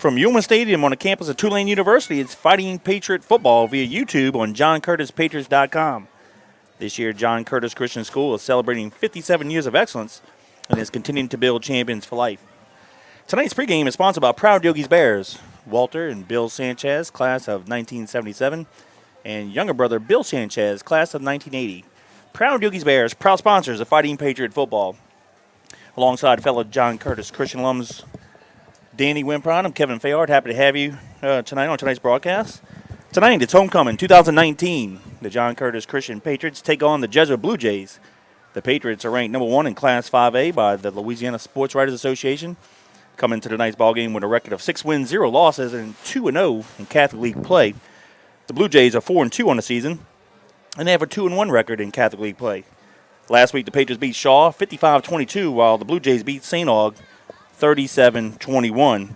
From Yulman Stadium on the campus of Tulane University, it's Fighting Patriot Football via YouTube on JohnCurtisPatriots.com. This year, John Curtis Christian School is celebrating 57 years of excellence and is continuing to build champions for life. Tonight's pregame is sponsored by Proud Yogi's Bears, Walter and Bill Sanchez, class of 1977, and younger brother Bill Sanchez, class of 1980. Proud Yogi's Bears, proud sponsors of Fighting Patriot Football. Alongside fellow John Curtis Christian alums, Danny Wimpron, I'm Kevin Fayard. Happy to have you tonight on tonight's broadcast. Tonight, it's homecoming 2019. The John Curtis Christian Patriots take on the Jesuit Blue Jays. The Patriots are ranked number 1 in Class 5A by the Louisiana Sports Writers Association. Coming to tonight's ballgame with a record of 6 wins, 0 losses, and 2-0 in Catholic League play. The Blue Jays are 4-2 on the season, and they have a 2-1 record in Catholic League play. Last week, the Patriots beat Shaw 55-22, while the Blue Jays beat St. Aug 37-21.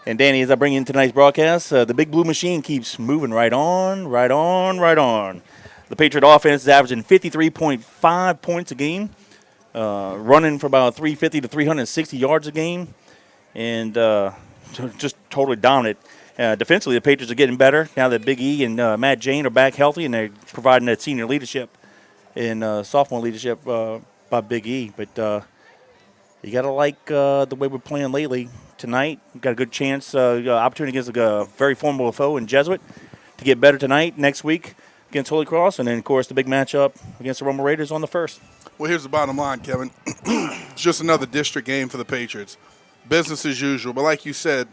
And Danny, as I bring in tonight's broadcast, the Big Blue Machine keeps moving right on. The Patriot offense is averaging 53.5 points a game, running for about 350 to 360 yards a game, and just totally dominant. Defensively, the Patriots are getting better now that Big E and Matt Jane are back healthy, and they're providing that senior leadership and sophomore leadership by Big E. But you got to like the way we're playing lately. Tonight, we've got a good chance, opportunity against a very formidable foe in Jesuit to get better tonight, next week against Holy Cross, and then, of course, the big matchup against the Roman Raiders on the 1st. Well, here's the bottom line, Kevin. It's just another district game for the Patriots. Business as usual. But like you said,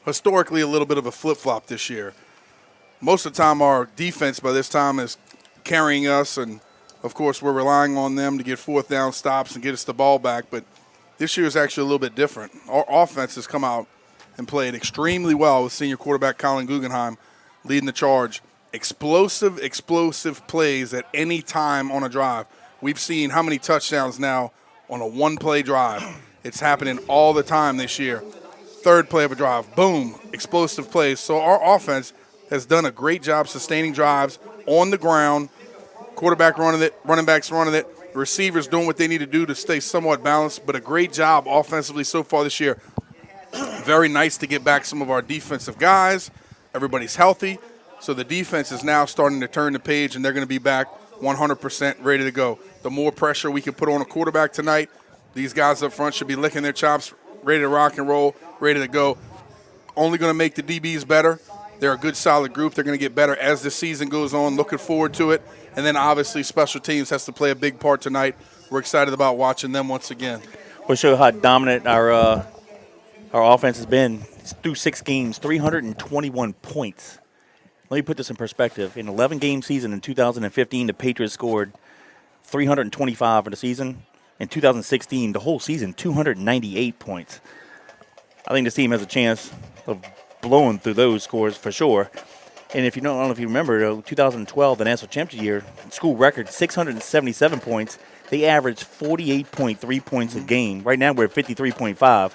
historically a little bit of a flip-flop this year. Most of the time our defense by this time is carrying us, and, of course, we're relying on them to get fourth down stops and get us the ball back. But this year is actually a little bit different. Our offense has come out and played extremely well with senior quarterback Colin Guggenheim leading the charge. Explosive plays at any time on a drive. We've seen how many touchdowns now on a one-play drive. It's happening all the time this year. Third play of a drive, boom, explosive plays. So our offense has done a great job sustaining drives on the ground. Quarterback running it, running backs running it, receivers doing what they need to do to stay somewhat balanced, but a great job offensively so far this year. Very nice to get back some of our defensive guys. Everybody's healthy. So the defense is now starting to turn the page, and they're going to be back 100% ready to go. The more pressure we can put on a quarterback tonight, these guys up front should be licking their chops, ready to rock and roll, ready to go. Only going to make the DBs better. They're a good, solid group. They're going to get better as the season goes on. Looking forward to it. And then, obviously, special teams has to play a big part tonight. We're excited about watching them once again. We'll show how dominant our offense has been through 6 games, 321 points. Let me put this in perspective. In 11-game season in 2015, the Patriots scored 325 for the season. In 2016, the whole season, 298 points. I think this team has a chance of blowing through those scores for sure. And if you don't, I don't know if you remember, 2012, the national championship year, school record 677 points. They averaged 48.3 points a game. Right now we're at 53.5.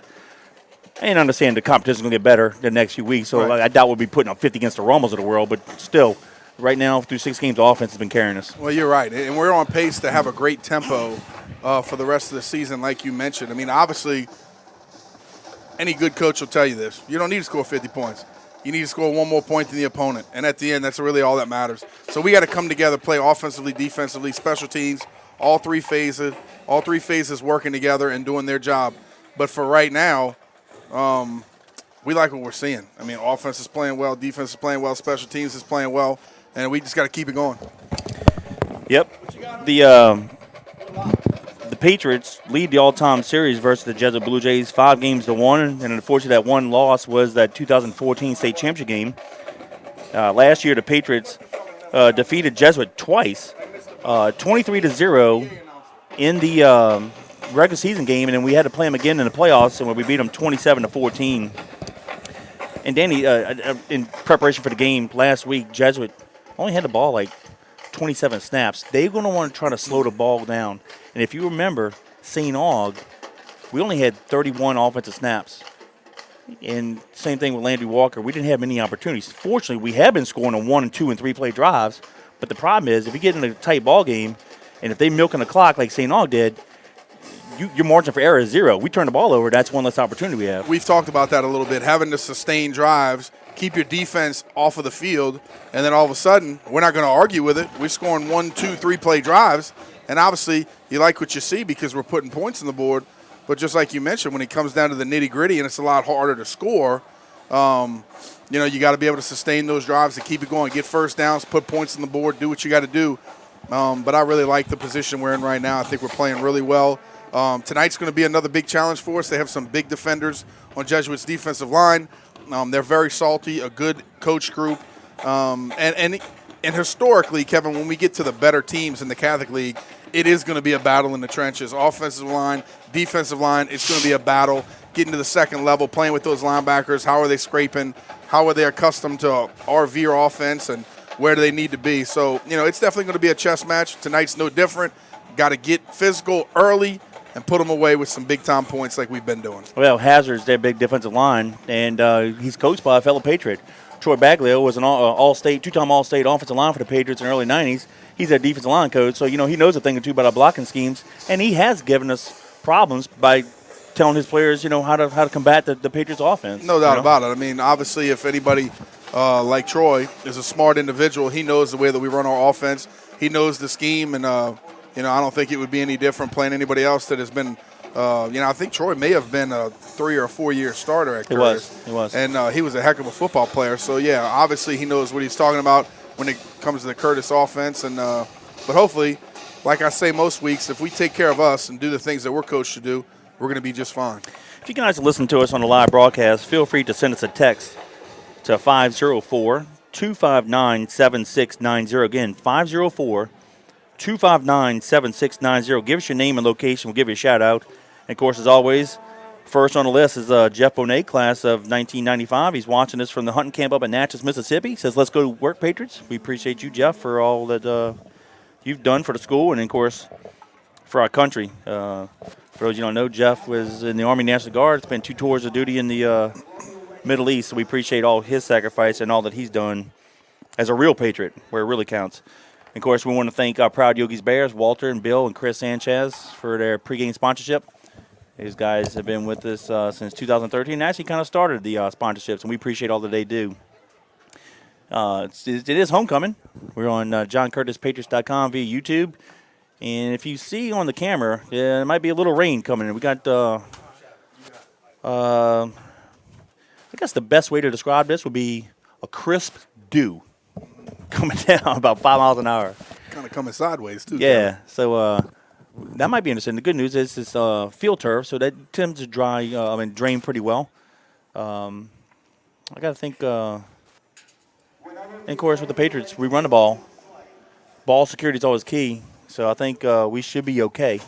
And understand the competition is going to get better the next few weeks, so right. I doubt we'll be putting up 50 against the Romans of the world, but still, right now, through 6 games, the offense has been carrying us. Well, you're right, and we're on pace to have a great tempo for the rest of the season, like you mentioned. I mean, obviously, any good coach will tell you this. You don't need to score 50 points. You need to score one more point than the opponent, and at the end, that's really all that matters. So we got to come together, play offensively, defensively, special teams, all three phases working together and doing their job. But for right now, we like what we're seeing. I mean, offense is playing well, defense is playing well, special teams is playing well, and we just got to keep it going. Yep. The Patriots lead the all-time series versus the Jesuit Blue Jays 5-1, and unfortunately that one loss was that 2014 state championship game. Last year the Patriots defeated Jesuit twice, 23-0 in the regular season game, and then we had to play them again in the playoffs, and we beat them 27-14. And Danny, in preparation for the game last week, Jesuit only had the ball like 27 snaps. They're going to want to try to slow the ball down. And if you remember, St. Aug, we only had 31 offensive snaps. And same thing with Landry Walker. We didn't have many opportunities. Fortunately, we have been scoring on 1-, 2-, and 3-play drives. But the problem is, if you get in a tight ball game, and if they milking the clock like St. Aug did, your margin for error is 0. We turn the ball over, that's one less opportunity we have. We've talked about that a little bit, having to sustain drives, keep your defense off of the field, and then all of a sudden, we're not going to argue with it. We're scoring 1, 2, 3 play drives, and obviously you like what you see because we're putting points on the board. But just like you mentioned, when it comes down to the nitty-gritty and it's a lot harder to score, you got to be able to sustain those drives to keep it going, get first downs, put points on the board, do what you got to do. But I really like the position we're in right now. I think we're playing really well. Tonight's going to be another big challenge for us. They have some big defenders on Jesuit's defensive line. They're very salty, a good coach group. And historically, Kevin, when we get to the better teams in the Catholic League, it is going to be a battle in the trenches. Offensive line, defensive line, it's going to be a battle. Getting to the second level, playing with those linebackers, how are they scraping? How are they accustomed to our veer offense, and where do they need to be? So, it's definitely going to be a chess match. Tonight's no different. Got to get physical early and put them away with some big-time points like we've been doing. Well, Hazard's their big defensive line, and he's coached by a fellow Patriot. Troy Baglio was an all-state, two-time all-state offensive line for the Patriots in the early 90s. He's their defensive line coach, so, he knows a thing or two about our blocking schemes, and he has given us problems by telling his players, how to combat the Patriots offense. No doubt about it. I mean, obviously, if anybody like Troy is a smart individual, he knows the way that we run our offense. He knows the scheme, and, I don't think it would be any different playing anybody else that has been, I think Troy may have been a 3 or 4 year starter at Curtis. He was. And he was a heck of a football player. So, yeah, obviously he knows what he's talking about when it comes to the Curtis offense. And but hopefully, like I say most weeks, if we take care of us and do the things that we're coached to do, we're going to be just fine. If you guys listen to us on the live broadcast, feel free to send us a text to 504-259-7690. Again, 504-259-7690. Give us your name and location. We'll give you a shout-out. And, of course, as always, first on the list is Jeff Bonet, class of 1995. He's watching us from the hunting camp up in Natchez, Mississippi. He says, let's go to work, Patriots. We appreciate you, Jeff, for all that you've done for the school and, of course, for our country. For those you don't know, Jeff was in the Army National Guard, spent 2 tours of duty in the Middle East, so we appreciate all his sacrifice and all that he's done as a real Patriot, where it really counts. And of course, we want to thank our proud Yogi's Bears, Walter and Bill and Chris Sanchez, for their pregame sponsorship. These guys have been with us since 2013 and actually kind of started the sponsorships, and we appreciate all that they do. It is homecoming. We're on JohnCurtisPatriots.com via YouTube. And if you see on the camera, there might be a little rain coming in. We got, I guess the best way to describe this would be a crisp dew coming down about 5 miles an hour. Kind of coming sideways, too. Yeah, so that might be interesting. The good news is it's field turf, so that tends to drain pretty well. I got to think, and of course, with the Patriots, we run the ball. Ball security is always key. So I think we should be okay.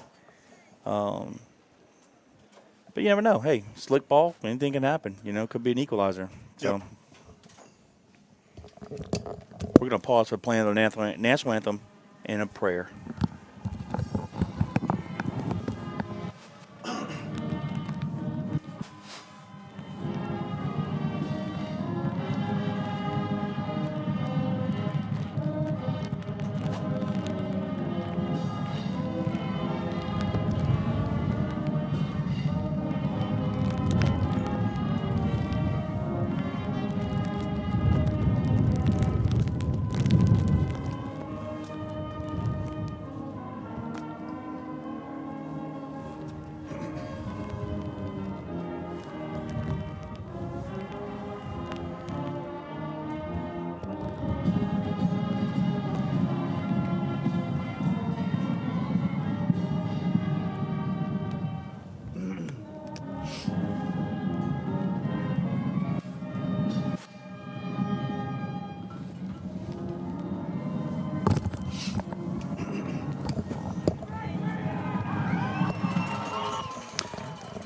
But you never know. Hey, slick ball, anything can happen. Could be an equalizer. So Yep. We're going to pause for playing the national anthem and a prayer.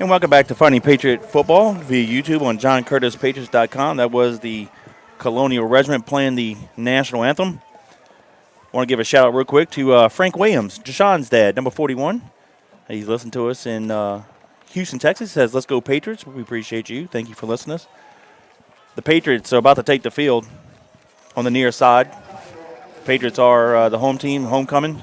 And welcome back to Fighting Patriot Football via YouTube on JohnCurtisPatriots.com. That was the Colonial Regiment playing the national anthem. I want to give a shout out real quick to Frank Williams, Jashawn's dad, number 41. He's listened to us in Houston, Texas. He says, let's go Patriots. We appreciate you. Thank you for listening to us. The Patriots are about to take the field on the near side. Patriots are the home team, homecoming.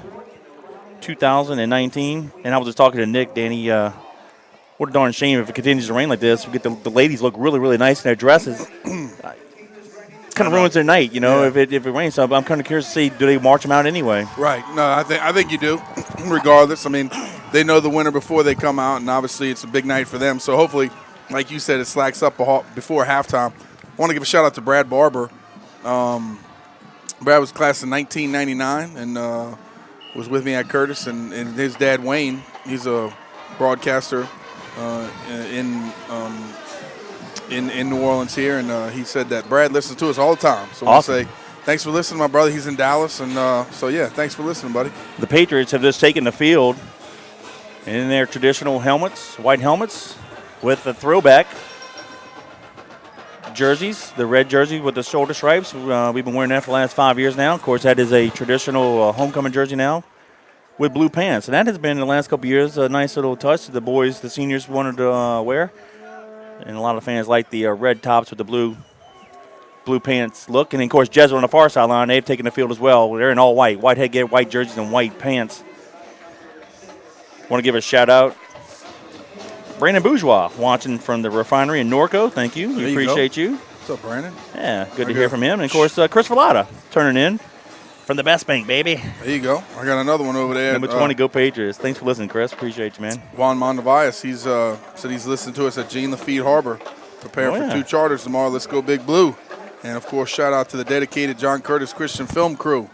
2019. And I was just talking to Nick, Danny. What a darn shame if it continues to rain like this. We get the ladies look really, really nice in their dresses. It kind of ruins their night, if it rains. So I'm kind of curious to see, do they march them out anyway? Right. No, I think you do, regardless. I mean, they know the winner before they come out, and obviously it's a big night for them. So hopefully, like you said, it slacks up before halftime. I want to give a shout-out to Brad Barber. Brad was class in 1999 and was with me at Curtis, and his dad, Wayne, he's a broadcaster in New Orleans here, and he said that Brad listens to us all the time. So awesome. I want to say thanks for listening, my brother. He's in Dallas, and thanks for listening, buddy. The Patriots have just taken the field in their traditional helmets, white helmets, with the throwback jerseys, the red jersey with the shoulder stripes. We've been wearing that for the last 5 years now. Of course, that is a traditional homecoming jersey now with blue pants. And that has been in the last couple of years a nice little touch that the seniors wanted to wear. And a lot of fans like the red tops with the blue pants look. And, of course, Jesuit on the far sideline, they've taken the field as well. They're in all white headgear, white jerseys, and white pants. Want to give a shout-out. Brandon Bourgeois watching from the refinery in Norco. Thank you. We appreciate you. What's up, Brandon? Yeah, good to hear from him. And, of course, Chris Vallada turning in from the Best Bank, baby. There you go. I got another one over there. Number 20, go Patriots. Thanks for listening, Chris. Appreciate you, man. Juan Mondavias, he's said he's listening to us at Jean Lafitte Harbor, preparing for 2 charters tomorrow. Let's go Big Blue. And, of course, shout out to the dedicated John Curtis Christian Film crew.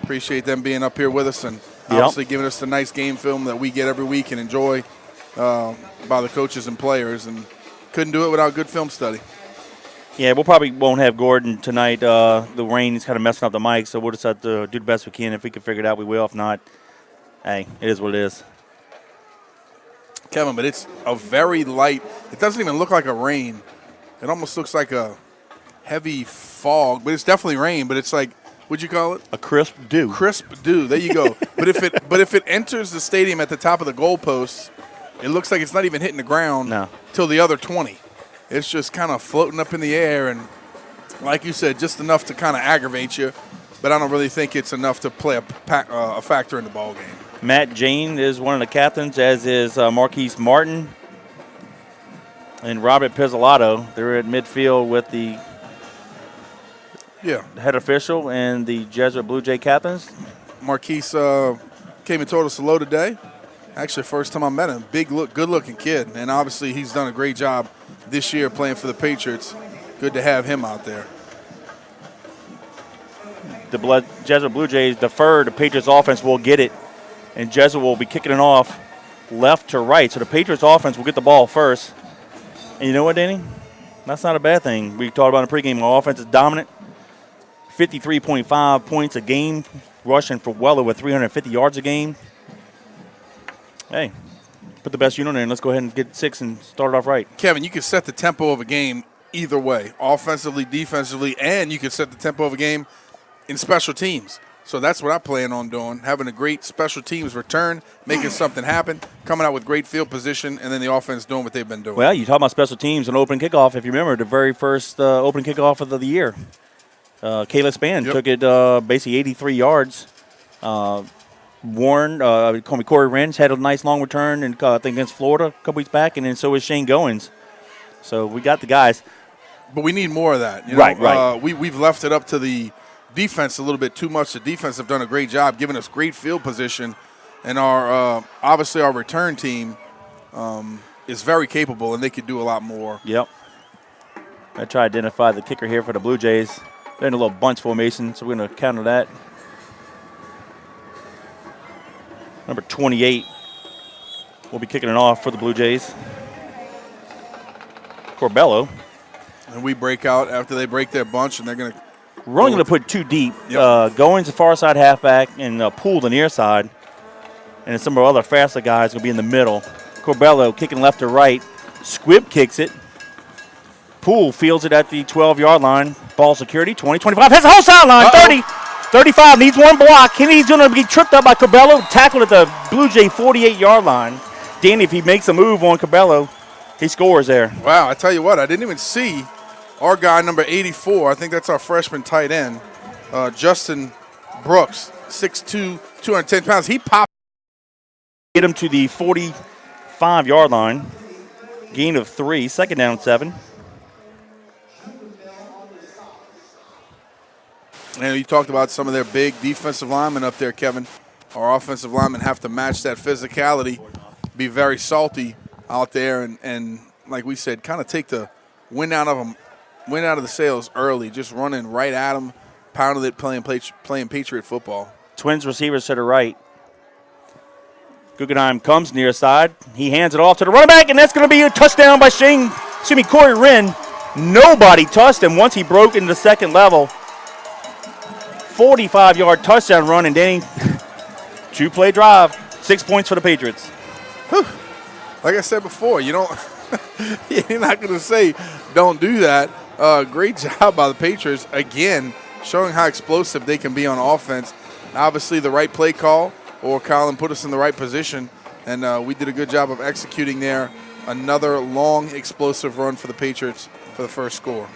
Appreciate them being up here with us and obviously giving us the nice game film that we get every week and enjoy by the coaches and players. And couldn't do it without good film study. Yeah, we'll probably won't have Gordon tonight. The rain is kind of messing up the mic, so we'll just have to do the best we can. If we can figure it out, we will. If not, hey, it is what it is. Kevin, but it's a very light. It doesn't even look like a rain. It almost looks like a heavy fog, but it's definitely rain. But it's like, what'd you call it? A crisp dew. Crisp dew. There you go. but if it enters the stadium at the top of the goalposts, it looks like it's not even hitting the ground till the other 20. It's just kind of floating up in the air, and like you said, just enough to kind of aggravate you. But I don't really think it's enough to play a factor in the ball game. Matt Jane is one of the captains, as is Marquise Martin and Robert Pizzolatto. They're at midfield with the head official and the Jesuit Blue Jay captains. Marquise came and told us hello today. Actually, first time I met him. Good-looking kid, and obviously he's done a great job this year playing for the Patriots. Good to have him out there. The Jesuit Blue Jays defer. The Patriots offense will get it, and Jesuit will be kicking it off left to right. So the Patriots offense will get the ball first. And you know what, Danny? That's not a bad thing. We talked about in the pregame. Our offense is dominant. 53.5 points a game, rushing for well over 350 yards a game. Hey, put the best unit in there and let's go ahead and get 6 and start it off right. Kevin, you can set the tempo of a game either way, offensively, defensively, and you can set the tempo of a game in special teams. So that's what I plan on doing, having a great special teams return, making something happen, coming out with great field position, and then the offense doing what they've been doing. Well, you talk about special teams and opening kickoff. If you remember, the very first opening kickoff of the year, Kayla Spann took it basically 83 yards. Warren, Corey Wrench had a nice long return, and I think against Florida a couple weeks back, and then so is Shane Goins. So we got the guys. But we need more of that. Right. We've left it up to the defense a little bit too much. The defense have done a great job giving us great field position, and obviously our return team is very capable, and they could do a lot more. Yep. I try to identify the kicker here for the Blue Jays. They're in a little bunch formation, so we're going to counter that. Number 28 will be kicking it off for the Blue Jays. Corbello. And we break out after they break their bunch, and they're going to – we're only going to put 2 deep. Goins the far side halfback and Poole the near side. And some of our other faster guys will be in the middle. Corbello kicking left to right. Squibb kicks it. Poole fields it at the 12-yard line. Ball security, 20, 25. Has the whole sideline, 30. 35, needs one block. Kennedy's going to be tripped up by Corbello, tackled at the Blue Jay 48-yard line. Danny, if he makes a move on Corbello, he scores there. Wow, I tell you what, I didn't even see our guy, number 84. I think that's our freshman tight end, Justin Brooks, 6'2", 210 pounds. He popped Get him to the 45-yard line. Gain of 3, second down 7. And you talked about some of their big defensive linemen up there, Kevin. Our offensive linemen have to match that physicality, be very salty out there, and like we said, kind of take the wind out of them, wind out of the sails early, just running right at them, pounding it, playing Patriot football. Twins receivers to the right. Guggenheim comes near side. He hands it off to the running back, and that's going to be a touchdown by Corey Wren. Nobody touched him once he broke into the second level. 45-yard touchdown run, and Danny, 2-play drive, 6 points for the Patriots. Whew. Like I said before, you're not going to say don't do that. Great job by the Patriots, again, showing how explosive they can be on offense. Obviously, the right play call, or Colin put us in the right position, and we did a good job of executing there. Another long, explosive run for the Patriots for the first score.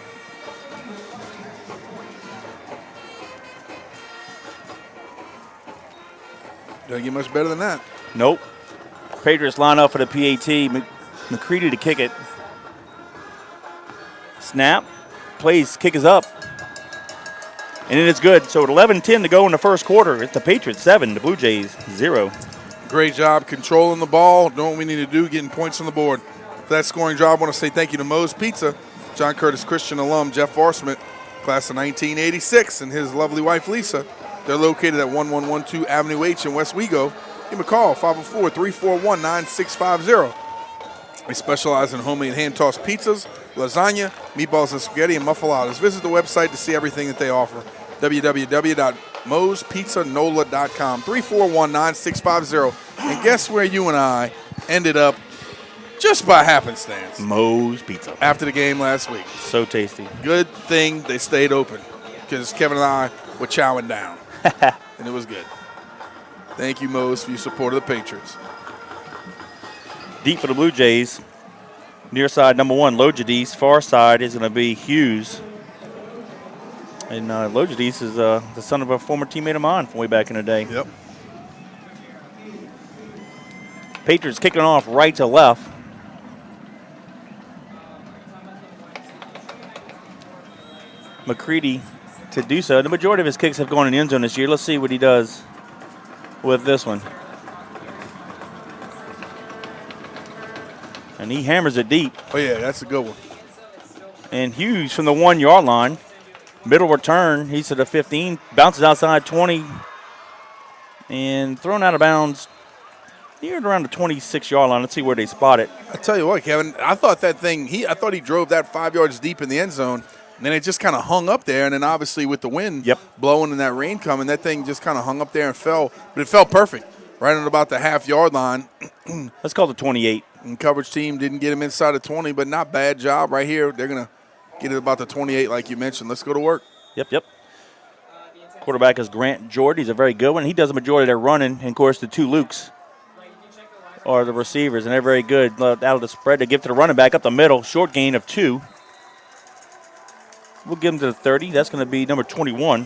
Doesn't get much better than that. Nope. Patriots line up for the PAT. McCready to kick it. Snap. Plays. Kick is up. And it is good. So at 11-10 to go in the first quarter. It's the Patriots 7, the Blue Jays 0. Great job controlling the ball, doing what we need to do, getting points on the board. For that scoring job, I want to say thank you to Moe's Pizza, John Curtis Christian alum Jeff Forsman, class of 1986, and his lovely wife Lisa. They're located at 1112 Avenue H in West Wego. Give them a call, 504-341-9650. They specialize in homemade hand-tossed pizzas, lasagna, meatballs and spaghetti, and muffaladas. Visit the website to see everything that they offer. www.moespizzanola.com, 341-9650. And guess where you and I ended up just by happenstance? Moe's Pizza. After the game last week. So tasty. Good thing they stayed open because Kevin and I were chowing down. And it was good. Thank you, Moe's, for your support of the Patriots. Deep for the Blue Jays. Near side, number 1, Lojadis. Far side is going to be Hughes. And Lojadis is the son of a former teammate of mine from way back in the day. Yep. Patriots kicking off right to left. McCready to do so. The majority of his kicks have gone in the end zone this year. Let's see what he does with this one. And he hammers it deep. Oh, yeah, that's a good one. And Hughes from the 1-yard line. Middle return. He's to the 15. Bounces outside 20. And thrown out of bounds near around the 26-yard line. Let's see where they spot it. I tell you what, Kevin, I thought that thing, I thought he drove that 5 yards deep in the end zone. And then it just kind of hung up there. And then obviously with the wind blowing and that rain coming, that thing just kind of hung up there and fell. But it felt perfect right at about the half-yard line. Let's call it 28. And coverage team didn't get him inside of 20, but not bad job right here. They're going to get it about the 28 like you mentioned. Let's go to work. Yep. Quarterback is Grant Jordan. He's a very good one. He does the majority of their running. And, of course, the 2 Lukes are the receivers, and they're very good. Out of the spread, they give to the running back up the middle. Short gain of 2. We'll give him to the 30. That's going to be number 21,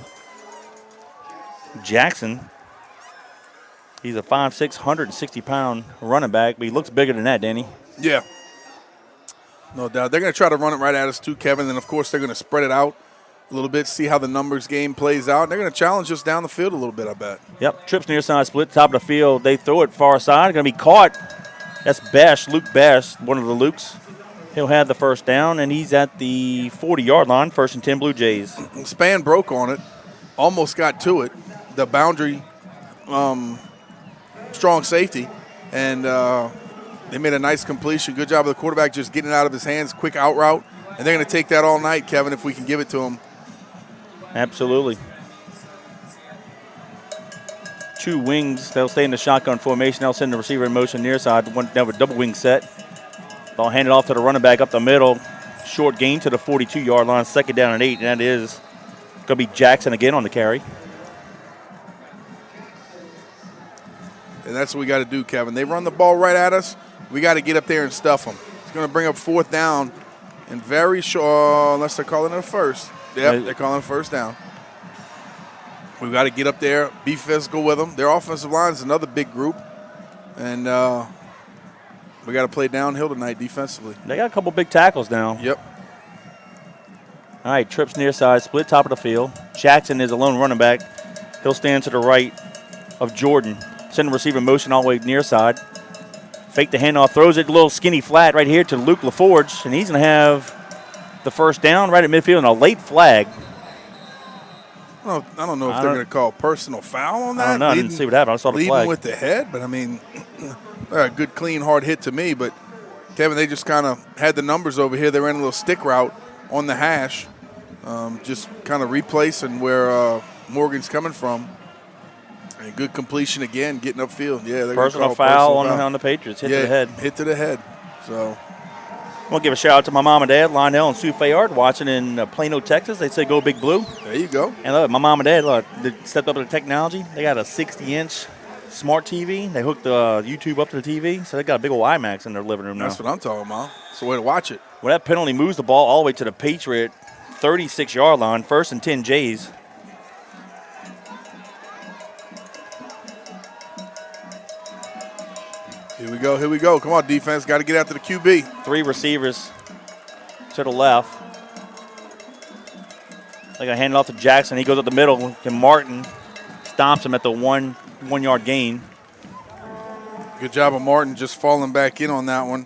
Jackson. He's a 5'6", 160-pound running back, but he looks bigger than that, Danny. Yeah. No doubt. They're going to try to run it right at us too, Kevin. And, of course, they're going to spread it out a little bit, see how the numbers game plays out. They're going to challenge us down the field a little bit, I bet. Yep. Trips near side split, top of the field. They throw it far side. Going to be caught. That's Besh, Luke Besh, one of the Lukes. He'll have the first down, and he's at the 40-yard line, 1st and 10 Blue Jays. Span broke on it, almost got to it. The boundary, strong safety, and they made a nice completion. Good job of the quarterback just getting it out of his hands, quick out route. And they're going to take that all night, Kevin, if we can give it to them. Absolutely. 2 wings. They'll stay in the shotgun formation. They'll send the receiver in motion near side. They'll have a double wing set. They'll hand it off to the running back up the middle. Short gain to the 42-yard line, 2nd down and 8, and that is going to be Jackson again on the carry. And that's what we got to do, Kevin. They run the ball right at us. We got to get up there and stuff them. It's going to bring up 4th down and very short, unless they're calling it a first. Yep, they're calling it first down. We've got to get up there, be physical with them. Their offensive line is another big group. And we got to play downhill tonight defensively. They got a couple big tackles now. Yep. All right, trips near side, split top of the field. Jackson is a lone running back. He'll stand to the right of Jordan. Send the receiver motion all the way near side. Fake the handoff, throws it a little skinny flat right here to Luke LaForge, and he's going to have the first down right at midfield and a late flag. I don't know if they're going to call personal foul on that. I don't know. I didn't see what happened. I saw the flag. Leading with the head, but, I mean, a good, clean, hard hit to me. But, Kevin, they just kind of had the numbers over here. They ran a little stick route on the hash, just kind of replacing where Morgan's coming from. And good completion again, getting upfield. Yeah, they're personal foul on the Patriots. Hit to the head. Hit to the head. So I want to give a shout out to my mom and dad, Lionel and Sue Fayard, watching in Plano, Texas. They say go Big Blue. There you go. And look, my mom and dad, look, they stepped up to the technology. They got a 60-inch smart TV. They hooked YouTube up to the TV, so they got a big old IMAX in their living room now. That's what I'm talking about. It's the way to watch it. Well, that penalty moves the ball all the way to the Patriot 36-yard line, 1st and 10 Jays. Here we go. Come on, defense. Got to get after the QB. 3 receivers to the left. They got to hand it off to Jackson. He goes up the middle, and Martin stomps him at the 1-yard gain. Good job of Martin just falling back in on that one.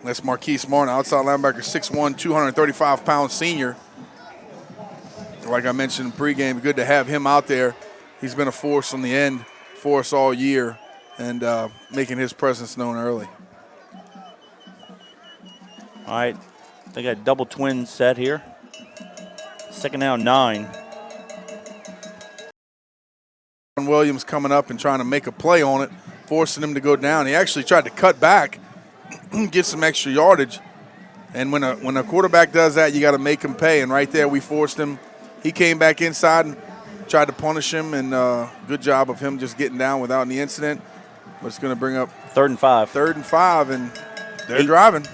That's Marquise Martin, outside linebacker, 6'1", 235-pound senior. Like I mentioned in pregame, good to have him out there. He's been a force on the end for us all year, and making his presence known early. All right, they got double twins set here. 2nd down, 9. Williams coming up and trying to make a play on it, forcing him to go down. He actually tried to cut back, get some extra yardage. And when a quarterback does that, you got to make him pay. And right there, we forced him. He came back inside and tried to punish him, and good job of him just getting down without any incident. But it's going to bring up 3rd and 5. 3rd and 5, and they're driving.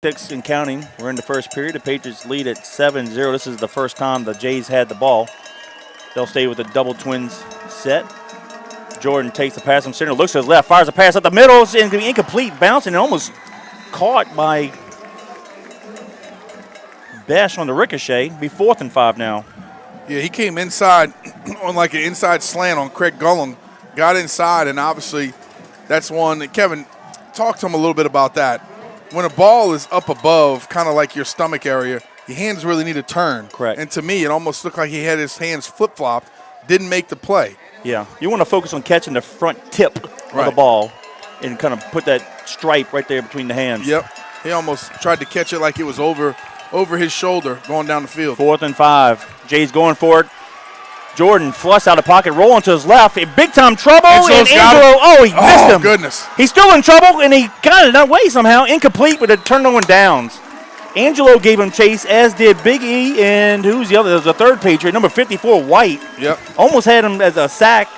8-6 and counting. We're in the first period. The Patriots lead at 7-0. This is the first time the Jays had the ball. They'll stay with the double twins set. Jordan takes the pass from center, looks to his left, fires a pass up the middle. It's incomplete, bouncing and almost caught by Besh on the ricochet. Be 4th and 5 now. Yeah, he came inside on like an inside slant on Craig Gullum, got inside, and obviously that's one. Kevin, talk to him a little bit about that. When a ball is up above, kind of like your stomach area, your hands really need to turn. Correct. And to me, it almost looked like he had his hands flip-flopped, didn't make the play. Yeah, you want to focus on catching the front tip of the ball and kind of put that stripe right there between the hands. Yep. He almost tried to catch it like it was over his shoulder going down the field. 4th and 5. Jay's going for it. Jordan flush out of pocket, rolling to his left. In big-time trouble. And Angelo, he missed him. Oh, goodness. He's still in trouble, and he got it that way somehow. Incomplete, but it turned on downs. Angelo gave him chase, as did Big E, and who's the other? There was a third Patriot, number 54, White. Yep. Almost had him as a sack,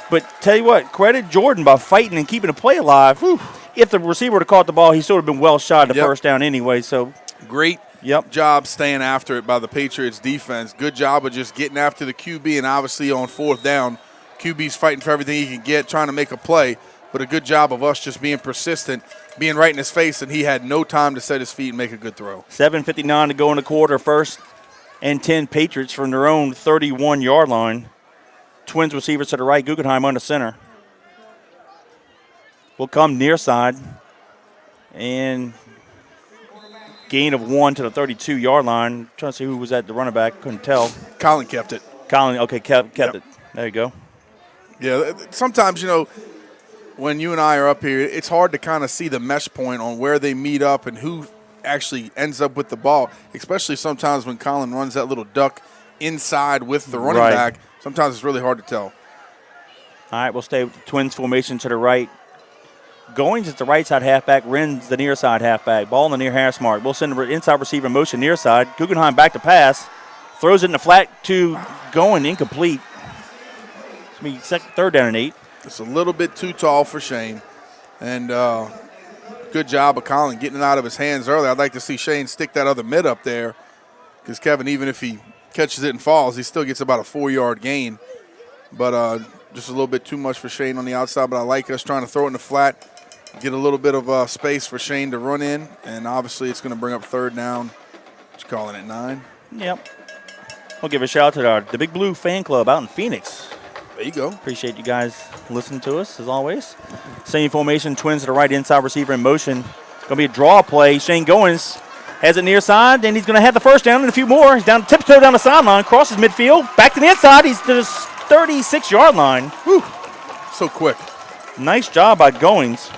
but tell you what, credit Jordan by fighting and keeping the play alive. Whew. If the receiver would have caught the ball, he sort of been well shot the first down anyway. So great job staying after it by the Patriots defense. Good job of just getting after the QB, and obviously on 4th down, QB's fighting for everything he can get, trying to make a play. But a good job of us just being persistent, being right in his face, and he had no time to set his feet and make a good throw. 7:59 to go in the quarter. 1st and 10 Patriots from their own 31-yard line. Twins receivers to the right, Guggenheim on the center. Will come near side. And gain of 1 to the 32-yard line. Trying to see who was at the running back. Couldn't tell. Colin kept it. Colin, okay, kept it. There you go. Yeah, sometimes, when you and I are up here, it's hard to kind of see the mesh point on where they meet up and who actually ends up with the ball, especially sometimes when Colin runs that little duck inside with the running back. Sometimes it's really hard to tell. All right, we'll stay with the Twins formation to the right. Goings is the right side halfback, Ren's the near side halfback. Ball in the near hash mark. We'll send the inside receiver in motion near side. Guggenheim back to pass. Throws it in the flat to Going, incomplete. It's going to be 3rd down and 8. It's a little bit too tall for Shane. And good job of Colin getting it out of his hands early. I'd like to see Shane stick that other mid up there because, Kevin, even if he catches it and falls, he still gets about a 4-yard gain. But just a little bit too much for Shane on the outside. But I like us trying to throw it in the flat, get a little bit of space for Shane to run in, and obviously it's going to bring up third down. Just calling it 9. Yep. We'll give a shout out to the Big Blue fan club out in Phoenix. There you go. Appreciate you guys listening to us, as always. Same formation, Twins to the right, inside receiver in motion. Going to be a draw play. Shane Goins has it near side, and he's going to have the first down and a few more. He's down tiptoe down the sideline, crosses midfield, back to the inside. He's to the 36-yard line. Whew. So quick. Nice job by Goins.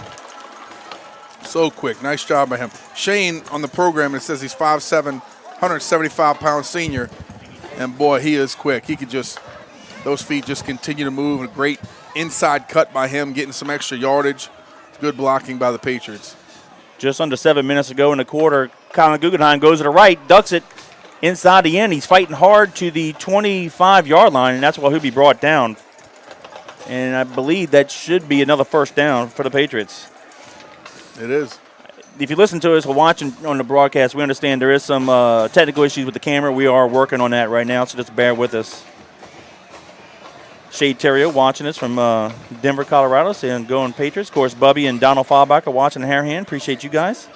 So quick. Nice job by him. Shane, on the program, it says he's 5'7", 175-pound senior. And, boy, he is quick. He could just – those feet just continue to move. A great inside cut by him, getting some extra yardage. Good blocking by the Patriots. Just under 7 minutes ago in the quarter, Colin Guggenheim goes to the right, ducks it inside the end. He's fighting hard to the 25-yard line, and that's why he'll be brought down. And I believe that should be another first down for the Patriots. It is. If you listen to us or watching on the broadcast, we understand there is some technical issues with the camera. We are working on that right now, so just bear with us. Shade Terrio watching us from Denver, Colorado, saying going Patriots. Of course, Bubby and Donald Fallback are watching the Harahan. Appreciate you guys.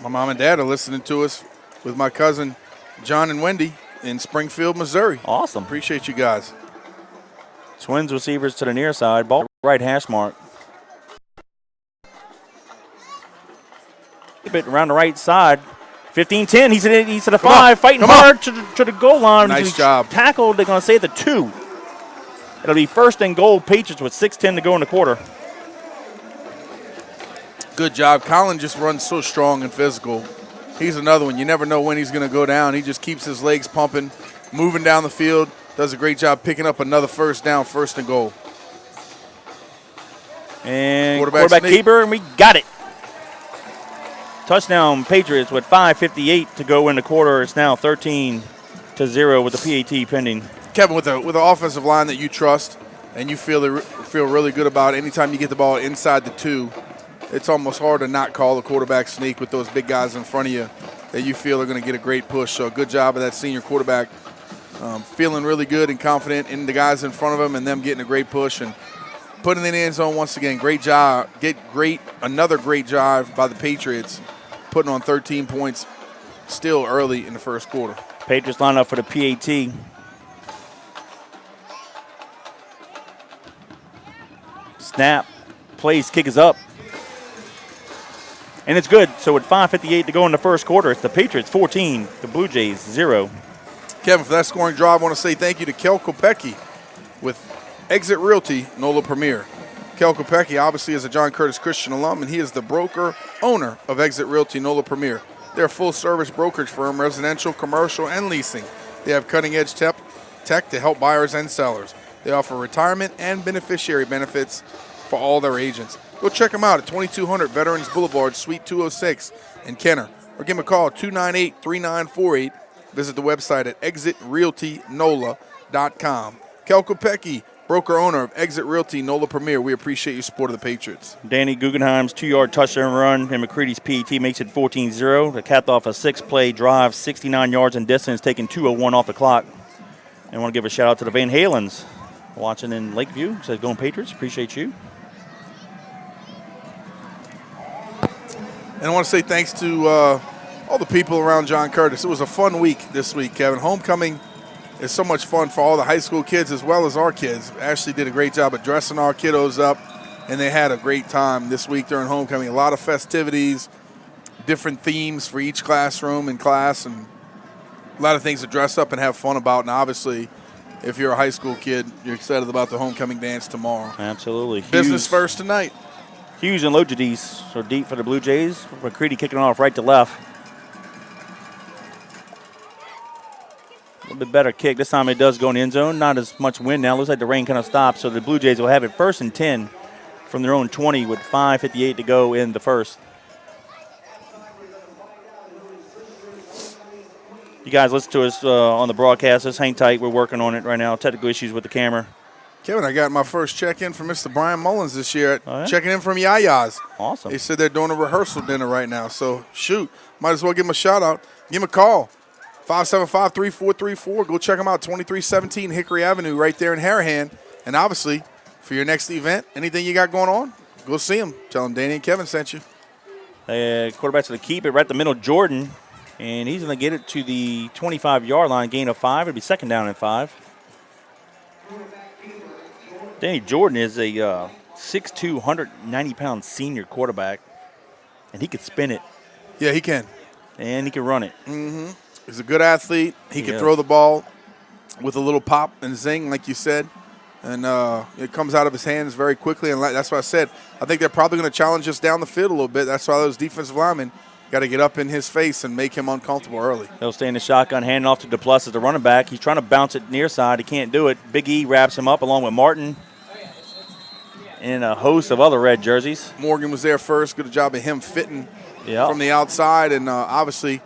My mom and dad are listening to us with my cousin John and Wendy in Springfield, Missouri. Awesome. Appreciate you guys. Twins receivers to the near side. Ball right hash mark. A bit around the right side. 15-10. He's to the 5, fighting hard to the goal line. Nice job. Tackled. They're going to say the 2. It'll be first and goal, Patriots with 6:10 to go in the quarter. Good job. Colin just runs so strong and physical. He's another one. You never know when he's going to go down. He just keeps his legs pumping, moving down the field. Does a great job picking up another first down, first and goal. And quarterback keeper, and we got it. Touchdown, Patriots with 5:58 to go in the quarter. It's now 13-0 with the PAT pending. Kevin, with an offensive line that you trust and you feel really good about, anytime you get the ball inside the 2, it's almost hard to not call the quarterback sneak with those big guys in front of you that you feel are going to get a great push. So good job of that senior quarterback, feeling really good and confident in the guys in front of him and them getting a great push and putting it in the end zone once again. Great job. Another great job by the Patriots, putting on 13 points still early in the first quarter. Patriots line up for the PAT. Snap, plays, kick is up. And it's good. So with 5:58 to go in the first quarter, it's the Patriots 14, the Blue Jays 0. Kevin, for that scoring drive, I want to say thank you to Kel Kopecki with Exit Realty NOLA Premier. Kel Kopecki obviously is a John Curtis Christian alum, and he is the broker owner of Exit Realty NOLA Premier. They're a full-service brokerage firm, residential, commercial, and leasing. They have cutting-edge tech to help buyers and sellers. They offer retirement and beneficiary benefits for all their agents. Go check them out at 2200 Veterans Boulevard, Suite 206 in Kenner. Or give them a call at 298-3948. Visit the website at exitrealtynola.com. Kel Kopecki, broker-owner of Exit Realty NOLA Premier. We appreciate your support of the Patriots. Danny Guggenheim's 2-yard touchdown run and McCready's PAT makes it 14-0. They capped off a 6-play drive, 69 yards in distance, taking 2:01 off the clock. And I want to give a shout-out to the Van Halens watching in Lakeview. Says going Patriots. Appreciate you. And I want to say thanks to all the people around John Curtis. It was a fun week this week, Kevin. Homecoming is so much fun for all the high school kids as well as our kids. Ashley did a great job of dressing our kiddos up, and they had a great time this week during homecoming. A lot of festivities, different themes for each classroom and class, and a lot of things to dress up and have fun about. And obviously, if you're a high school kid, you're excited about the homecoming dance tomorrow. Absolutely. Business first tonight. Hughes and Logidis are deep for the Blue Jays. McCready kicking off right to left. A little bit better kick. This time it does go in the end zone. Not as much wind now. Looks like the rain kind of stopped, so the Blue Jays will have it 1st and 10 from their own 20 with 5:58 to go in the first. You guys listen to us on the broadcast. Just hang tight. We're working on it right now. Technical issues with the camera. Kevin, I got my first check-in from Mr. Brian Mullins this year. Oh, yeah? Checking in from Yaya's. Awesome. They said they're doing a rehearsal dinner right now. So, shoot, might as well give him a shout-out. Give him a call. 575-3434. Go check them out, 2317 Hickory Avenue right there in Harahan. And obviously, for your next event, anything you got going on, Go see him. Tell him Danny and Kevin sent you. Quarterback's going to keep it right at the middle. Jordan, and he's going to get it to the 25-yard line, gain of 5. It'll be second down and 5. Danny Jordan is a 6'2", 190-pound senior quarterback, and he could spin it. Yeah, he can. And he can run it. Mm-hmm. He's a good athlete. He can throw the ball with a little pop and zing, like you said. And it comes out of his hands very quickly. And that's what I said. I think they're probably going to challenge us down the field a little bit. That's why those defensive linemen got to get up in his face and make him uncomfortable early. They'll stay in the shotgun, hand off to DePlus as the running back. He's trying to bounce it near side. He can't do it. Big E wraps him up along with Martin and a host of other red jerseys. Morgan was there first. Good job of him fitting from the outside. And obviously,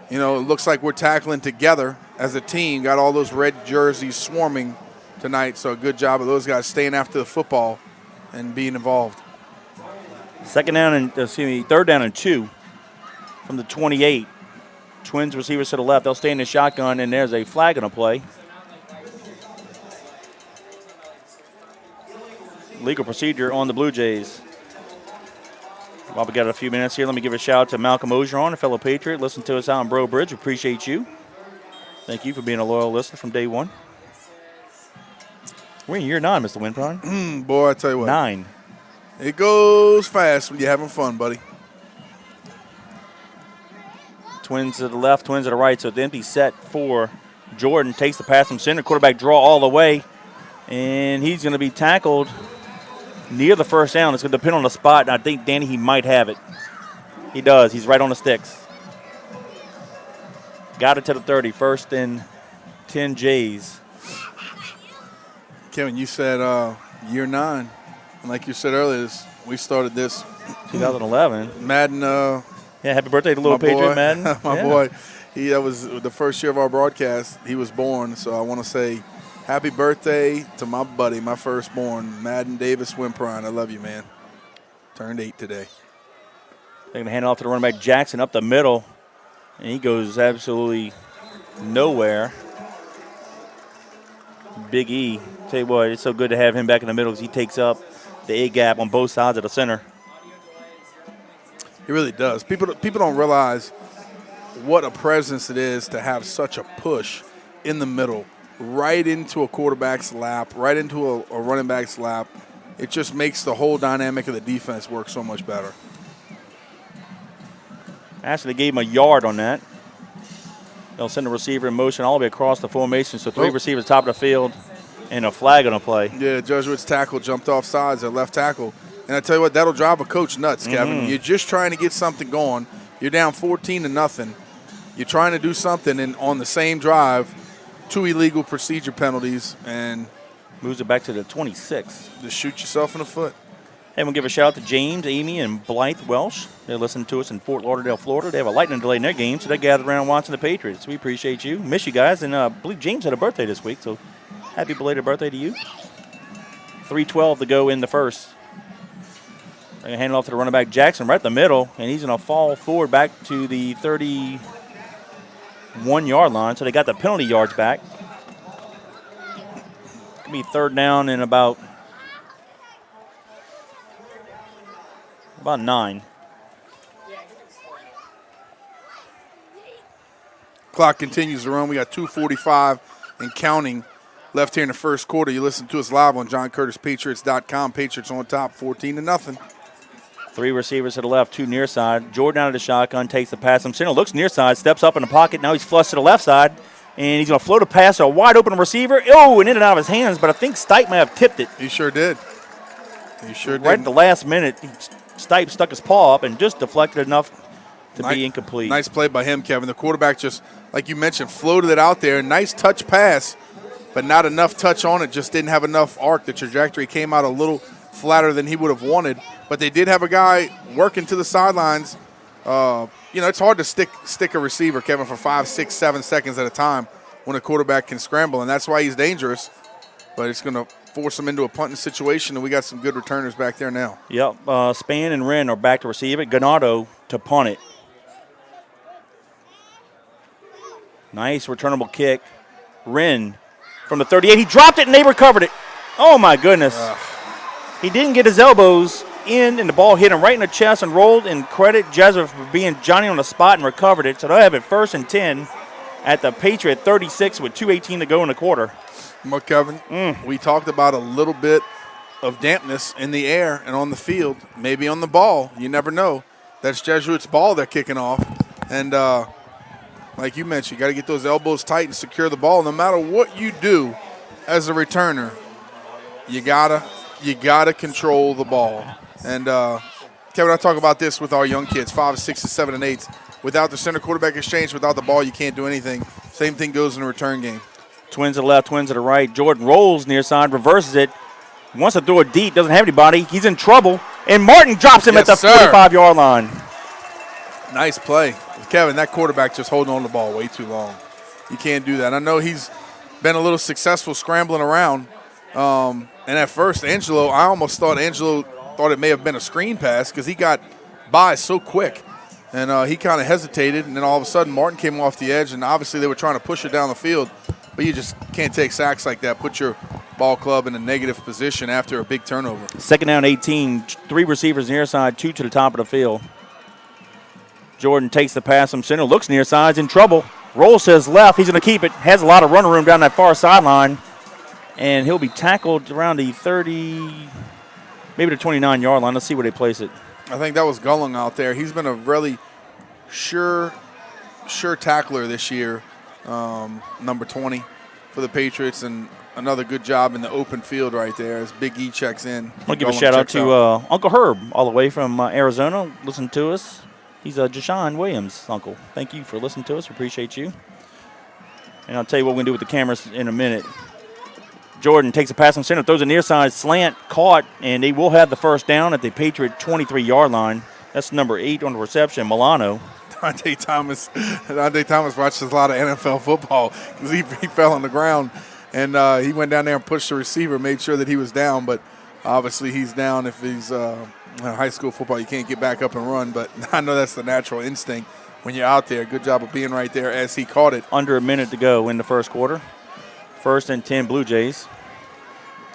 it looks like we're tackling together as a team. Got all those red jerseys swarming tonight. So a good job of those guys staying after the football and being involved. Third down and 2 from the 28. Twins receivers to the left. They'll stay in the shotgun, and there's a flag on a play. Legal procedure on the Blue Jays. While we got a few minutes here, let me give a shout out to Malcolm Ogeron, a fellow Patriot. Listen to us out in Bro Bridge. Appreciate you. Thank you for being a loyal listener from day one. We're in year 9, Mr. Winpron. Boy, I tell you what. 9. It goes fast when you're having fun, buddy. Twins to the left, twins to the right. So the empty set for Jordan. Takes the pass from center. Quarterback draw all the way. And he's going to be tackled near the first down. It's going to depend on the spot. And I think, Danny, he might have it. He does. He's right on the sticks. Got it to the 30. First and 10 Jays. Kevin, you said year 9. And like you said earlier, we started this 2011. Madden. Yeah, happy birthday to little Patriot Madden. My boy. That was the first year of our broadcast. He was born. So I want to say happy birthday to my buddy, my firstborn, Madden Davis Wimprine. I love you, man. Turned 8 today. They're going to hand it off to the running back Jackson up the middle. And he goes absolutely nowhere. Big E. Tell you what, it's so good to have him back in the middle because he takes up the A gap on both sides of the center. He really does. People don't realize what a presence it is to have such a push in the middle, right into a quarterback's lap, right into a running back's lap. It just makes the whole dynamic of the defense work so much better. Actually, they gave him a yard on that. They'll send the receiver in motion all the way across the formation. So 3 receivers top of the field and a flag on a play. Yeah, Jesuit's tackle jumped off sides, their left tackle. And I tell you what, that'll drive a coach nuts, Kevin. You're just trying to get something going. You're down 14-0. You're trying to do something, and on the same drive, 2 illegal procedure penalties, and moves it back to the 26. Just shoot yourself in the foot. Hey, we'll give a shout out to James, Amy, and Blythe Welsh. They're listening to us in Fort Lauderdale, Florida. They have a lightning delay in their game, so they gathered around watching the Patriots. We appreciate you. Miss you guys, and I believe James had a birthday this week, so happy belated birthday to you. 3:12 to go in the first. They're going to hand it off to the running back Jackson right in the middle, and he's going to fall forward back to the 31-yard line, so they got the penalty yards back. It'll be third down in about 9. Clock continues to run. We got 2:45 and counting left here in the first quarter. You listen to us live on JohnCurtisPatriots.com. Patriots on top, 14-0. 3 receivers to the left, 2 near side. Jordan out of the shotgun, takes the pass from center, looks near side, steps up in the pocket. Now he's flushed to the left side, and he's going to float a pass to a wide open receiver. Oh, and in and out of his hands, but I think Stipe may have tipped it. He sure did. He sure did. Right at the last minute, Stipe stuck his paw up and just deflected enough to be incomplete. Nice play by him, Kevin. The quarterback just, like you mentioned, floated it out there. Nice touch pass, but not enough touch on it. Just didn't have enough arc. The trajectory came out a little flatter than he would have wanted. But they did have a guy working to the sidelines. It's hard to stick a receiver, Kevin, for 5, 6, 7 seconds at a time when a quarterback can scramble, and that's why he's dangerous. But it's going to force him into a punting situation, and we got some good returners back there now. Yep, Span and Wren are back to receive it. Ganado to punt it. Nice returnable kick. Wren from the 38. He dropped it, and they recovered it. Oh, my goodness. He didn't get his elbows in, and the ball hit him right in the chest and rolled, and credit Jesuit for being Johnny on the spot and recovered it. So they'll have it 1st and 10 at the Patriot 36 with 2:18 to go in the quarter. Well, Kevin, we talked about a little bit of dampness in the air and on the field, maybe on the ball. You never know. That's Jesuit's ball they're kicking off. And like you mentioned, you got to get those elbows tight and secure the ball. No matter what you do as a returner, you gotta control the ball. And Kevin, I talk about this with our young kids, 5, 6, 7, and 8. Without the center quarterback exchange, without the ball, you can't do anything. Same thing goes in a return game. Twins to the left, twins to the right. Jordan rolls near side, reverses it. Wants to throw it deep, doesn't have anybody. He's in trouble. And Martin drops him at the 45-yard line. Nice play. Kevin, that quarterback just holding on to the ball way too long. You can't do that. I know he's been a little successful scrambling around. And at first, I almost thought Angelo thought it may have been a screen pass because he got by so quick. And he kind of hesitated, and then all of a sudden Martin came off the edge, and obviously they were trying to push it down the field. But you just can't take sacks like that. Put your ball club in a negative position after a big turnover. 2nd down, 18. 3 receivers near side, 2 to the top of the field. Jordan takes the pass from center, looks near side's in trouble. Rolls to his left. He's going to keep it. Has a lot of running room down that far sideline. And he'll be tackled around the 30, maybe the 29-yard line. Let's see where they place it. I think that was Gulling out there. He's been a really sure tackler this year, number 20 for the Patriots, and another good job in the open field right there as Big E checks in. I'll give a shout-out to Uncle Herb all the way from Arizona. Listen to us. He's Jashawn Williams' uncle. Thank you for listening to us. We appreciate you. And I'll tell you what we're going to do with the cameras in a minute. Jordan takes a pass from center, throws a near side slant, caught, and they will have the first down at the Patriot 23-yard line. That's number 8 on the reception, Milano. Dante Thomas watches a lot of NFL football because he fell on the ground, and he went down there and pushed the receiver, made sure that he was down. But obviously he's down if he's high school football. You can't get back up and run, but I know that's the natural instinct when you're out there. Good job of being right there as he caught it. Under a minute to go in the first quarter. 1st and 10 Blue Jays.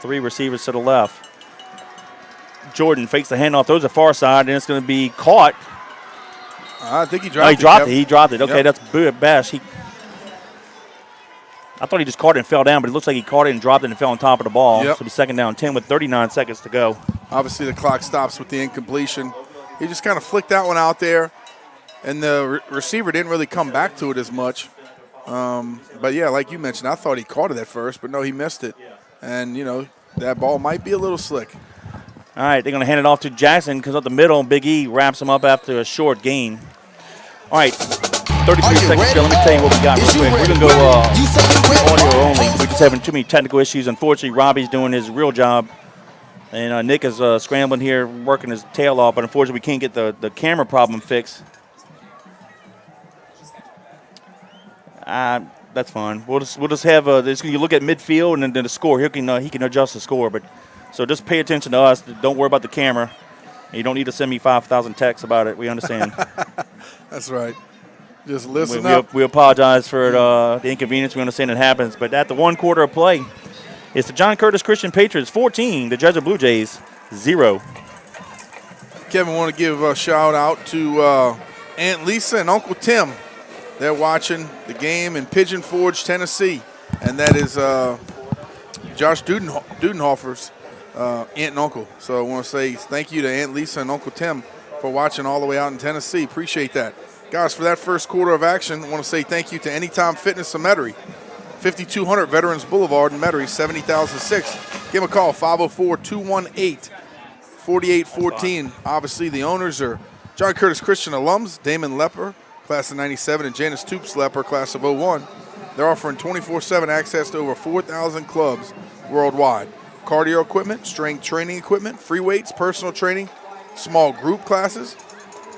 3 receivers to the left. Jordan fakes the handoff, throws the far side, and it's going to be caught. I think he dropped it. He dropped it. He dropped it. Okay, yep. That's good. Bash. I thought he just caught it and fell down, but it looks like he caught it and dropped it and fell on top of the ball. Yep. So it'll be 2nd down 10 with 39 seconds to go. Obviously, the clock stops with the incompletion. He just kind of flicked that one out there, and the receiver didn't really come back to it as much. But, yeah, like you mentioned, I thought he caught it at first, but no, he missed it. And, that ball might be a little slick. All right, they're going to hand it off to Jackson, comes up the middle, and Big E wraps him up after a short gain. All right, 33 seconds here. Let me tell you what we got real quick. We're going to go audio only. We're just having too many technical issues. Unfortunately, Robbie's doing his real job, and Nick is scrambling here, working his tail off, but unfortunately we can't get the camera problem fixed. That's fine. We'll just have you look at midfield and then the score. He can adjust the score, but so just pay attention to us. Don't worry about the camera. You don't need to send me 5,000 texts about it. We understand. That's right. Just listen up. We apologize for the inconvenience. We understand it happens, but at the 1 quarter of play, it's the John Curtis Christian Patriots 14, the Jesuit Blue Jays 0. Kevin, want to give a shout out to Aunt Lisa and Uncle Tim. They're watching the game in Pigeon Forge, Tennessee, and that is Josh Dudenhofer's aunt and uncle. So I want to say thank you to Aunt Lisa and Uncle Tim for watching all the way out in Tennessee. Appreciate that. Guys, for that first quarter of action, I want to say thank you to Anytime Fitness of Metairie, 5200 Veterans Boulevard in Metairie, 70,006. Give them a call, 504-218-4814. Obviously, the owners are John Curtis Christian alums, Damon Lepper, class of 97, and Janice Toops Lepper, class of 01. They're offering 24/7 access to over 4,000 clubs worldwide. Cardio equipment, strength training equipment, free weights, personal training, small group classes,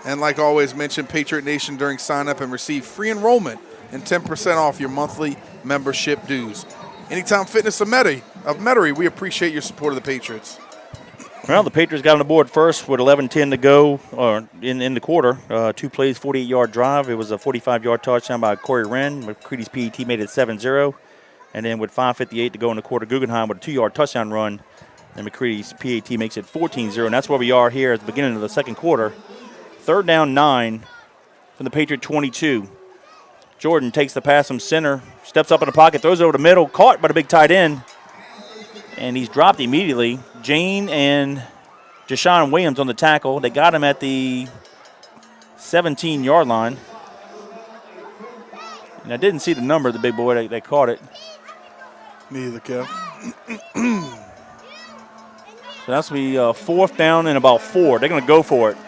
and like always mentioned, Patriot Nation during sign-up and receive free enrollment and 10% off your monthly membership dues. Anytime Fitness of Metairie, we appreciate your support of the Patriots. Well, the Patriots got on the board first with 11:10 to go in the quarter. 2 plays, 48-yard drive. It was a 45-yard touchdown by Corey Wren. McCready's PET made it 7-0. And then with 5:58 to go in the quarter, Guggenheim with a 2-yard touchdown run And McCready's PAT makes it 14-0, and that's where we are here at the beginning of the second quarter. 3rd down 9 from the Patriot 22. Jordan takes the pass from center, steps up in the pocket, throws it over the middle, caught by the big tight end, and he's dropped immediately. Jane and Jashawn Williams on the tackle. They got him at the 17-yard line. And I didn't see the number of the big boy that caught it. Me either, Kev. So that's going to be 4th down and about 4. They're going to go for it.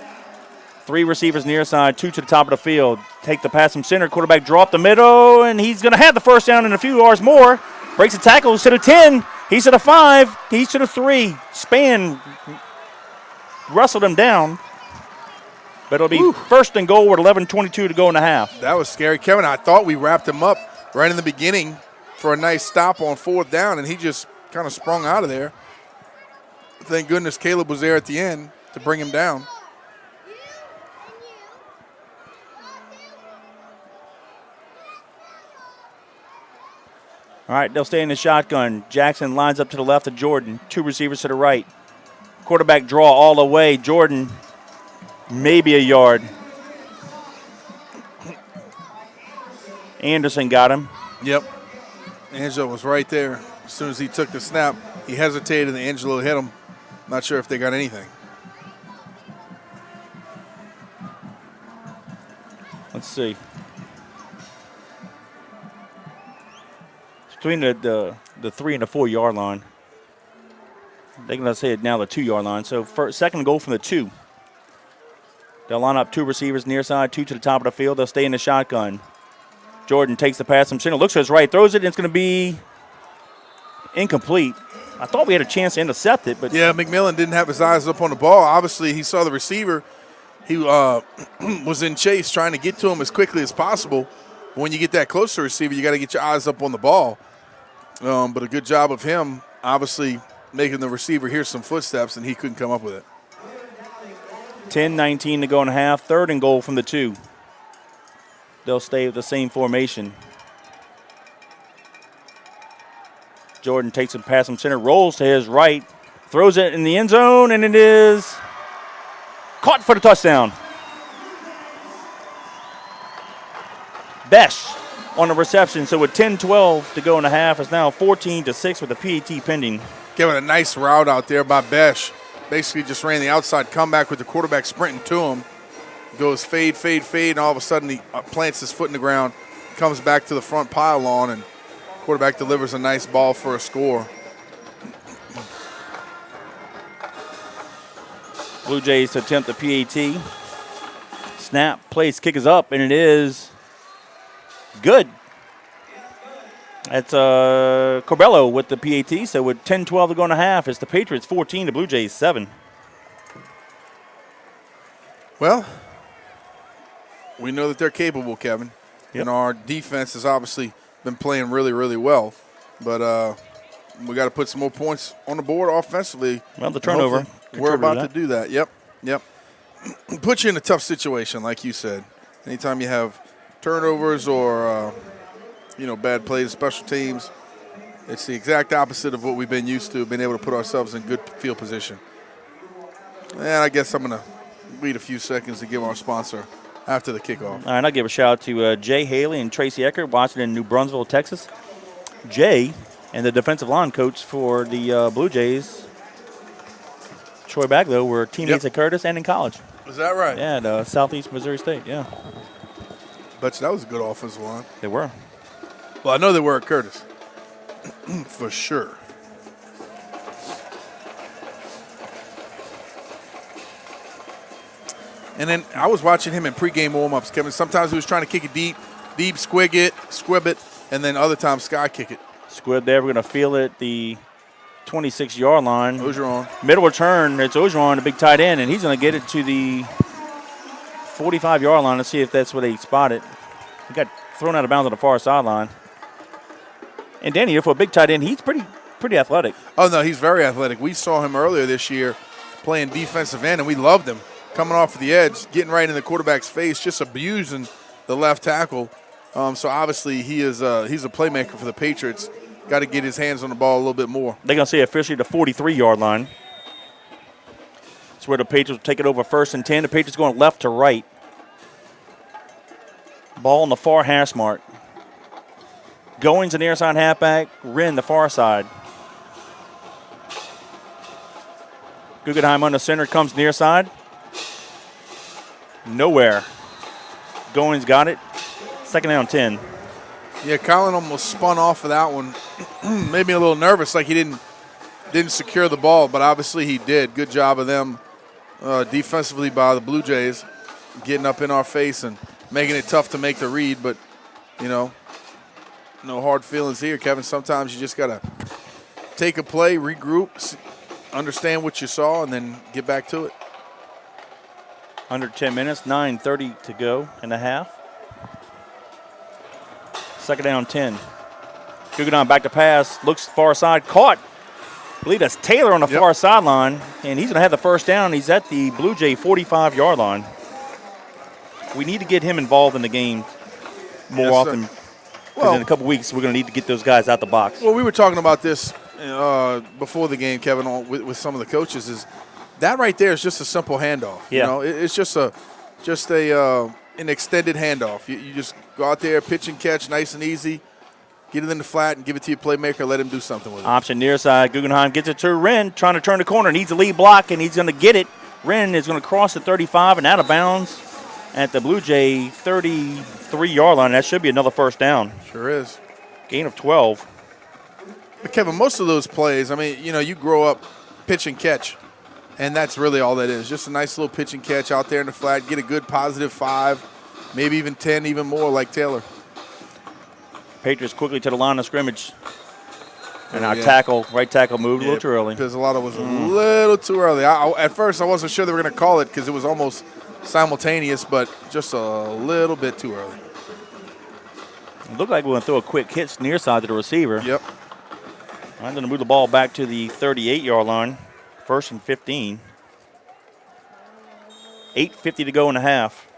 3 receivers near side, 2 to the top of the field. Take the pass from center. Quarterback draw up the middle, and he's going to have the first down and a few yards more. Breaks the tackle. He's to the 10. He's to the 5. He's to the 3. Span wrestled him down. But it'll be 1st and goal with 11:22 to go in the half. That was scary. Kevin, I thought we wrapped him up right in the beginning for a nice stop on 4th down, and he just kind of sprung out of there. Thank goodness Caleb was there at the end to bring him down. All right, they'll stay in the shotgun. Jackson lines up to the left of Jordan. 2 receivers to the right. Quarterback draw all the way. Jordan, maybe a yard. Anderson got him. Yep. Angelo was right there. As soon as he took the snap, he hesitated, and Angelo hit him. Not sure if they got anything. Let's see. It's between the 3 and the 4 yard line. They're going to say it now the 2 yard line. So 2nd goal from the 2. They'll line up 2 receivers near side, 2 to the top of the field. They'll stay in the shotgun. Jordan takes the pass from center, looks to his right, throws it, and it's going to be incomplete. I thought we had a chance to intercept it, but yeah, McMillan didn't have his eyes up on the ball. Obviously, he saw the receiver. He was in chase, trying to get to him as quickly as possible. When you get that close to the receiver, you got to get your eyes up on the ball. But a good job of him, obviously, making the receiver hear some footsteps, and he couldn't come up with it. 10-19 to go in the half. 3rd and goal from the 2. They'll stay with the same formation. Jordan takes a pass from center, rolls to his right, throws it in the end zone, and it is caught for the touchdown. Besh on the reception. So with 10-12 to go in the half, it's now 14-6 with the PAT pending. Giving a nice route out there by Besh. Basically just ran the outside comeback with the quarterback sprinting to him. Goes fade, fade, fade, and all of a sudden he plants his foot in the ground, comes back to the front pylon, and quarterback delivers a nice ball for a score. Blue Jays to attempt the PAT. Snap, place, kick is up, and it is good. That's Corbello with the PAT. So with 10-12 to go in the half, it's the Patriots 14, the Blue Jays 7. Well, we know that they're capable, Kevin. Yep. And our defense has obviously been playing really, really well. But we got to put some more points on the board offensively. Well, the turnover. We're about to do that. Yep. Put you in a tough situation, like you said. Anytime you have turnovers or, bad plays, special teams, it's the exact opposite of what we've been used to, being able to put ourselves in good field position. And I guess I'm going to wait a few seconds to give our sponsor after the kickoff. All right, I'll give a shout out to Jay Haley and Tracy Eckert watching in New Brunswick, Texas. Jay and the defensive line coach for the Blue Jays, Troy Baglow, were teammates at Curtis and in college. Is that right? Yeah, at Southeast Missouri State, yeah. Bet you that was a good offensive line. They were. Well, I know they were at Curtis. For sure. And then I was watching him in pregame warm-ups, Kevin. Sometimes he was trying to kick it deep, squib it, and then other times sky kick it. Squib there. We're going to feel it the 26-yard line. Ogeron. Middle return. It's Ogeron, the big tight end, and he's going to get it to the 45-yard line. Let's see if that's where they spot it. He got thrown out of bounds on the far sideline. And Danny, for a big tight end, he's pretty athletic. Oh, no, he's very athletic. We saw him earlier this year playing defensive end, and we loved him. Coming off the edge, getting right in the quarterback's face, just abusing the left tackle. So obviously he's a playmaker for the Patriots. got to get his hands on the ball a little bit more. They're going to say officially the 43-yard line. That's where the Patriots will take it over 1st and 10. The Patriots going left to right. Ball on the far hash mark. Goings the near side halfback. Wren the far side. Guggenheim under center, comes near side. Nowhere. Goings got it. 2nd down 10. Yeah, Colin almost spun off of that one. Made me a little nervous, like he didn't secure the ball, but obviously he did. Good job of them defensively by the Blue Jays, getting up in our face and making it tough to make the read. But, you know, no hard feelings here, Kevin. Sometimes you just got to take a play, regroup, understand what you saw, and then get back to it. Under 10 minutes, 9:30 to go in the half. 2nd down 10. Guggenheim back to pass, looks far side, caught. I believe that's Taylor on the far sideline, and he's going to have the 1st down. He's at the Blue Jay 45-yard line. We need to get him involved in the game more often. Because in a couple weeks, we're going to need to get those guys out the box. Well, we were talking about this before the game, Kevin, with some of the coaches. Is that right there is just a simple handoff. Yeah. You know, it's just an extended handoff. You just go out there, pitch and catch, nice and easy. Get it in the flat and give it to your playmaker. Let him do something with it. Option near side. Guggenheim gets it to Wren, trying to turn the corner. Needs a lead block, and he's going to get it. Wren is going to cross the 35 and out of bounds at the Blue Jay 33-yard line. That should be another 1st down. Sure is. Gain of 12. But, Kevin, most of those plays, I mean, you know, you grow up pitch and catch, and that's really all that is. Just a nice little pitch and catch out there in the flat. Get a good positive 5, maybe even 10, even more like Taylor. Patriots quickly to the line of scrimmage. And our right tackle moved a little too early. Pizzolato was a little too early. At first, I wasn't sure they were going to call it because it was almost simultaneous, but just a little bit too early. It looked like we were going to throw a quick hit near side to the receiver. Yep. I'm going to move the ball back to the 38-yard line. 1st and 15. 8:50 to go in the half.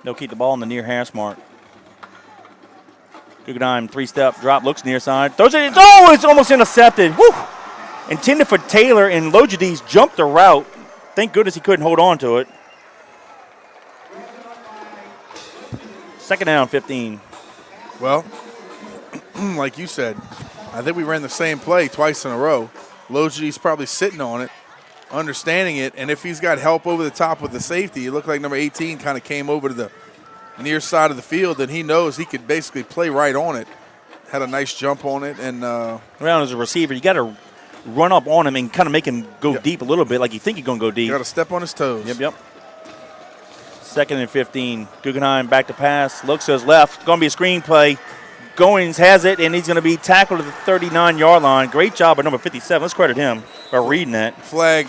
They'll keep the ball on the near hash mark. Guggenheim 3-step drop, looks near side. Throws it. Oh, it's almost intercepted. Woo! Intended for Taylor, and Lojadis jumped the route. Thank goodness he couldn't hold on to it. 2nd down 15. Well, like you said, I think we ran the same play twice in a row. Lojadis probably sitting on it, understanding it, and if he's got help over the top with the safety, it looked like number 18 kind of came over to the near side of the field, and he knows he could basically play right on it. Had a nice jump on it. And around as a receiver, you got to run up on him and kind of make him go deep a little bit, like you think you're going to go deep. You got to step on his toes. Yep. 2nd and 15. Guggenheim back to pass. Looks to his left. Going to be a screen play. Goings has it, and he's going to be tackled at the 39-yard line. Great job by number 57. Let's credit him for reading that. Flag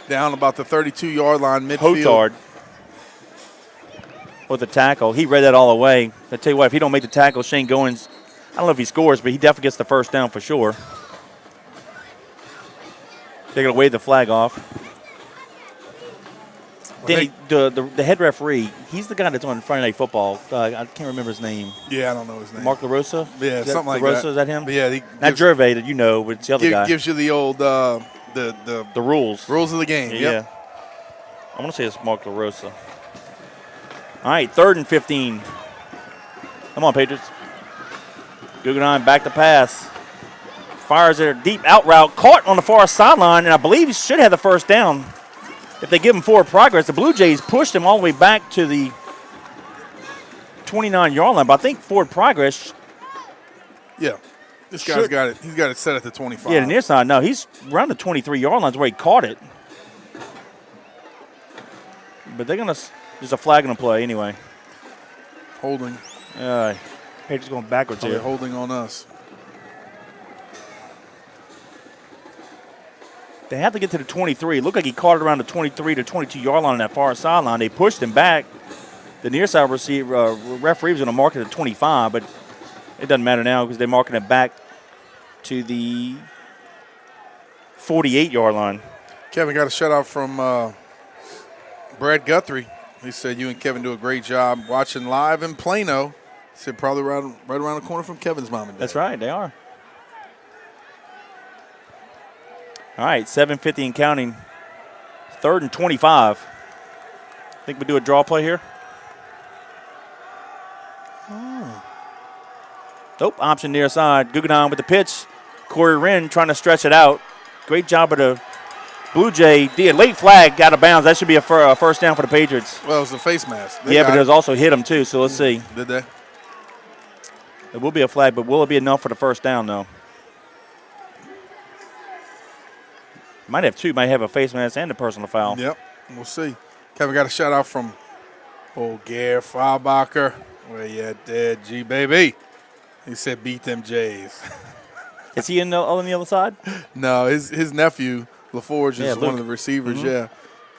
down about the 32-yard line midfield. Hotard with the tackle. He read that all the way. I tell you what, if he don't make the tackle, Shane Goings, I don't know if he scores, but he definitely gets the 1st down for sure. They're going to wave the flag off. Danny, the head referee, he's the guy that's on Friday Night Football. I can't remember his name. Yeah, I don't know his name. Mark LaRosa? Yeah, something like LaRosa, that. is that him? Yeah. Not Gervais that you know, but it's the other guy. Gives you the old the rules. Rules of the game. Yeah. I want to say it's Mark LaRosa. All right, 3rd and 15. Come on, Patriots. Guggenheim back to pass. Fires it a deep out route. Caught on the far sideline, and I believe he should have the 1st down. If they give him forward progress, the Blue Jays pushed him all the way back to the 29-yard line. But I think forward progress. Yeah. This guy's got it. He's got it set at the 25. Yeah, the near side. No, he's around the 23-yard line where he caught it. But they're going to – there's a flag in the play anyway. Holding. Patriots going backwards here. They're holding on us. They have to get to the 23. It looked like he caught it around the 23 to 22-yard line on that far sideline. They pushed him back. The near side receiver referee was going to mark it at 25, but it doesn't matter now because they're marking it back to the 48-yard line. Kevin got a shutout from Brad Guthrie, he said you and Kevin do a great job watching live in Plano. He said probably right around the corner from Kevin's mom and dad. That's right, they are. All right, 7:50 and counting. 3rd and 25. Think we do a draw play here? Nope, option near side. Guggenheim with the pitch. Corey Wren trying to stretch it out. Great job of the Blue Jay. The late flag out of bounds. That should be a first down for the Patriots. Well, it was a face mask. Yeah, but it was also hit him too, so let's see. Did they? It will be a flag, but will it be enough for the first down, though? Might have two. Might have a face mask and a personal foul. Yep, we'll see. Kevin got a shout out from old Gare Freibacher. Where you at there, G baby? He said, "Beat them Jays." Is he on the other side? No, his nephew LaForge is one of the receivers. Mm-hmm. Yeah,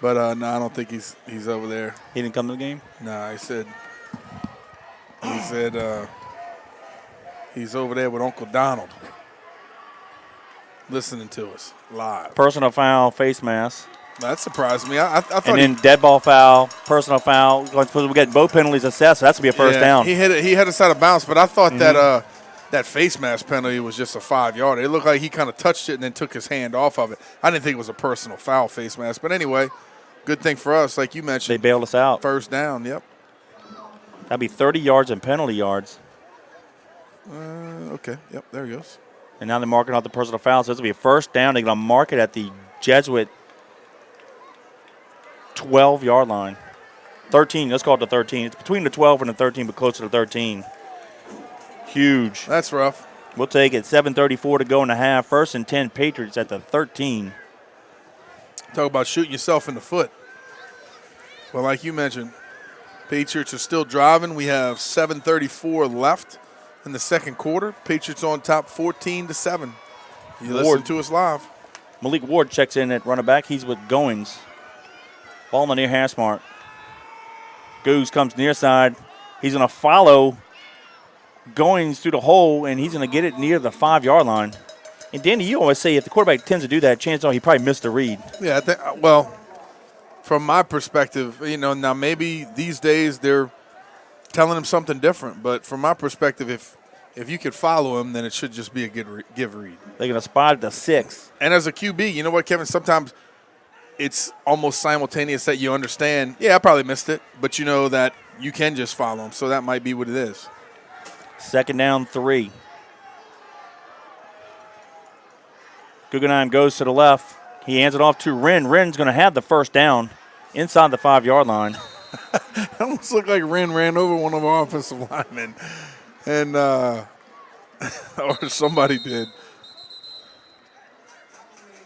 but no, I don't think he's over there. He didn't come to the game. No, he said he's over there with Uncle Donald, listening to us live. Personal foul, face mask. That surprised me. I thought. And then dead ball foul, personal foul. We got both penalties assessed, so that's to be a first down. He had us out of bounds, but I thought that face mask penalty was just a 5-yarder. It looked like he kind of touched it and then took his hand off of it. I didn't think it was a personal foul face mask, but anyway, good thing for us, like you mentioned. They bailed us out. First down. Yep. That'd be 30 yards and penalty yards. Okay. Yep. There he goes. And now they're marking out the personal foul, so this will be a first down. They're going to mark it at the Jesuit 12-yard line. 13, let's call it the 13. It's between the 12 and the 13, but closer to 13. Huge. That's rough. We'll take it. 7:34 to go in the half. 1st and 10 Patriots at the 13. Talk about shooting yourself in the foot. Well, like you mentioned, Patriots are still driving. We have 7:34 left in the second quarter. Patriots on top 14-7. You listen to us live. Malik Ward checks in at running back. He's with Goins. Ball on the near hash mark. Goose comes near side. He's going to follow Goins through the hole, and he's going to get it near the 5-yard line. And, Danny, you always say if the quarterback tends to do that, chances are he probably missed a read. Yeah, well, from my perspective, now maybe these days they're telling him something different. But from my perspective, if you could follow him, then it should just be a give read. They're going to spot at the 6. And as a QB, you know what, Kevin, sometimes – it's almost simultaneous that you understand, I probably missed it, but you know that you can just follow him, so that might be what it is. 2nd down, 3. Guggenheim goes to the left. He hands it off to Wren. Wren's going to have the first down inside the 5-yard line. It almost looked like Wren ran over one of our offensive linemen, and or somebody did.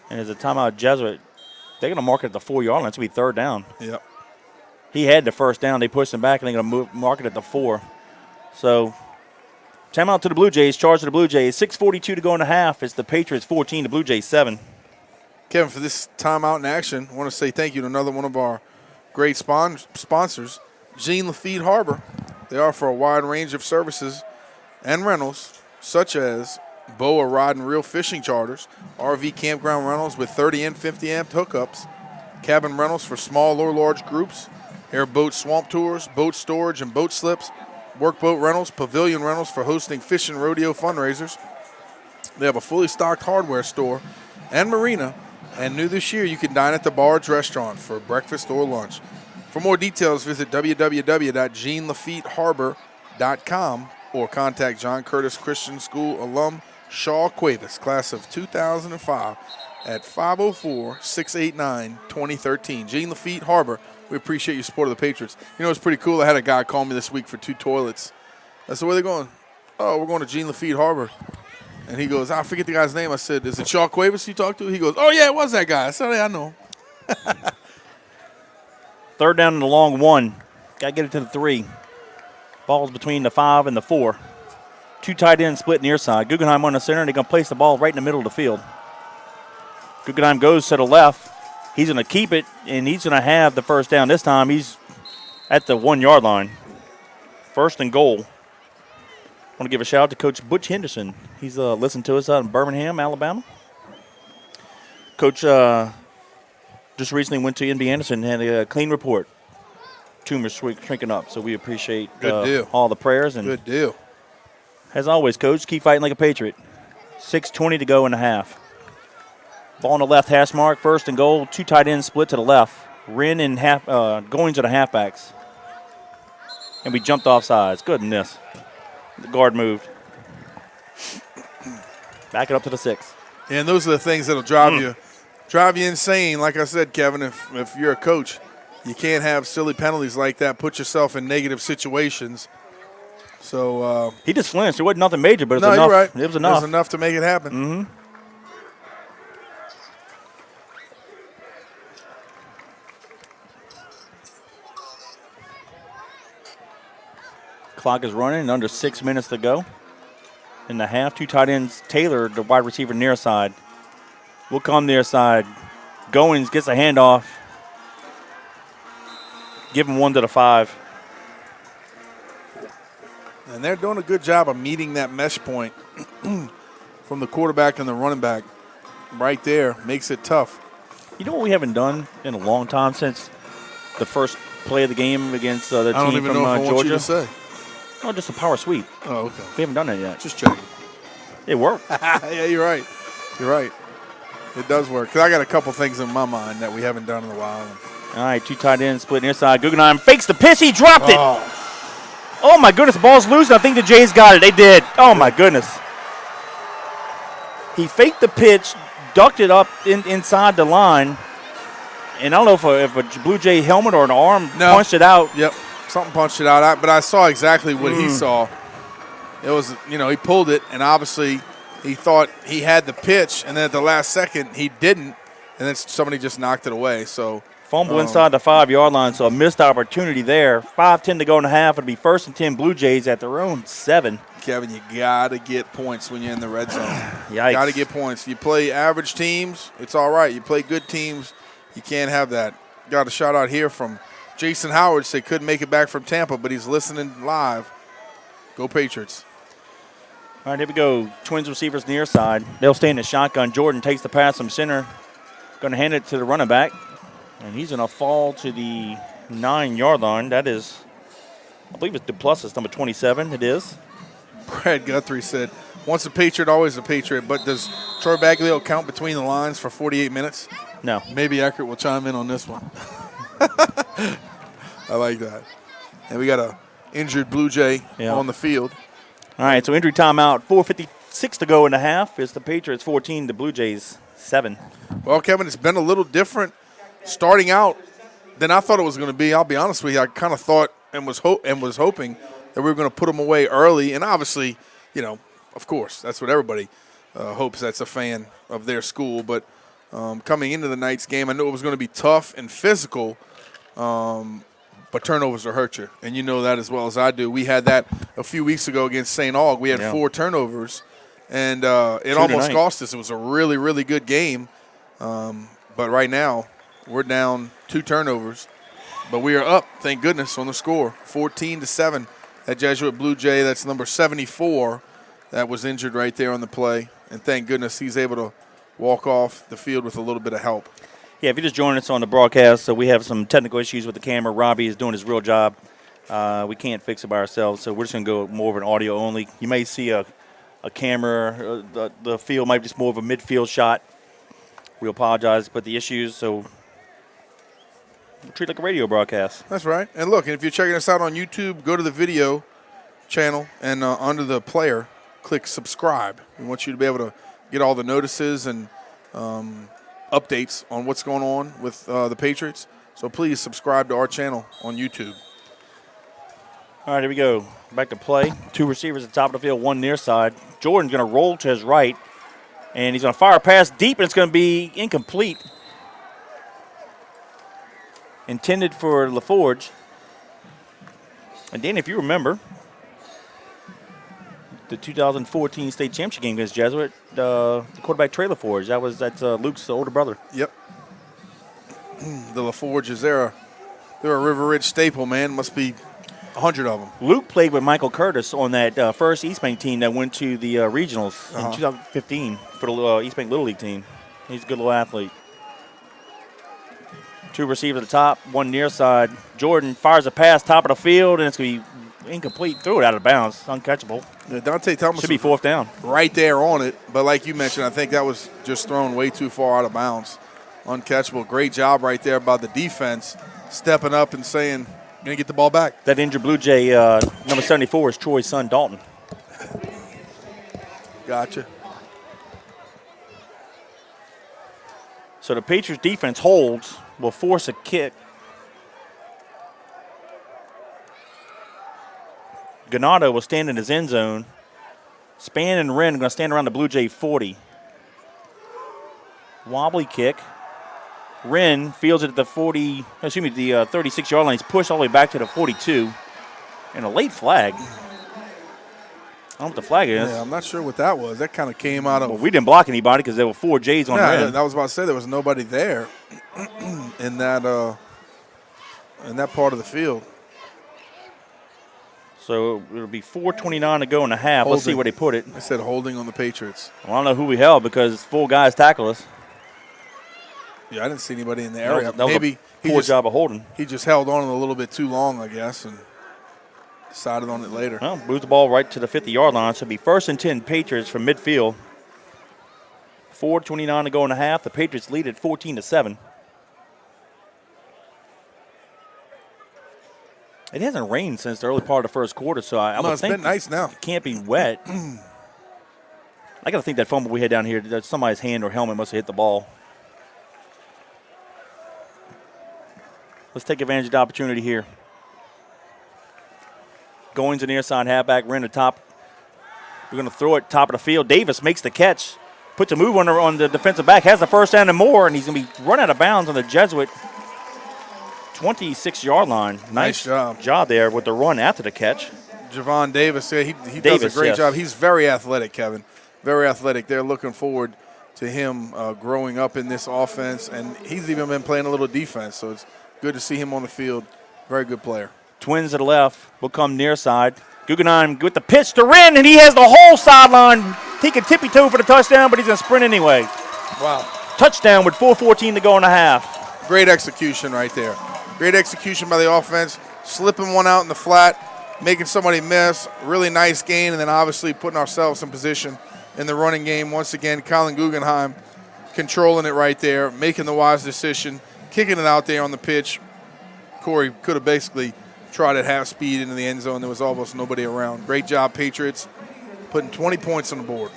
And as a timeout, Jesuit. They're going to mark it at the 4-yard line. It's going to be 3rd down. Yep. He had the first down. They pushed him back, and they're going to mark it at the 4. So, timeout to the Blue Jays. Charge to the Blue Jays. 6:42 to go in the half. It's the Patriots 14, the Blue Jays 7. Kevin, for this timeout in action, I want to say thank you to another one of our great sponsors, Jean Lafitte Harbor. They offer a wide range of services and rentals, such as BOA rod and reel fishing charters, RV campground rentals with 30 and 50 amp hookups, cabin rentals for small or large groups, airboat swamp tours, boat storage and boat slips, workboat rentals, pavilion rentals for hosting fish and rodeo fundraisers. They have a fully stocked hardware store and marina, and new this year you can dine at the Barge Restaurant for breakfast or lunch. For more details, visit www.jeanlafitteharbor.com or contact John Curtis Christian School alum Shaw Cuevas, class of 2005, at 504-689-2013. Jean Lafitte Harbor, we appreciate your support of the Patriots. It's pretty cool. I had a guy call me this week for 2 toilets. I said, where are they going? Oh, we're going to Jean Lafitte Harbor. And he goes, I forget the guy's name. I said, is it Shaw Cuevas you talked to? He goes, oh, yeah, it was that guy. I said, yeah, I know. 3rd down and a long 1. Got to get it to the 3. Ball's between the 5 and the 4. 2 tight ends split near side. Guggenheim on the center, and they're going to place the ball right in the middle of the field. Guggenheim goes to the left. He's going to keep it, and he's going to have the first down. This time he's at the 1-yard line. 1st and goal. I want to give a shout out to Coach Butch Henderson. He's listened to us out in Birmingham, Alabama. Coach just recently went to NB Anderson and had a clean report. Tumors shrinking up, so we appreciate all the prayers. And good deal. As always, Coach, keep fighting like a Patriot. 6:20 to go in the half. Ball on the left hash mark, first and goal. 2 tight ends split to the left. Wren and going to the halfbacks. And we jumped off sides. Goodness. The guard moved. Back it up to the 6. And those are the things that'll drive you insane. Like I said, Kevin, if you're a coach, you can't have silly penalties like that. Put yourself in negative situations. So he just flinched. It wasn't nothing major, but it was enough. You're right. It was enough. It was enough to make it happen. Mm-hmm. Clock is running, under 6 minutes to go in the half. 2 tight ends. Taylor, the wide receiver, near side. Will come near side. Goins gets a handoff. Give him 1 to the 5. And they're doing a good job of meeting that mesh point from the quarterback and the running back. Right there makes it tough. You know what we haven't done in a long time since the first play of the game against the I don't team even from know if I want Georgia? you to say. Oh, just a power sweep. Oh, okay. We haven't done that yet. Just checking. It worked. Yeah, you're right. You're right. It does work. Because I got a couple things in my mind that we haven't done in a while. All right, 2 tight ends split near side. Guggenheim fakes the pitch. He dropped it. Oh, my goodness. The ball's loose. I think the Jays got it. They did. Oh, my goodness. He faked the pitch, ducked it up inside the line. And I don't know if a Blue Jay helmet or an arm punched it out. Yep. Something punched it out. But I saw exactly what he saw. It was, he pulled it, and obviously he thought he had the pitch, and then at the last second he didn't, and then somebody just knocked it away. So fumble inside the 5-yard line, so a missed opportunity there. 5:10 to go in the half. It'll be 1st and 10 Blue Jays at their own 7. Kevin, you got to get points when you're in the red zone. Yikes. Got to get points. You play average teams, it's all right. You play good teams, you can't have that. Got a shout out here from Jason Howard. Say couldn't make it back from Tampa, but he's listening live. Go Patriots. All right, here we go. Twins receivers near side. They'll stay in the shotgun. Jordan takes the pass from center. Going to hand it to the running back. And he's going to fall to the 9-yard line. That is, I believe it's Duplessis, number 27. It is. Brad Guthrie said, once a Patriot, always a Patriot. But does Troy Baglio count between the lines for 48 minutes? No. Maybe Eckert will chime in on this one. I like that. And we got a injured Blue Jay on the field. All right, so injury timeout, 4:56 to go in the half. It's the Patriots 14, the Blue Jays 7. Well, Kevin, it's been a little different starting out than I thought it was going to be. I'll be honest with you. I kind of thought and was hoping that we were going to put them away early. And obviously, of course, that's what everybody hopes. That's a fan of their school. But coming into the night's game, I knew it was going to be tough and physical. But turnovers will hurt you, and you know that as well as I do. We had that a few weeks ago against St. Aug. We had 4 turnovers, and it almost cost us. It was a really, really good game. But right now, we're down 2 turnovers. But we are up, thank goodness, on the score, 14-7. That Jesuit Blue Jay, that's number 74, that was injured right there on the play. And thank goodness he's able to walk off the field with a little bit of help. Yeah, if you just join us on the broadcast, so we have some technical issues with the camera. Robbie is doing his real job. We can't fix it by ourselves, so we're just going to go more of an audio only. You may see a camera. The field might be just more of a midfield shot. We apologize, but the issues, so we'll treat it like a radio broadcast. That's right. And look, if you're checking us out on YouTube, go to the video channel, and under the player, click subscribe. We want you to be able to get all the notices and updates on what's going on with the Patriots. So please subscribe to our channel on YouTube. All right, here we go. Back to play. 2 receivers at the top of the field, 1 near side. Jordan's going to roll to his right, and he's going to fire a pass deep, and it's going to be incomplete. Intended for LaForge. And Dan, if you remember, the 2014 state championship game against Jesuit, the quarterback Trey LaForge, that's Luke's older brother. Yep. The LaForges, they're a River Ridge staple, man. Must be 100 of them. Luke played with Michael Curtis on that first East Bank team that went to the regionals in 2015 for the East Bank Little League team. He's a good little athlete. Two receivers at the top, one near side. Jordan fires a pass, top of the field, and it's going to be incomplete. Threw it out of bounds. Uncatchable. Yeah, Dante Thomas should be fourth down. Right there on it. But like you mentioned, I think that was just thrown way too far out of bounds. Uncatchable. Great job right there by the defense, stepping up and saying, going to get the ball back. That injured Blue Jay, number 74, is Troy's son, Dalton. Gotcha. So the Patriots defense holds, will force a kick. Ganado will stand in his end zone. Span and Wren are going to stand around the Blue Jay 40. Wobbly kick. Wren fields it at the 36-yard line. He's pushed all the way back to the 42. And a late flag. I don't know what the flag is. Yeah, I'm not sure what that was. That kind of came out of. Well, we didn't block anybody because there were 4 J's on Wren. I was about to say there was nobody there in that part of the field. So it'll be 4:29 to go in the half. Holding. Let's see where they put it. I said holding on the Patriots. Well, I don't know who we held because 4 guys tackled us. Yeah, I didn't see anybody in the area. That was Maybe a poor job of holding. He just held on a little bit too long, I guess, and decided on it later. Well, moves the ball right to the 50-yard line. So it'll be 1st and 10 Patriots from midfield. 4:29 to go in the half. The Patriots lead at 14-7. It hasn't rained since the early part of the first quarter, so I would think it's been nice now. It can't be wet. I got to think that fumble we had down here, that somebody's hand or helmet must have hit the ball. Let's take advantage of the opportunity here. Going to the near side halfback, we're in the top. We're going to throw it top of the field. Davis makes the catch, puts a move on the defensive back, has the first down and more, and he's going to be run out of bounds on the Jesuit 26-yard line. Nice job there with the run after the catch. Javon Davis, yeah, he does a great job. He's very athletic, Kevin. Very athletic. They're looking forward to him growing up in this offense, and he's even been playing a little defense, so it's good to see him on the field. Very good player. Twins to the left will come near side. Guggenheim with the pitch to Wren, and he has the whole sideline. He can tippy-toe for the touchdown, but he's going to sprint anyway. Wow. Touchdown with 4:14 to go in the half. Great execution right there. Great execution by the offense, slipping one out in the flat, making somebody miss. Really nice gain, and then obviously putting ourselves in position in the running game. Once again, Colin Guggenheim controlling it right there, making the wise decision, kicking it out there on the pitch. Corey could have basically tried at half speed into the end zone. There was almost nobody around. Great job, Patriots, putting 20 points on the board.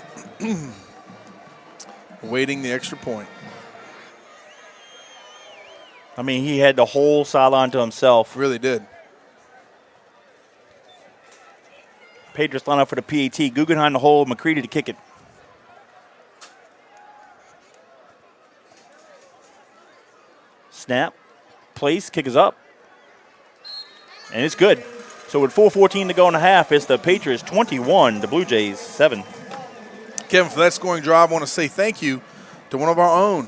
Waiting the extra point. I mean, he had the whole sideline to himself. Really did. Patriots line up for the PAT. Guggenheim to hold, McCready to kick it. Snap, place, kick is up. And it's good. So with 4:14 to go in the half, it's the Patriots 21, the Blue Jays 7. Kevin, for that scoring drive, I want to say thank you to one of our own.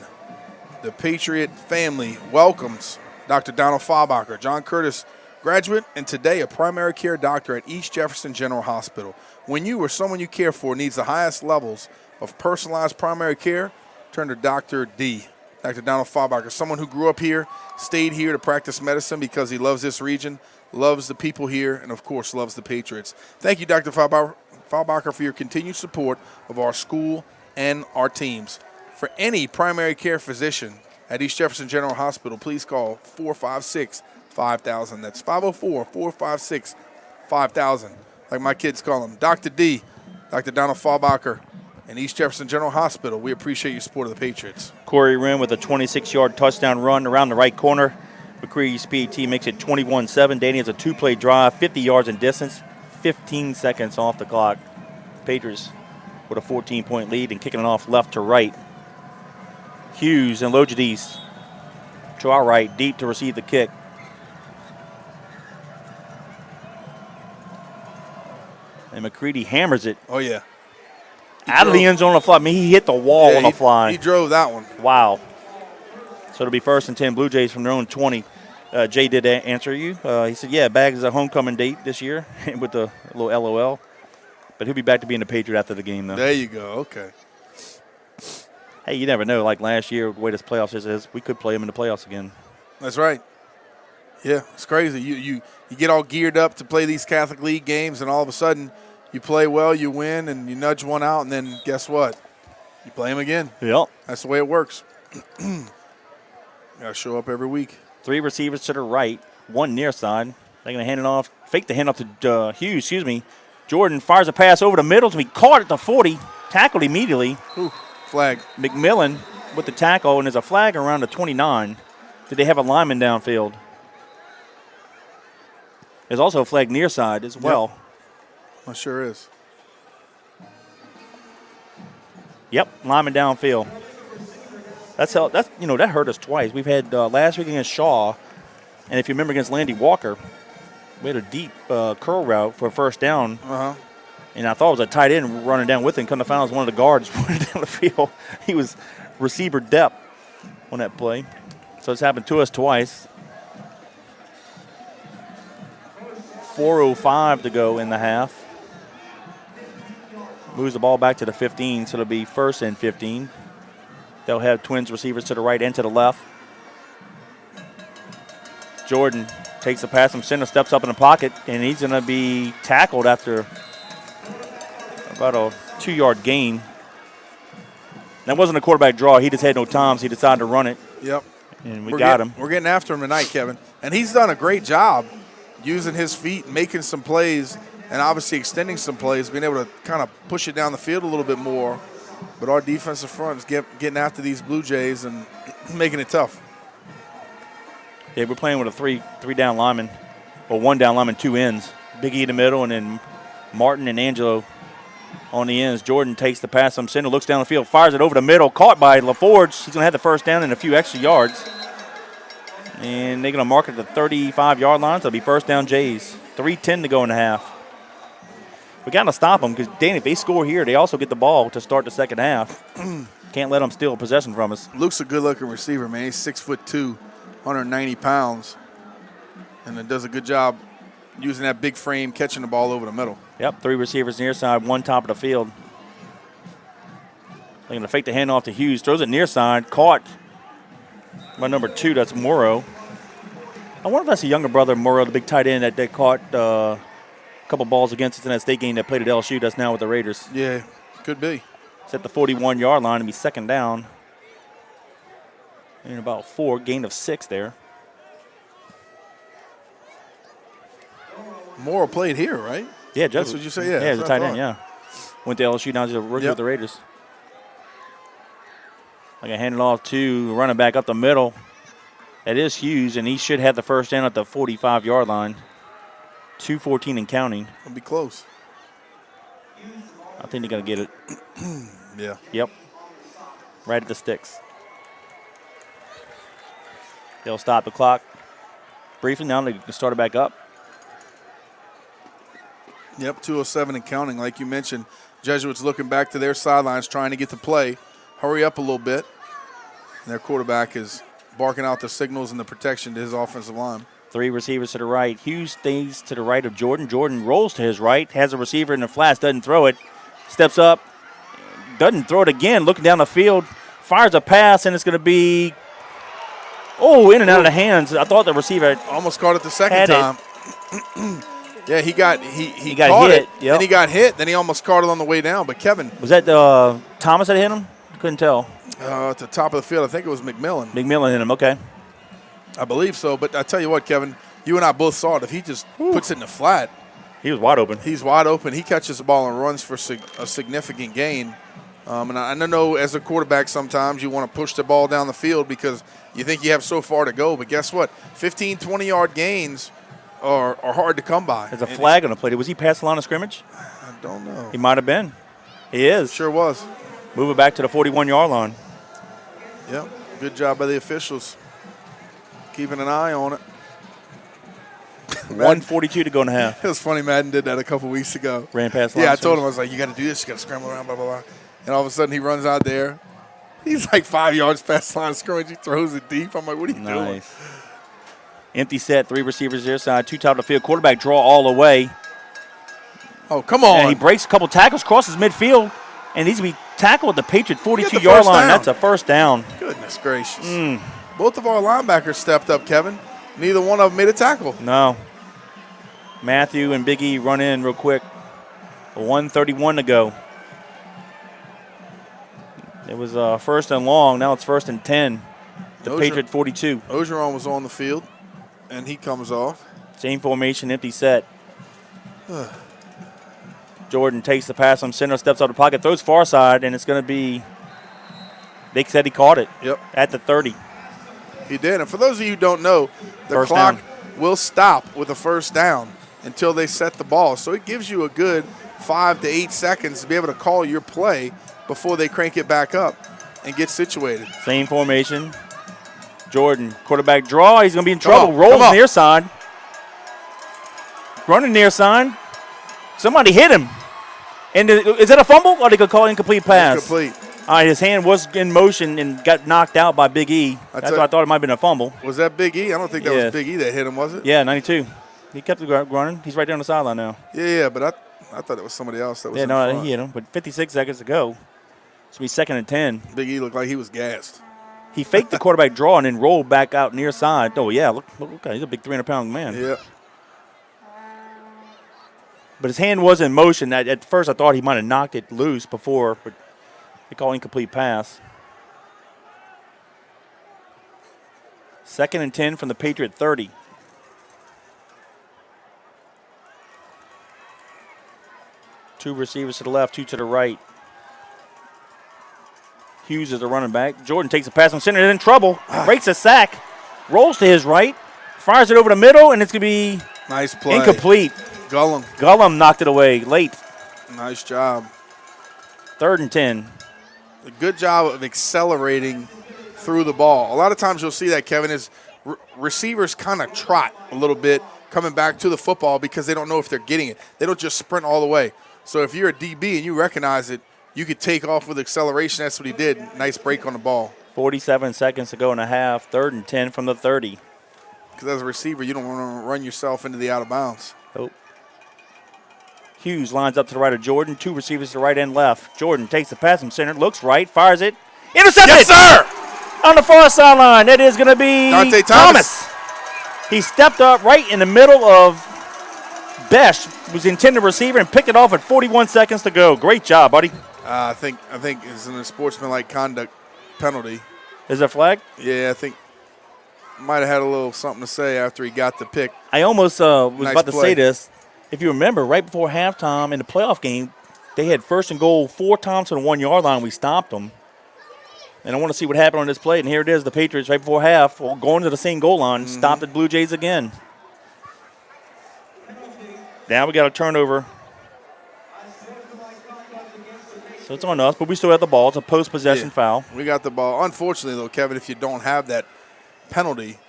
The Patriot family welcomes Dr. Donald Faubacher, John Curtis graduate, and today a primary care doctor at East Jefferson General Hospital. When you or someone you care for needs the highest levels of personalized primary care, turn to Dr. D. Dr. Donald Faubacher, someone who grew up here, stayed here to practice medicine because he loves this region, loves the people here, and of course loves the Patriots. Thank you, Dr. Faubacher, for your continued support of our school and our teams. For any primary care physician at East Jefferson General Hospital, please call 456-5000. That's 504-456-5000. Like my kids call him, Dr. D, Dr. Donald Faubacher, and East Jefferson General Hospital. We appreciate your support of the Patriots. Corey Wren with a 26-yard touchdown run around the right corner. McCreary's PAT makes it 21-7. Danny has a 2-play drive, 50 yards in distance, 15 seconds off the clock. Patriots with a 14-point lead and kicking it off left to right. Hughes and Logidis to our right, deep to receive the kick. And McCready hammers it. Oh, yeah. Out of the end zone on the fly. I mean, he hit the wall on the fly. He drove that one. Wow. So it'll be 1st and 10 Blue Jays from their own 20. Jay did answer you. He said, yeah, Bags is a homecoming date this year with a little LOL. But he'll be back to being a Patriot after the game, though. There you go. Okay. Hey, you never know. Like last year, the way this playoffs is, we could play him in the playoffs again. That's right. Yeah, it's crazy. You get all geared up to play these Catholic League games, and all of a sudden you play well, you win, and you nudge one out, and then guess what? You play them again. Yep. That's the way it works. Got to show up every week. 3 receivers to the right, 1 near side. They're going to hand it off, fake the handoff to Hughes, Jordan fires a pass over the middle to be caught at the 40, tackled immediately. Ooh, flag. McMillan with the tackle, and there's a flag around the 29. Did they have a lineman downfield? There's also a flag near side as well. Yep. That sure is. Yep, lineman downfield. That hurt us twice. We've had last week against Shaw, and if you remember against Landy Walker, we had a deep curl route for a first down. Uh-huh. And I thought it was a tight end running down with him. Come to find out it was one of the guards running down the field. He was receiver depth on that play. So it's happened to us twice. 4:05 to go in the half. Moves the ball back to the 15, so it'll be 1st and 15. They'll have Twins receivers to the right and to the left. Jordan takes the pass from center, steps up in the pocket, and he's going to be tackled after about a 2-yard gain. That wasn't a quarterback draw. He just had no time, so he decided to run it. Yep. And we got him. We're getting after him tonight, Kevin. And he's done a great job using his feet, making some plays, and obviously extending some plays, being able to kind of push it down the field a little bit more. But our defensive front is getting after these Blue Jays and making it tough. Yeah, we're playing with a three down lineman, or 1 down lineman, 2 ends. Big E in the middle, and then Martin and Angelo on the ends. Jordan takes the pass from center, looks down the field, fires it over the middle, caught by LaForge. He's going to have the first down and a few extra yards. And they're going to mark it at the 35-yard line, so it'll be first down Jays. 3:10 to go in the half. We got to stop them because, Danny, if they score here, they also get the ball to start the second half. Can't let them steal possession from us. Luke's a good-looking receiver, man. He's 6'2", 190 pounds, and it does a good job using that big frame, catching the ball over the middle. Yep, 3 receivers near side, 1 top of the field. They're going to fake the handoff to Hughes. Throws it near side, caught by number 2, that's Morrow. I wonder if that's a younger brother, Morrow, the big tight end that caught a couple balls against us in that state game that played at LSU. That's now with the Raiders. Yeah, could be. It's at the 41-yard line to be second down. And about 4, gain of 6 there. Morrow played here, right? Yeah, that's what you say. Yeah, he's a tight end. Yeah, went to LSU. Now he's a rookie with the Raiders. I can hand it off to running back up the middle. That is Hughes, and he should have the first down at the 45-yard line. 2:14 and counting. It'll be close. I think they're going to get it. Yeah. Yep. Right at the sticks. They'll stop the clock briefly. Now they can start it back up. Yep, 2:07 and counting. Like you mentioned, Jesuits looking back to their sidelines, trying to get the play. Hurry up a little bit. And their quarterback is barking out the signals and the protection to his offensive line. 3 receivers to the right. Hughes stays to the right of Jordan. Jordan rolls to his right, has a receiver in the flats, doesn't throw it. Steps up, doesn't throw it again, looking down the field, fires a pass, and it's going to be, in and out of the hands. I thought the receiver almost caught it the second time. Yeah, he got caught hit. Yep. Then he got hit. Then he almost caught it on the way down. But Kevin, was that Thomas that hit him? Couldn't tell. At the top of the field, I think it was McMillan. McMillan hit him. Okay. I believe so. But I tell you what, Kevin, you and I both saw it. If he just puts it in the flat, he was wide open. He's wide open. He catches the ball and runs for a significant gain. And I know as a quarterback sometimes you want to push the ball down the field because you think you have so far to go. But guess what? 15, 20-yard gains are hard to come by. There's a flag on the play. Was he past the line of scrimmage? I don't know. He might have been. He is. Sure was. Move it back to the 41-yard line. Yep. Good job by the officials. Keeping an eye on it. 1:42 to go in the half. It was funny. Madden did that a couple weeks ago. Ran past the line. Yeah, I told him, I was like, you got to do this. You got to scramble around, blah, blah, blah. And all of a sudden he runs out there. He's like 5 yards past the line of scrimmage. He throws it deep. I'm like, what are you doing? Empty set, 3 receivers there side, 2 top of the field. Quarterback draw all the way. Oh, come on. And he breaks a couple tackles, crosses midfield, and he's going to be tackled at the Patriot 42-yard line. That's a first down. Goodness gracious. Both of our linebackers stepped up, Kevin. Neither one of them made a tackle. No. Matthew and Big E run in real quick. 1:31 to go. It was first and long. Now it's first and 10. The Patriot 42. Ogeron was on the field, and he comes off. Same formation, empty set. Jordan takes the pass from center, steps out of the pocket, throws far side, and it's going to be – they said he caught it. Yep. At the 30. He did. And for those of you who don't know, the First clock down. will stop with a first down until they set the ball. So it gives you a good 5 to 8 seconds to be able to call your play before they crank it back up and get situated. Same formation. Jordan, quarterback draw. He's going to be in trouble. on, Rolls come on. near side. Running near side. Somebody hit him. And is that a fumble or they could call incomplete pass? Incomplete. All right, his hand was in motion and got knocked out by Big E. That's why I thought it might have been a fumble. Was that Big E? I don't think that was Big E that hit him, was it? Yeah, 92. He kept it running. He's right there on the sideline now. Yeah, but I thought it was somebody else that was in no, front. he hit him. But 56 seconds to go. It's going to be 2nd and 10. Big E looked like he was gassed. He faked the quarterback draw and then rolled back out near side. Oh, yeah, look, he's a big 300-pound man. Yeah. But his hand was in motion. At first, I thought he might have knocked it loose before, but they call incomplete pass. 2nd and 10 from the Patriot 30. Two receivers to the left, two to the right. Hughes is the running back. Jordan takes a pass from center, in trouble, breaks a sack, rolls to his right, fires it over the middle, and it's going to be nice play. Incomplete. Gullum knocked it away late. Nice job. 3rd and 10. A good job of accelerating through the ball. A lot of times you'll see that, Kevin, is receivers kind of trot a little bit coming back to the football because they don't know if they're getting it. They don't just sprint all the way. So if you're a DB and you recognize it, you could take off with acceleration. That's what he did. Nice break on the ball. 47 seconds to go in a half. 3rd and 10 from the 30. Because as a receiver, you don't want to run yourself into the out of bounds. Oh. Hughes lines up to the right of Jordan. Two receivers to right and left. Jordan takes the pass from center, looks right, fires it. Intercepted! Yes, sir! On the far sideline, that is going to be Dante Thomas. He stepped up right in the middle of Besh, was the intended receiver, and picked it off at 41 seconds to go. Great job, buddy. I think it's in a sportsmanlike conduct penalty. Is that flag? Yeah, I think might have had a little something to say after he got the pick. I almost was Nice about to play. say this. If you remember, right before halftime in the playoff game, they had 1st and goal 4 times to the 1 yard line. We stopped them. And I want to see what happened on this play. And here it is, the Patriots right before half, going to the same goal line, stopped the Blue Jays again. Now we got a turnover. So it's on us, but we still have the ball. It's a post-possession foul. We got the ball. Unfortunately, though, Kevin, if you don't have that penalty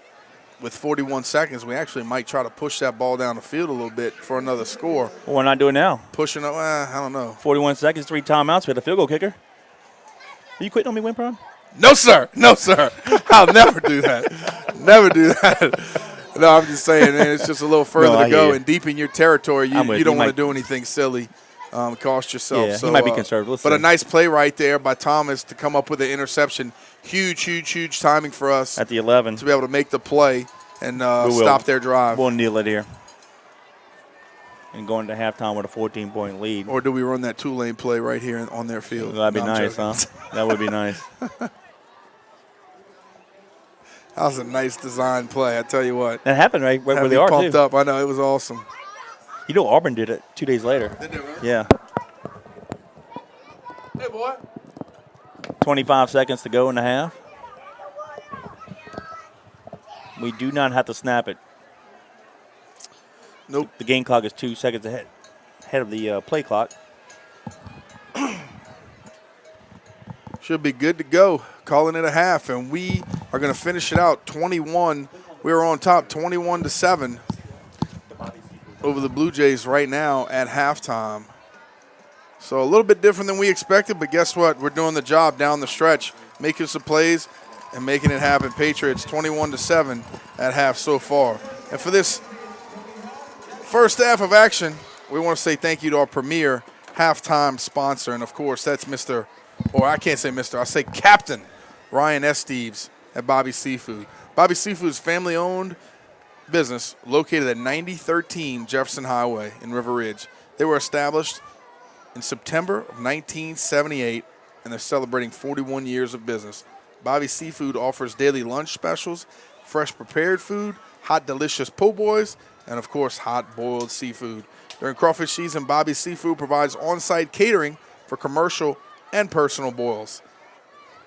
with 41 seconds, we actually might try to push that ball down the field a little bit for another score. Well, why not do it now? Pushing up, I don't know. 41 seconds, 3 timeouts. We had a field goal kicker. Are you quitting on me, Wimpron? No, sir. No, sir. I'll never do that. Never do that. No, I'm just saying, man, it's just a little further to go. And deep in your territory, you don't want to do anything silly. Cost yourself. Yeah, so, he might be conservative. But a nice play right there by Thomas to come up with an interception. Huge timing for us. At the 11. To be able to make the play and stop their drive. We'll kneel it here. And going to halftime with a 14-point lead. Or do we run that two-lane play right here on their field? That'd be nice, huh? That would be nice. That was a nice design play, I tell you what. That happened right where they are, pumped too. up. I know, it was awesome. You know Auburn did it 2 days later. Did they, right? Yeah. Hey, boy. 25 seconds to go in the half. We do not have to snap it. Nope. The game clock is 2 seconds ahead of the play clock. Should be good to go. Calling it a half, and we are going to finish it out 21. We are on top 21-7 over the Blue Jays right now at halftime. So a little bit different than we expected, but guess what? We're doing the job down the stretch, making some plays and making it happen. Patriots 21-7 at half so far. And for this first half of action, we want to say thank you to our premier halftime sponsor, and of course that's I say Captain Ryan Esteves at Bobby's Seafood. Bobby's Seafood is family-owned business located at 9013 Jefferson Highway in River Ridge. They were established in September of 1978, and they're celebrating 41 years of business. Bobby's Seafood offers daily lunch specials, fresh prepared food, hot delicious po' boys, and of course hot boiled seafood. During crawfish season, Bobby's Seafood provides on-site catering for commercial and personal boils.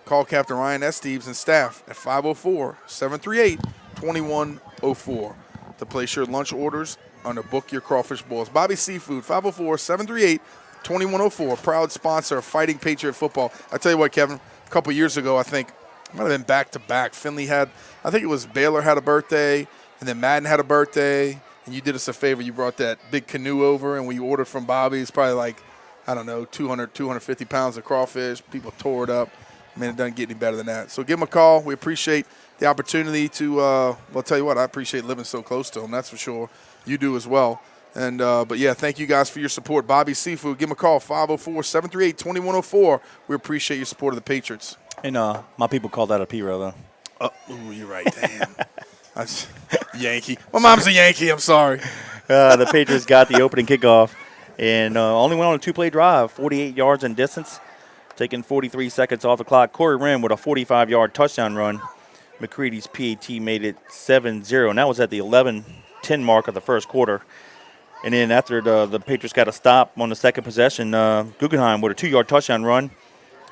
Call Captain Ryan Esteves and staff at 504-738-2104 to place your lunch orders on the Book Your Crawfish Boils. Bobby's Seafood, 504-738-2104, proud sponsor of Fighting Patriot football. I tell you what, Kevin, a couple years ago, I think, it might have been back-to-back. Finley had, I think it was Baylor had a birthday, and then Madden had a birthday, and you did us a favor. You brought that big canoe over, and we ordered from Bobby's probably like, I don't know, 200, 250 pounds of crawfish. People tore it up. Man, it doesn't get any better than that. So give them a call. We appreciate the opportunity to, well, I'll tell you what, I appreciate living so close to them. That's for sure. You do as well. And but, yeah, thank you guys for your support. Bobby's Seafood, give them a call, 504-738-2104. We appreciate your support of the Patriots. And my people call that a P-row, though. Ooh, you're right. Damn. That's Yankee. My mom's a Yankee. I'm sorry. The Patriots got the opening kickoff and only went on a two-play drive, 48 yards in distance, taking 43 seconds off the clock. Corey Wren with a 45-yard touchdown run. McCready's PAT made it 7-0, and that was at the 11-10 mark of the first quarter. And then after the Patriots got a stop on the second possession, Guggenheim with a 2-yard touchdown run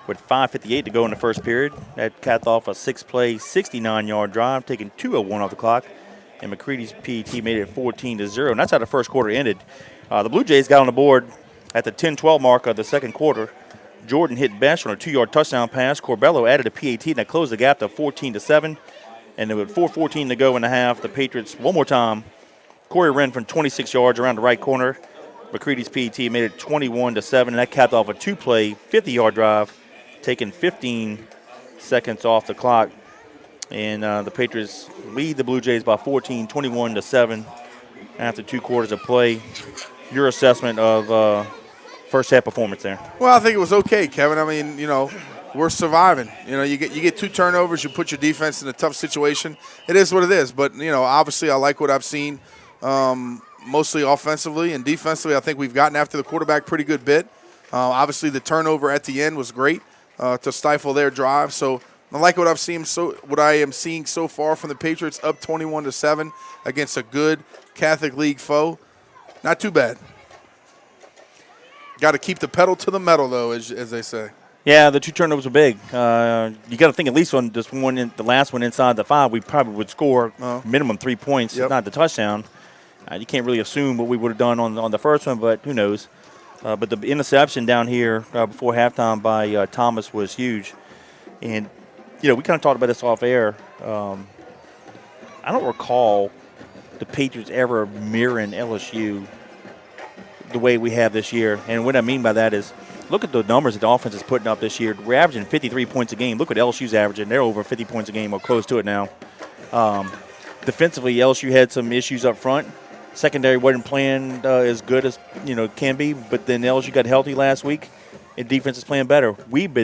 with 5:58 to go in the first period. That capped off a 6-play, 69-yard drive, taking 2:01 off the clock. And McCready's PAT made it 14-0, and that's how the first quarter ended. The Blue Jays got on the board at the 10-12 mark of the second quarter. Jordan hit Besh on a 2-yard touchdown pass. Corbello added a PAT, and that closed the gap to 14-7. And with 4:14 to go in the half, the Patriots, one more time, Corey Wren from 26 yards around the right corner. McCready's PAT made it 21-7, and that capped off a 2-play, 50-yard drive, taking 15 seconds off the clock. And the Patriots lead the Blue Jays by 14, 21-7 after 2 quarters of play. Your assessment of first half performance there? Well, I think it was okay, Kevin. I mean, you know, we're surviving. You know, you get 2 turnovers, you put your defense in a tough situation. It is what it is. But, you know, obviously I like what I've seen mostly offensively and defensively. I think we've gotten after the quarterback pretty good bit. Obviously the turnover at the end was great to stifle their drive. So I like what what I am seeing so far from the Patriots, up 21-7 against a good Catholic League foe. Not too bad. Got to keep the pedal to the metal, though, as they say. Yeah, the 2 turnovers were big. You got to think at least on this one, the last one inside the 5, we probably would score minimum 3 points, if not the touchdown. You can't really assume what we would have done on the first one, but who knows. But the interception down here before halftime by Thomas was huge. And, you know, we kind of talked about this off air. I don't recall the Patriots ever mirroring LSU the way we have this year. And what I mean by that is, look at the numbers that the offense is putting up this year. We're averaging 53 points a game. Look what LSU's averaging. They're over 50 points a game or close to it now. Defensively, LSU had some issues up front. Secondary wasn't playing as good as, you know, can be. But then LSU got healthy last week, and defense is playing better. We've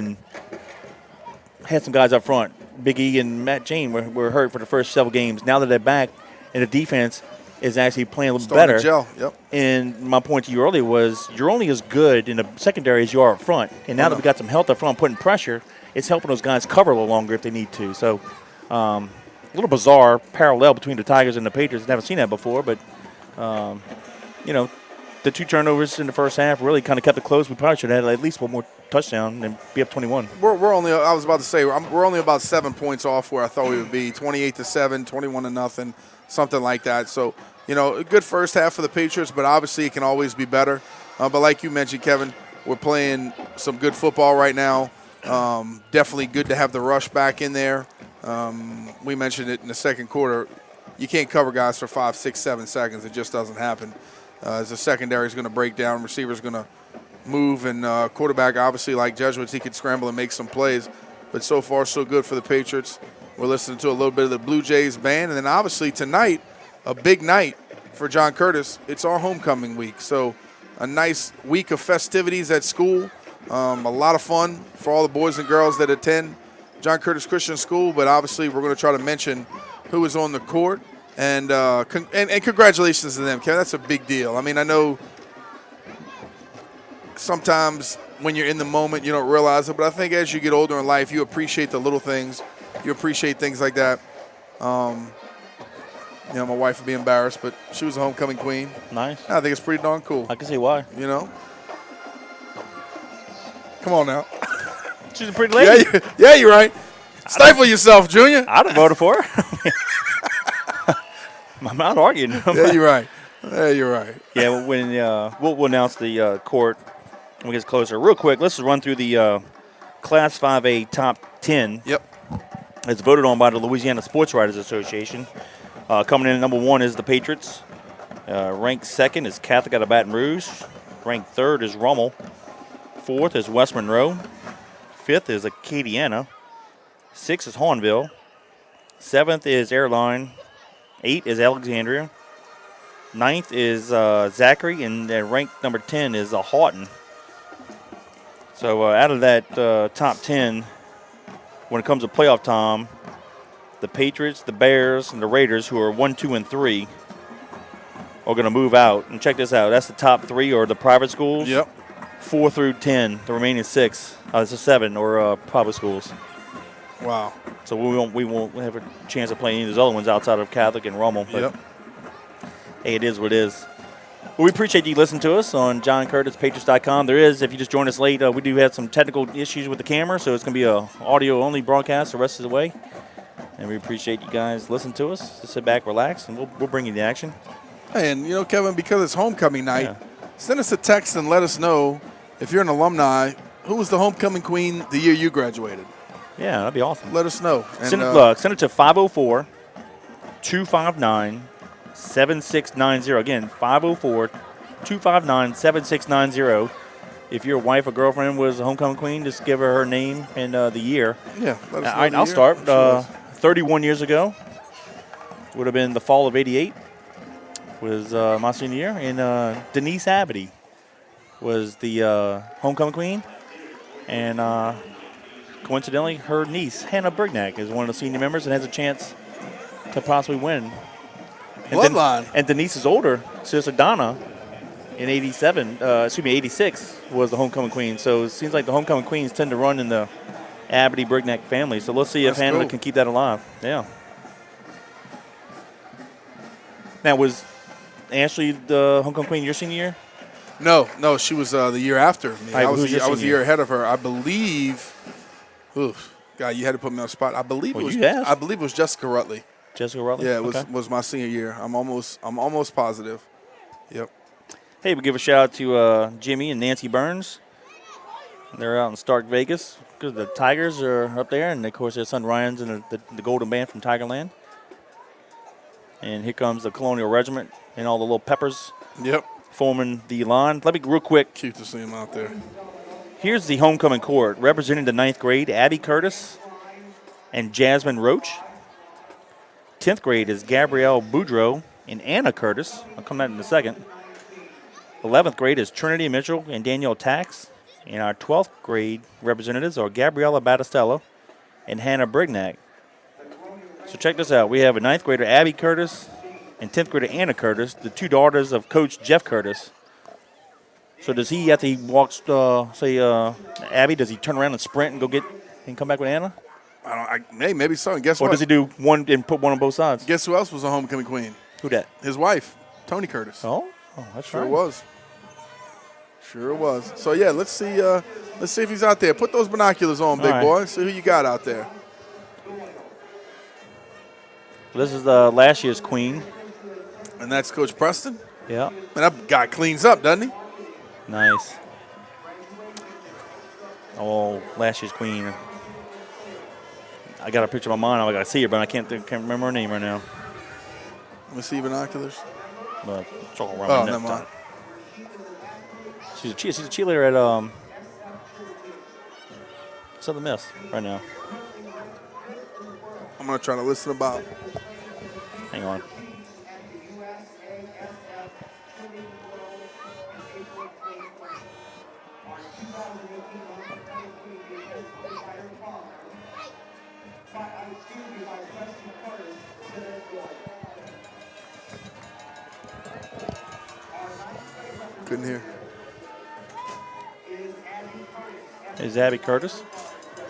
had some guys up front. Big E and Matt Jane were hurt for the first several games. Now that they're back, and the defense is actually playing a little better. Gel. Yep. And my point to you earlier was you're only as good in the secondary as you are up front. And now that we got some health up front putting pressure, it's helping those guys cover a little longer if they need to. So a little bizarre parallel between the Tigers and the Patriots. Never seen that before. But, you know, the 2 turnovers in the first half really kind of kept it close. We probably should have had at least one more touchdown and be up 21. We're only, I was about to say, we're only about 7 points off where I thought we would be, 28-7, 21-0, something like that. So, you know, a good first half for the Patriots, but obviously it can always be better. But like you mentioned, Kevin, we're playing some good football right now. Definitely good to have the rush back in there. We mentioned it in the second quarter. You can't cover guys for 5, 6, 7 seconds. It just doesn't happen. As the secondary is going to break down, receiver's going to move, and quarterback, obviously, like Jesuits, he could scramble and make some plays. But so far, so good for the Patriots. We're listening to a little bit of the Blue Jays band. And then, obviously, tonight, a big night for John Curtis. It's our homecoming week. So a nice week of festivities at school. A lot of fun for all the boys and girls that attend. John Curtis Christian School, but obviously we're going to try to mention who is on the court. And congratulations to them, Kevin. That's a big deal. I mean, I know sometimes when you're in the moment, you don't realize it. But I think as you get older in life, you appreciate the little things. You appreciate things like that. My wife would be embarrassed, but she was a homecoming queen. Nice. I think it's pretty darn cool. I can see why. Come on now. She's a pretty lady. Yeah, you're right. Stifle yourself, Junior. I'd have voted for her. I'm not arguing. Yeah, you're right. Yeah, when we'll announce the court when it gets closer. Real quick, let's just run through the Class 5A top 10. Yep. It's voted on by the Louisiana Sports Writers Association. Coming in at number 1 is the Patriots. Ranked second is Catholic out of Baton Rouge. Ranked third is Rummel. Fourth is West Monroe. Fifth is Acadiana. Sixth is Hornville. Seventh is Airline. 8 is Alexandria. 9th is Zachary, and ranked number 10 is Houghton. So out of that top 10, when it comes to playoff time, the Patriots, the Bears, and the Raiders, who are 1, 2, and 3, are going to move out. And check this out. That's the top 3 or the private schools. Yep. 4 through 10, the remaining 6, it's a 7 or public schools. Wow. So we won't have a chance to play any of those other ones outside of Catholic and Rummel. But Yep. Hey, it is what it is. Well, we appreciate you listening to us on JohnCurtisPatriots.com. There is, if you just joined us late, we do have some technical issues with the camera, so it's going to be a audio-only broadcast the rest of the way. And we appreciate you guys listening to us. Just sit back, relax, and we'll bring you the action. Hey, and Kevin, because it's homecoming night, send us a text and let us know if you're an alumni, who was the homecoming queen the year you graduated. Yeah, that'd be awesome. Let us know. And, send it to 504-259-7690. Again, 504-259-7690. If your wife or girlfriend was a homecoming queen, just give her name and the year. Yeah, let us know. All right, I'll start. 31 years ago would have been the fall of '88. Was my senior year, and Denise Abity was the homecoming queen, and coincidentally, her niece Hannah Brignac is one of the senior members and has a chance to possibly win. Bloodline. And Denise's older sister Donna, in '86, was the homecoming queen. So it seems like the homecoming queens tend to run in the Abity Brignac family. So let's see if Hannah can keep that alive. Yeah. Now, was Ashley the homecoming queen your senior year? No, she was the year after me. Right, I was a year ahead of her. I believe. Oof, God, you had to put me on the spot. I believe it was Jessica Rutley. Jessica Rutley? Yeah, it was my senior year. I'm almost positive. Yep. Hey, we give a shout out to Jimmy and Nancy Burns. They're out in Stark, Vegas, because the Tigers are up there, and of course their son Ryan's in the Golden Band from Tigerland. And here comes the Colonial Regiment and all the little peppers. Yep. Forming the line. Let me real quick. Cute to see them out there. Here's the homecoming court representing the 9th grade: Abby Curtis and Jasmine Roach. 10th grade is Gabrielle Boudreau and Anna Curtis. I'll come to that in a second. 11th grade is Trinity Mitchell and Danielle Tax. And our 12th grade representatives are Gabriella Battistella and Hannah Brignac. So check this out. We have a 9th grader, Abby Curtis, and 10th grader, Anna Curtis, the 2 daughters of Coach Jeff Curtis. So does he, after he walks, Abby, does he turn around and sprint and go get and come back with Anna? Maybe so. And guess what? Or does he do one and put one on both sides? Guess who else was a homecoming queen? Who that? His wife, Tony Curtis. Oh, that's sure right. Sure was. So yeah, let's see if he's out there. Put those binoculars on, big boy. See who you got out there. This is the last year's queen. And that's Coach Preston. Yeah. Man, that guy cleans up, doesn't he? Nice. Oh, last year's queen. I got a picture in my mind. I got to see her, but I can't remember her name right now. Let me see binoculars. But it's all around my neck. Never mind. She's a cheerleader at Southern Miss right now. I'm gonna try to listen about. Hang on. Couldn't hear. Is Abby Curtis?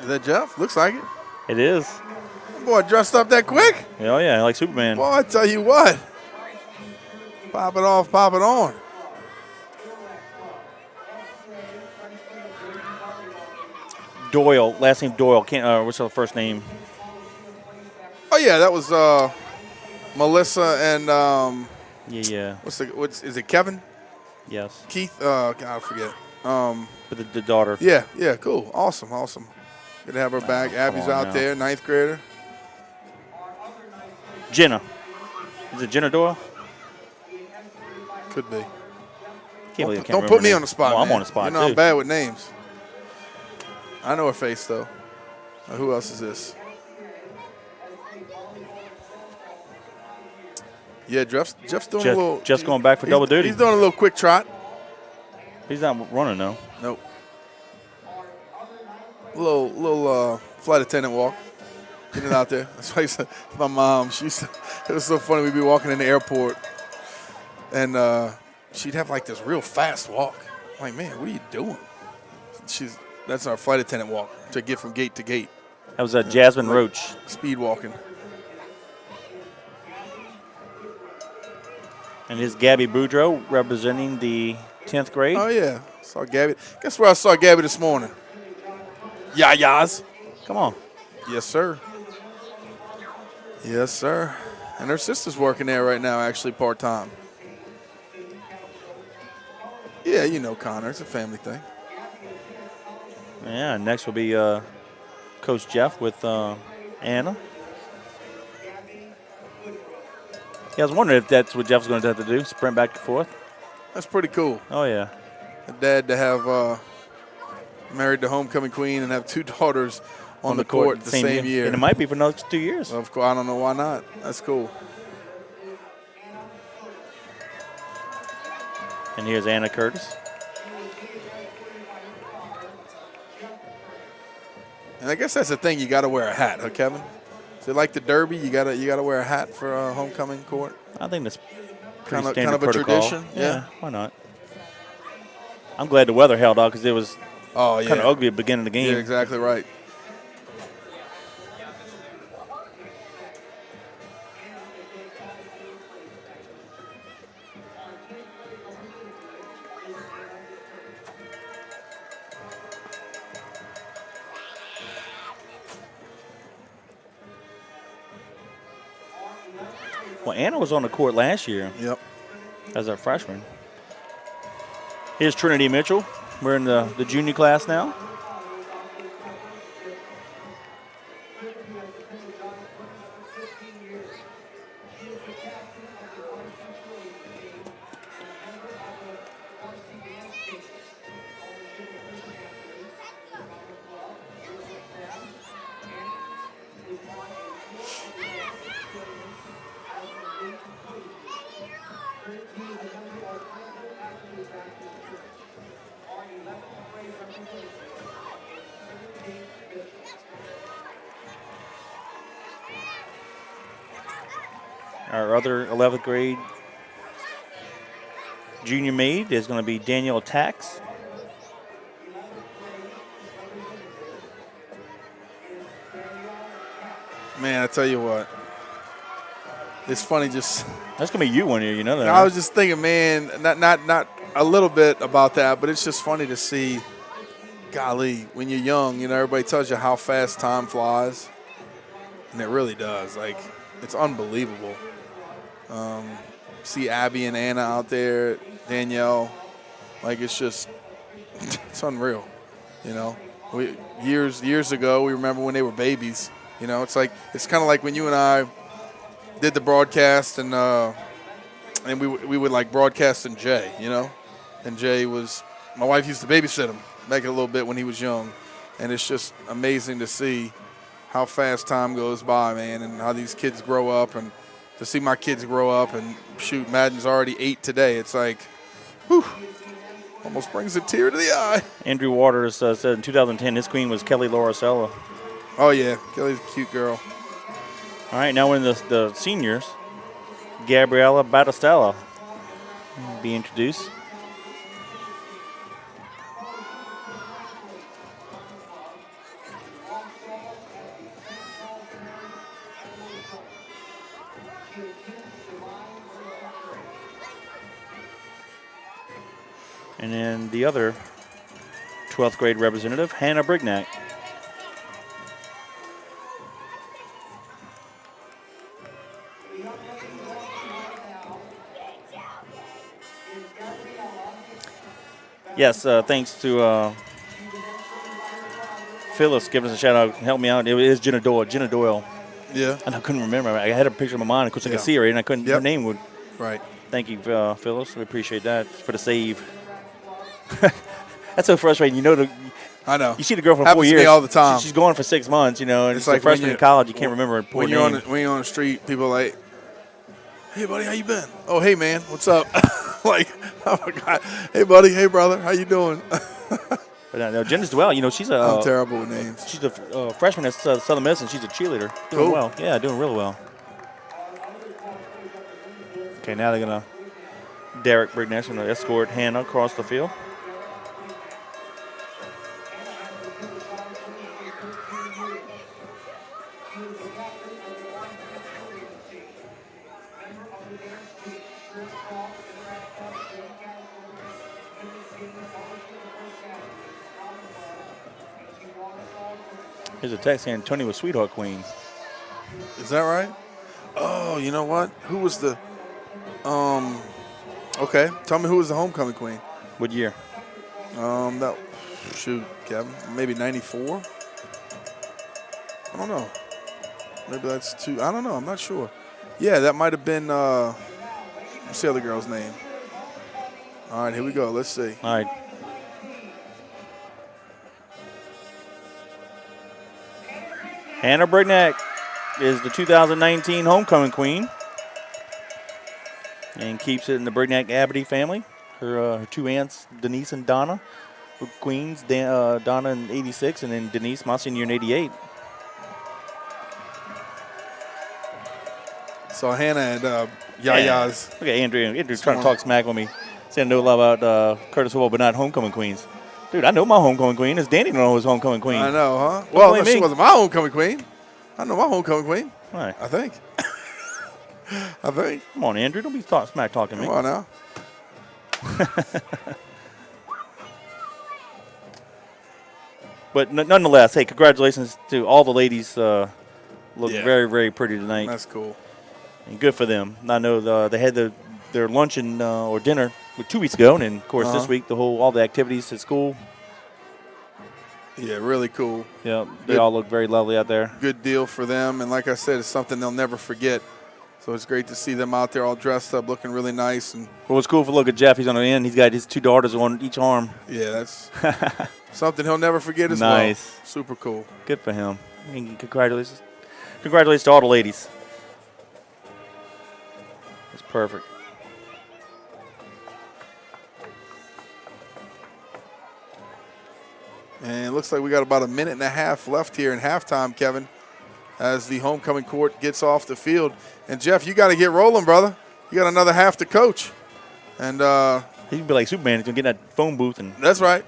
Is that Jeff? Looks like it. It is. Boy, dressed up that quick? Oh, yeah, like Superman. Boy, I tell you what. Pop it off, pop it on. Doyle, last name Doyle. Can't. What's her first name? Oh, yeah, that was Melissa and Yeah. is it Kevin? Yes. Keith? God, I forget. But the daughter. Yeah, cool. Awesome. Good to have her back. Abby's out now. there, 9th grader. Jenna. Is it Jenna Doyle? Could be. Don't put me on the spot, well, man. I'm on the spot, You know too. I'm bad with names. I know her face, though. Who else is this? Yeah, Jeff's doing a little. Just going back for double duty. He's doing a little quick trot. He's not running, though. Nope. Little flight attendant walk. Getting out there. That's why I said my mom. It was so funny. We'd be walking in the airport, and she'd have like this real fast walk. I'm like, man, what are you doing? That's our flight attendant walk to get from gate to gate. That was Jasmine Roach. Speed walking. And here's Gabby Boudreaux representing the 10th grade. Oh, yeah. Saw Gabby. Guess where I saw Gabby this morning? Yas. Come on. Yes, sir. Yes, sir. And her sister's working there right now, actually, part-time. Yeah, you know Connor. It's a family thing. Yeah, next will be Coach Jeff with Anna. Yeah, I was wondering if that's what Jeff's going to have to do, sprint back and forth. That's pretty cool. Oh, yeah. A dad to have married the homecoming queen and have two daughters on the court the same year. And it might be for another 2 years. Of course, I don't know why not. That's cool. And here's Anna Curtis. And I guess that's the thing. You got to wear a hat, huh, Kevin? Is it like the Derby? You gotta wear a hat for a homecoming court. I think that's pretty standard kind of a protocol. tradition. Yeah, why not? I'm glad the weather held out because it was kind of ugly at the beginning of the game. You're exactly right. Well, Anna was on the court last year. Yep. As a freshman. Here's Trinity Mitchell. We're in the junior class now. Our other 11th grade junior maid is going to be Danielle Tax. Man, I tell you what. It's funny just. That's going to be you one year, you know that. I was just thinking, man, not a little bit about that, but it's just funny to see, golly, when you're young, you know, everybody tells you how fast time flies. And it really does. Like, it's unbelievable. See Abby and Anna out there, Danielle. Like, it's just, it's unreal, you know. Years ago, we remember when they were babies. You know, it's kind of like when you and I did the broadcast and we would like broadcast in Jay, you know. And Jay was, my wife used to babysit him back a little bit when he was young. And it's just amazing to see how fast time goes by, man, and how these kids grow up. And to see my kids grow up and shoot, Madden's already 8 today. It's like, whew, almost brings a tear to the eye. Andrew Waters said in 2010 his queen was Kelly Lauricella. Oh, yeah. Kelly's a cute girl. All right, now we're in the seniors. Gabriella Battistella will be introduced. And then the other 12th grade representative, Hannah Brignac. Yes, thanks to Phyllis giving us a shout out, help me out. It is Jenna Doyle. Yeah. And I couldn't remember. I had a picture in my mind. Of course, I could see her, and I couldn't. Her name would. Right. Thank you, Phyllis. We appreciate that for the save. That's so frustrating. I know. You see the girl for Happens 4 to years. me all the time. She's gone for 6 months, and It's it's like a freshman in college. You can't remember her poor name. When you're on the street, people are like, "Hey, buddy, how you been? Oh, hey, man, what's up?" Like, oh my God, hey, buddy, hey, brother, how you doing? But no, Jenna's well. She's I'm terrible with names. She's a freshman at Southern Miss, and she's a cheerleader. Doing Cool. well. Yeah, doing real well. Okay, now they're gonna Derek Brigness going to escort Hannah across the field. Here's a text saying Tony was Sweetheart Queen. Is that right? Oh, you know what? Who was the okay, tell me who was the homecoming queen. What year? Kevin, maybe 94? I don't know. Maybe that's two. I don't know. I'm not sure. Yeah, that might have been what's the other girl's name? All right, here we go. Let's see. All right. Hannah Brignac is the 2019 homecoming queen and keeps it in the Brignac Abity family. Her two aunts, Denise and Donna, were queens. Donna in 86 and then Denise, my senior, in 88. So Hannah and Yaya's. Look at Andrew. Andrew's trying to talk smack on me. Saying I know a lot about Curtis Hall, but not homecoming queens. Dude, I know my homecoming queen. It's Danny don't know his homecoming queen. I know, huh? Don't Well, blame no, she me. wasn't my homecoming queen. I know my homecoming queen. All right. I think. I think. Come on, Andrew. Don't be smack talking to me. Come on now. But nonetheless, hey, congratulations to all the ladies. Look very, very pretty tonight. That's cool. And good for them. I know they had their luncheon or dinner 2 weeks ago, and then, of course, this week, all the activities at school. Yeah, really cool. Yeah, they all look very lovely out there. Good deal for them. And like I said, it's something they'll never forget. So it's great to see them out there all dressed up, looking really nice. And well, it's cool for look at Jeff. He's on the end. He's got his 2 daughters on each arm. yeah, that's something he'll never forget as Nice. well. Super cool. Good for him. And congratulations. Congratulations to all the ladies. That's perfect. And it looks like we got about a minute and a half left here in halftime, Kevin, as the homecoming court gets off the field. And, Jeff, you got to get rolling, brother. You got another half to coach. And He can be like Superman. He's going to get in that phone booth and that's right.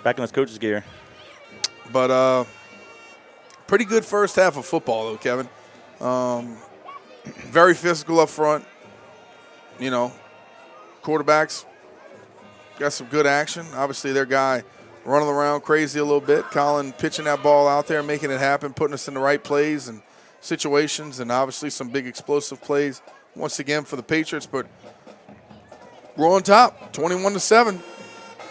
back in his coach's gear. But pretty good first half of football, though, Kevin. Very physical up front. You know, quarterbacks got some good action. Obviously, their guy running around crazy a little bit. Colin pitching that ball out there, making it happen, putting us in the right plays and situations, and obviously some big explosive plays once again for the Patriots. But we're on top, 21-7.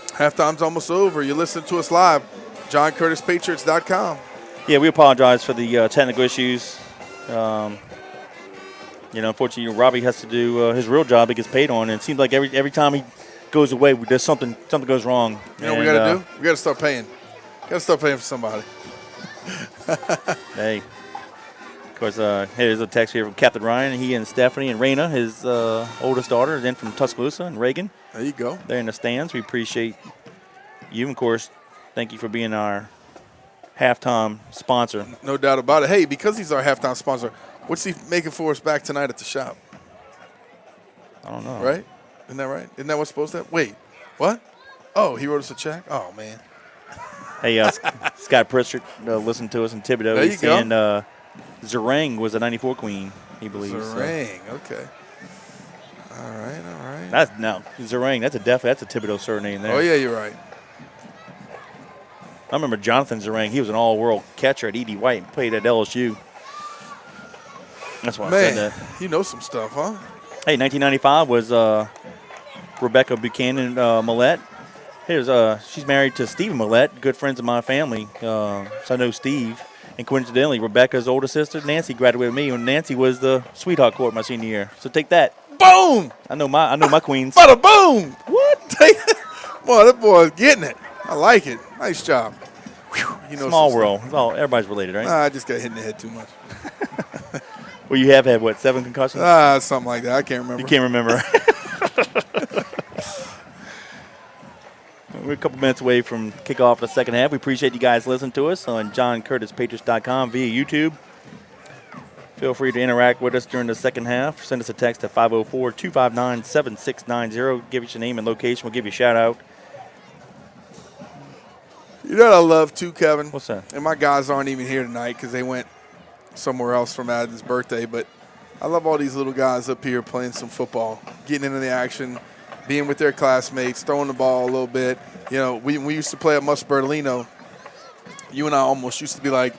Halftime's almost over. You're listening to us live, JohnCurtisPatriots.com. Yeah, we apologize for the technical issues. Unfortunately, Robbie has to do his real job he gets paid on, and it seems like every time he goes away, there's something goes wrong. You know what we got to do? We got to start paying. Got to start paying for somebody. Hey. Of course, here's a text here from Captain Ryan. He and Stephanie and Raina, his oldest daughter, then from Tuscaloosa, and Reagan. There you go. They're in the stands. We appreciate you. And, of course, thank you for being our halftime sponsor. No doubt about it. Hey, because he's our halftime sponsor, what's he making for us back tonight at the shop? I don't know. Right? Isn't that right? Isn't that what's supposed to? Wait, what? Oh, he wrote us a check? Oh, man. Hey, Scott Pritchard listened to us in Thibodeau. There you He's saying Zerang was a 94 queen, he believes. Zerang, okay. All right. Zerang, that's a Thibodeau surname there. Oh, yeah, you're right. I remember Jonathan Zerang. He was an all-world catcher at E.D. White and played at LSU. That's why I said that. You know some stuff, huh? Hey, 1995 was Rebecca Buchanan Millette. She's married to Stephen Millette, good friends of my family. So I know Steve. And coincidentally, Rebecca's older sister, Nancy, graduated with me when Nancy was the sweetheart court my senior year. So take that. Boom! I know my queens. Bada boom! What? Boy, that boy's getting it. I like it. Nice job. Whew, you know, small world. Everybody's related, right? I just got hit in the head too much. Well, you have had, 7 concussions? Something like that. I can't remember. You can't remember. We're a couple minutes away from kickoff of the second half. We appreciate you guys listening to us on JohnCurtisPatriots.com via YouTube. Feel free to interact with us during the second half. Send us a text at 504-259-7690. Give us your name and location. We'll give you a shout-out. You know what I love, too, Kevin? What's that? And my guys aren't even here tonight because they went somewhere else for Madden's birthday. But I love all these little guys up here playing some football, getting into the action, being with their classmates, throwing the ball a little bit. You know, we used to play at Mus Bertolino. You and I almost used to be like,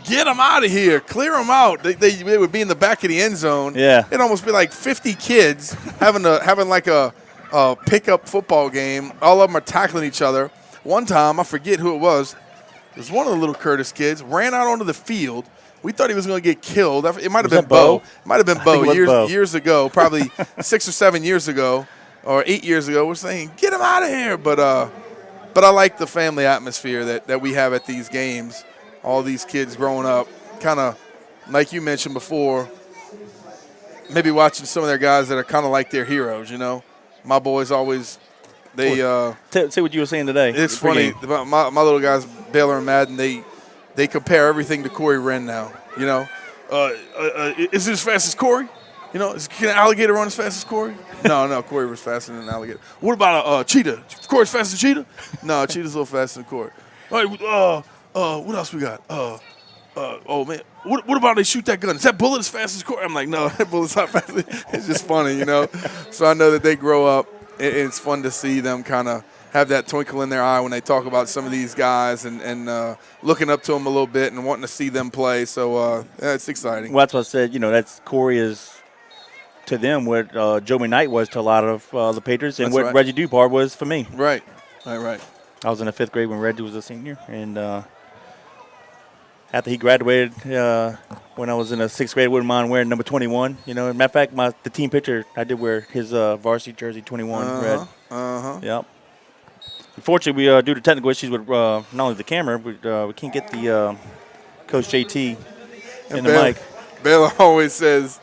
get them out of here, clear them out. They would be in the back of the end zone. Yeah. It'd almost be like 50 kids having like a pickup football game. All of them are tackling each other. One time, I forget who it was. It was one of the little Curtis kids, ran out onto the field. We thought he was going to get killed. It might have been Bo. It might have been Bo years ago, probably 6 or 7 years ago or 8 years ago. We're saying, get him out of here. But I like the family atmosphere that we have at these games. All these kids growing up, kind of like you mentioned before, maybe watching some of their guys that are kind of like their heroes, you know. My boys always – say what you were saying today. It's funny. My little guys, Baylor and Madden, they compare everything to Corey Wren now. You know, is it as fast as Corey? You know, can an alligator run as fast as Corey? No, Corey was faster than an alligator. What about a cheetah? Corey's faster than cheetah? No, cheetah's a little faster than Corey. All right, what else we got? Oh man, what about they shoot that gun? Is that bullet as fast as Corey? I'm like, no, that bullet's not fast. It's just funny, you know. So I know that they grow up. It's fun to see them kind of have that twinkle in their eye when they talk about some of these guys and looking up to them a little bit and wanting to see them play. So it's exciting. Well, that's what I said. You know, that's Corey is to them what Joe McKnight was to a lot of the Patriots and what Reggie Dupart was for me. Right. I was in the 5th grade when Reggie was a senior, and after he graduated, when I was in the 6th grade, I wouldn't mind wearing number 21. You know, as a matter of fact, the team picture, I did wear his varsity jersey, 21, red. Yep. Unfortunately, we due to technical issues with not only the camera, we can't get the Coach JT in the mic. Baylor always says,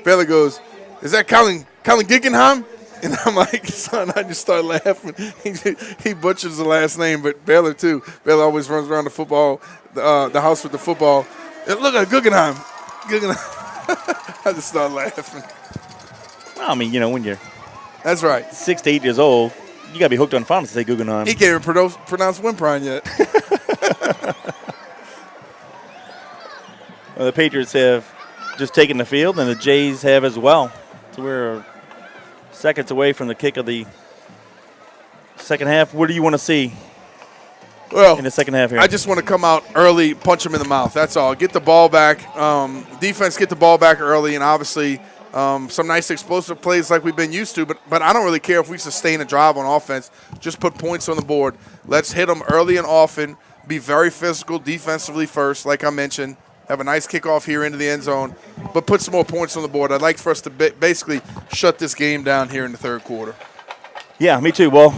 Baylor goes, is that Colin Guggenheim? And I'm like, son, I just start laughing. He butchers the last name, but Baylor too. Baylor always runs around the house with the football. Look at Guggenheim. I just start laughing. Well, I mean, you know, when you're that's right 6 to 8 years old, you got to be hooked on phonics to say Guggenheim. He can't even pronounce Wimprine yet. Well, the Patriots have just taken the field, and the Jays have as well. So we're seconds away from the kick of the second half. What do you want to see in the second half here? I just want to come out early, punch them in the mouth. That's all. Get the ball back. Defense, get the ball back early, and obviously some nice explosive plays like we've been used to. But I don't really care if we sustain a drive on offense. Just put points on the board. Let's hit them early and often. Be very physical defensively first, like I mentioned. Have a nice kickoff here into the end zone, but put some more points on the board. I'd like for us to basically shut this game down here in the third quarter. Yeah, me too. Well,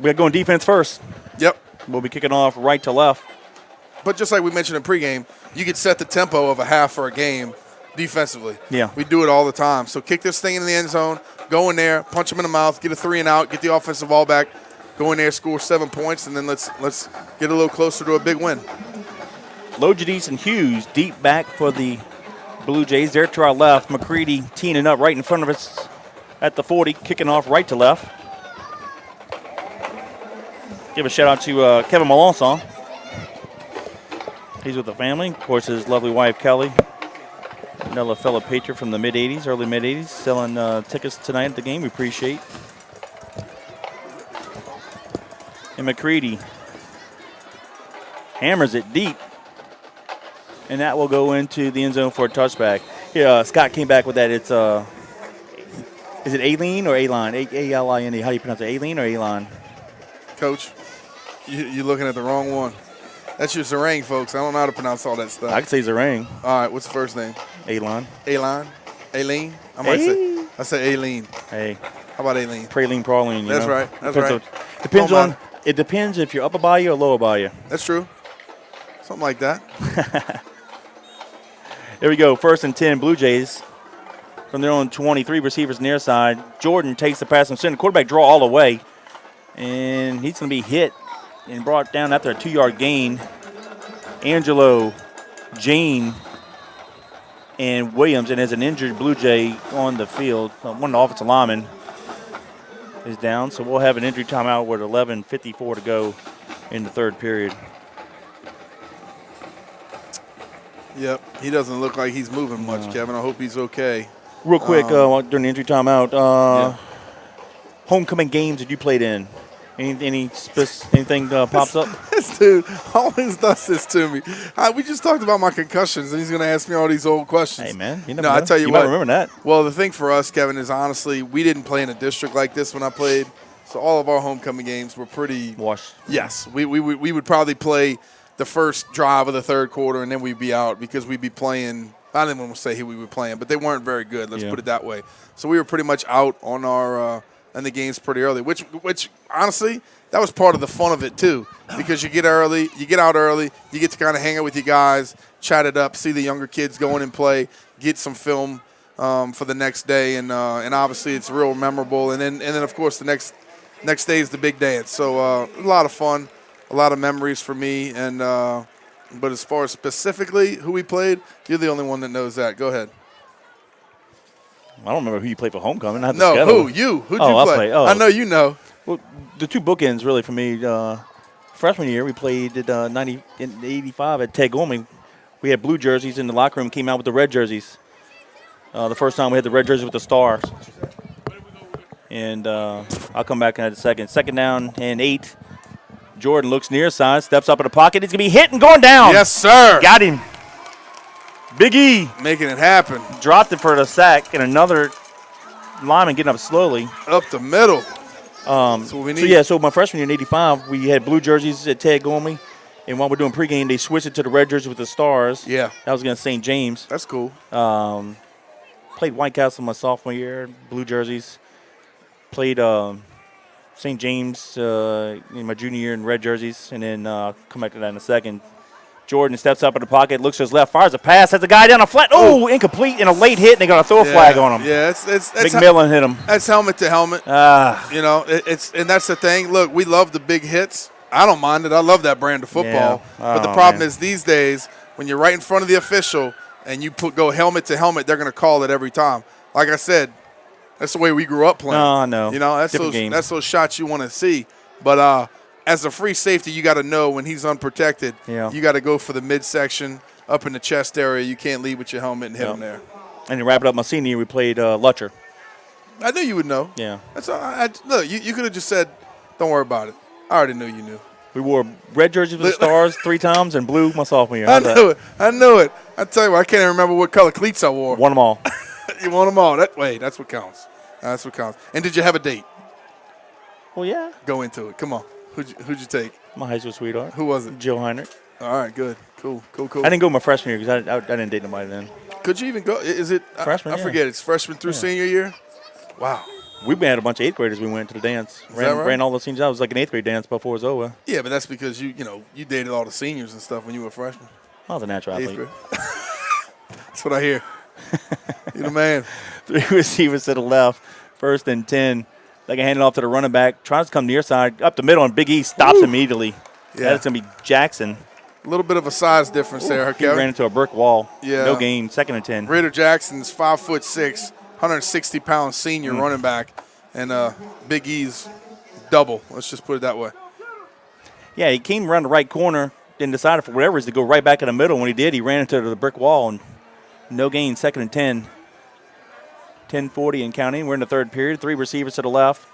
we're going defense first. Yep. We'll be kicking off right to left. But just like we mentioned in pregame, you could set the tempo of a half or a game defensively. Yeah. We do it all the time. So kick this thing in the end zone, go in there, punch them in the mouth, get a 3 and out, get the offensive ball back, go in there, score 7 points, and then let's get a little closer to a big win. Lojadis and Hughes deep back for the Blue Jays. They're to our left. McCready teeing it up right in front of us at the 40, kicking off right to left. Give a shout out to Kevin Melanson. He's with the family. Of course, his lovely wife, Kelly. Another fellow Patriot from the mid-'80s, early mid-'80s, selling tickets tonight at the game. We appreciate. And McCready hammers it deep. And that will go into the end zone for a touchback. Yeah, Scott came back with that. It's is it A-Line or A-Line? A-L-I-N-E. How do you pronounce it? A-Line or A-Line? Coach, you're looking at the wrong one. That's your Zarang, folks. I don't know how to pronounce all that stuff. I could say Zarang. All right, what's the first name? A-Line. A-Line? Aileen? I said Aileen. Hey. How about Aileen? Praline, praline. That's right. That's right. It depends if you're upper bayou or lower bayou. That's true. Something like that. There we go. 1st and 10, Blue Jays. From their own 23 receivers near side. Jordan takes the pass from center. Quarterback draw all the way. And he's going to be hit and brought down after a 2-yard gain. Angelo, Jane, and Williams. And as an injured Blue Jay on the field, one of the offensive linemen is down. So we'll have an injury timeout with 11:54 to go in the third period. Yep, he doesn't look like he's moving much, Kevin. I hope he's okay. Real quick, during the injury timeout, homecoming games that you played in, anything pops up? This dude always does this to me. We just talked about my concussions, and he's going to ask me all these old questions. Hey, man. No, I tell you what. You might remember that. Well, the thing for us, Kevin, is honestly, we didn't play in a district like this when I played, so all of our homecoming games were pretty – washed. Yes. We would probably play – the first drive of the third quarter, and then we'd be out because we'd be playing. I didn't want to say who we were playing, but they weren't very good. Let's put it that way. So we were pretty much out on our in the games pretty early, which honestly, that was part of the fun of it too, because you get early, you get out early, you get to kind of hang out with your guys, chat it up, see the younger kids go in and play, get some film for the next day, and obviously it's real memorable. And then of course the next day is the big dance. So a lot of fun. A lot of memories for me, and but as far as specifically who we played, you're the only one that knows that. Go ahead. I don't remember who you played for homecoming. Who'd you play? I know you know. Well, the two bookends really for me. Freshman year we played at 85 at Ted Gorman. We had blue jerseys in the locker room. Came out with the red jerseys. The first time we had the red jerseys with the stars. And I'll come back in a second. 2nd down and 8. Jordan looks near side, steps up in the pocket. He's going to be hit and going down. Yes, sir. Got him. Big E. Making it happen. Dropped it for the sack, and another lineman getting up slowly. Up the middle. That's what we need. So my freshman year in 85, we had blue jerseys at Ted Gorman. And while we're doing pregame, they switched it to the red jersey with the stars. Yeah. That was against St. James. That's cool. Played White Castle my sophomore year, blue jerseys. Played St. James in my junior year in red jerseys, and then come back to that in a second. Jordan steps up in the pocket, looks to his left, fires a pass, has a guy down a flat. Oh, incomplete, and a late hit, and they got to throw a flag on him. Yeah, it's Big Millen hit him. That's helmet to helmet. You know, and that's the thing. Look, we love the big hits. I don't mind it. I love that brand of football. Yeah. But the problem is these days, when you're right in front of the official and you go helmet to helmet, they're going to call it every time. Like I said, that's the way we grew up playing. Oh, no. You know, that's those shots you want to see. But as a free safety, you got to know when he's unprotected, you got to go for the midsection up in the chest area. You can't lead with your helmet and hit him there. And to wrap it up, my senior year, we played Lutcher. I knew you would know. Yeah. That's look, you could have just said, don't worry about it. I already knew you knew. We wore red jerseys with the stars 3 times and blue my sophomore year. I knew it. I tell you what, I can't even remember what color cleats I wore. Won them all. You won them all. That's what counts. That's what counts. And did you have a date? Well, yeah. Go into it. Come on. Who'd you take? My high school sweetheart. Who was it? Jill Heinrich. All right, good. Cool. I didn't go my freshman year because I didn't date nobody then. Could you even go? Is it freshman? I forget. It's freshman through senior year? Wow. We had a bunch of 8th graders. We went to the dance. Ran all the seniors out. It was like an 8th grade dance before it was over. Yeah, but that's because you dated all the seniors and stuff when you were a freshman. I was a natural athlete. That's what I hear. You're the man. 3 receivers to the left. 1st and 10 They can hand it off to the running back. Tries to come near side, up the middle, and Big E stops immediately. Yeah. That's going to be Jackson. A little bit of a size difference there, He Kevin. ran into a brick wall. Yeah. No gain, 2nd and 10. Raider Jackson's 5'6", 160-pound senior running back, and Big E's double. Let's just put it that way. Yeah, he came around the right corner, then decided for whatever reason to go right back in the middle. When he did, he ran into the brick wall, and no gain, 2nd and 10. 10:40 and counting. We're in the third period. 3 receivers to the left.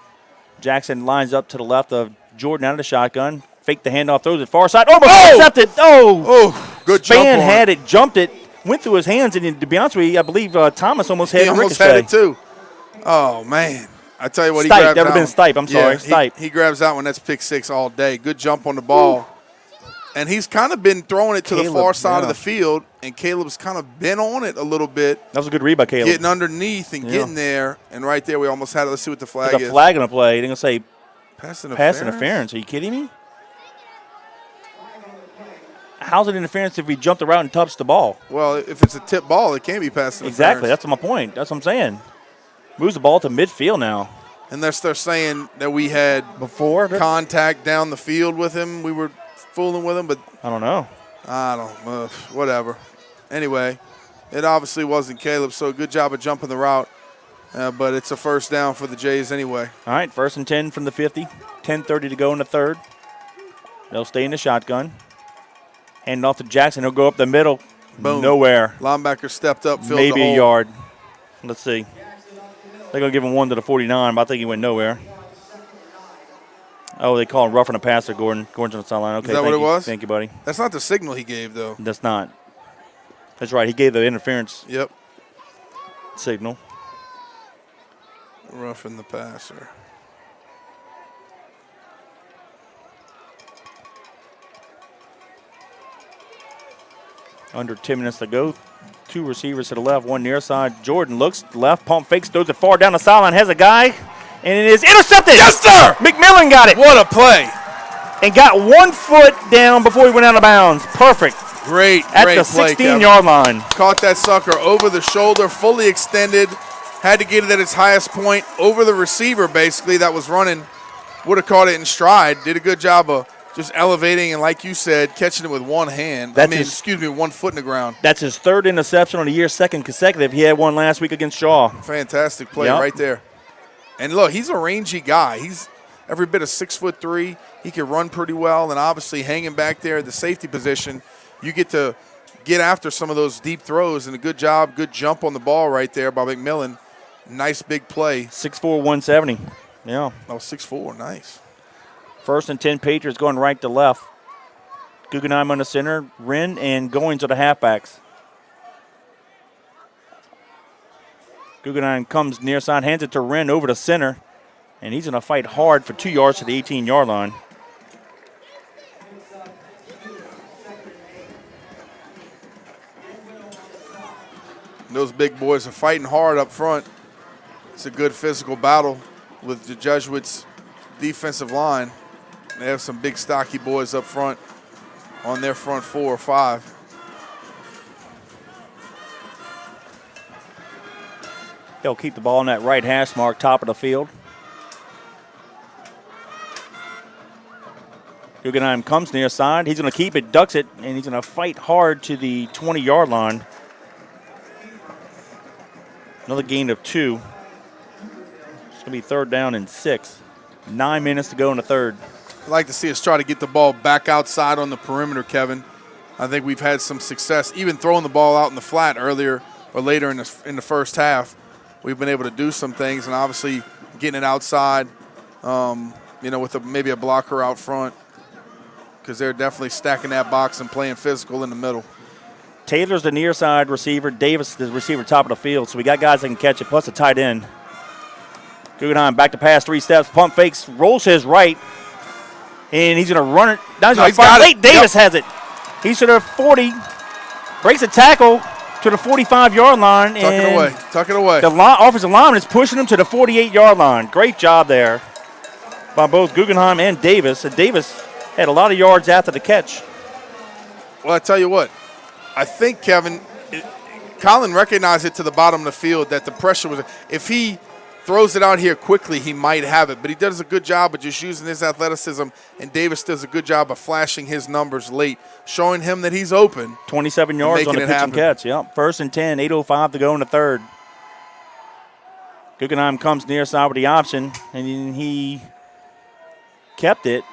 Jackson lines up to the left of Jordan out of the shotgun. Fake the handoff, throws it far side. Almost intercepted. Oh, good jump Span on had it, jumped it, went through his hands, and to be honest with you, I believe Thomas almost had He almost ricochet. had it too. Oh, man. I tell you what, Stipe, he grabbed that would have been that one. Stipe. I'm sorry, Stipe. He grabs that one. That's pick 6 all day. Good jump on the ball. And he's kind of been throwing it to the far side of the field, and Caleb's kind of been on it a little bit. That was a good read by Caleb. Getting underneath and getting there. And right there, we almost had it. Let's see what the flag There's is. a flag on the play. They're going to say Pass interference. Are you kidding me? How's it interference if he jumped the route and touched the ball? Well, if it's a tip ball, it can't be pass interference. Exactly. That's my point. That's what I'm saying. Moves the ball to midfield now. Unless they're saying that we had Before contact down the field with him. We were fooling with him, but I don't know. whatever. Anyway, it obviously wasn't Caleb, so good job of jumping the route. But it's a first down for the Jays anyway. All right, 1st and 10 from the 50. 10:30 to go in the third. They'll stay in the shotgun. Hand off to Jackson. He'll go up the middle. Boom. Nowhere. Linebacker stepped up, filled Maybe the hole. a yard. Let's see. They're going to give him 1 to the 49, but I think he went nowhere. Oh, they call him roughing a passer, Gordon. Gordon's on the sideline. Okay, Is that what it was? Thank you, buddy. That's not the signal he gave, though. That's not. That's right. He gave the interference Yep. signal. Roughing the passer. Under 10 minutes to go. 2 receivers to the left, 1 near side. Jordan looks left, pump fakes, throws it far down the sideline, has a guy, and it is intercepted. Yes, sir! McMillan got it. What a play. And got 1 foot down before he went out of bounds. Perfect. Great At play, the 16-yard line. Caught that sucker over the shoulder, fully extended. Had to get it at its highest point over the receiver, basically, that was running. Would have caught it in stride. Did a good job of just elevating and, like you said, catching it with one hand. 1 foot in the ground. That's his 3rd interception on the year, 2nd consecutive. He had 1 last week against Shaw. Fantastic play right there. And look, he's a rangy guy. He's every bit of 6'3". He can run pretty well, and obviously hanging back there at the safety position, you get to get after some of those deep throws. And a good job, good jump on the ball right there by McMillan. Nice big play. 6'4", 170. Yeah. Oh, 6'4", nice. 1st and 10 Patriots going right to left. Guggenheim on the center, Wren and Goings are the halfbacks. Guggenheim comes near side, hands it to Wren over the center, and he's going to fight hard for 2 yards to the 18-yard line. Those big boys are fighting hard up front. It's a good physical battle with the Jesuits' defensive line. They have some big, stocky boys up front on their front 4 or 5. They'll keep the ball on that right hash mark, top of the field. Guggenheim comes near side. He's going to keep it, ducks it, and he's going to fight hard to the 20-yard line. Another gain of 2. It's going to be 3rd down and 6. 9 minutes to go in the third. I'd like to see us try to get the ball back outside on the perimeter, Kevin. I think we've had some success, even throwing the ball out in the flat earlier or later in the first half. We've been able to do some things, and obviously getting it outside, with maybe a blocker out front, because they're definitely stacking that box and playing physical in the middle. Taylor's the near side receiver. Davis the receiver top of the field. So we got guys that can catch it, plus a tight end. Guggenheim back to pass 3 steps, pump fakes, rolls his right, and he's going to run it. Now he's going to fight late. Davis has it. He's to the 40, breaks a tackle to the 45-yard line. Tuck it away. The offensive lineman is pushing him to the 48-yard line. Great job there by both Guggenheim and Davis. And Davis had a lot of yards after the catch. Well, I tell you what, I think, Kevin, Colin recognized it to the bottom of the field that the pressure was – if he throws it out here quickly, he might have it. But he does a good job of just using his athleticism, and Davis does a good job of flashing his numbers late, showing him that he's open. 27 yards on the pitch and catch. Yep. 1st and 10, 8:05 to go in the third. Guggenheim comes near side with the option, and he kept it.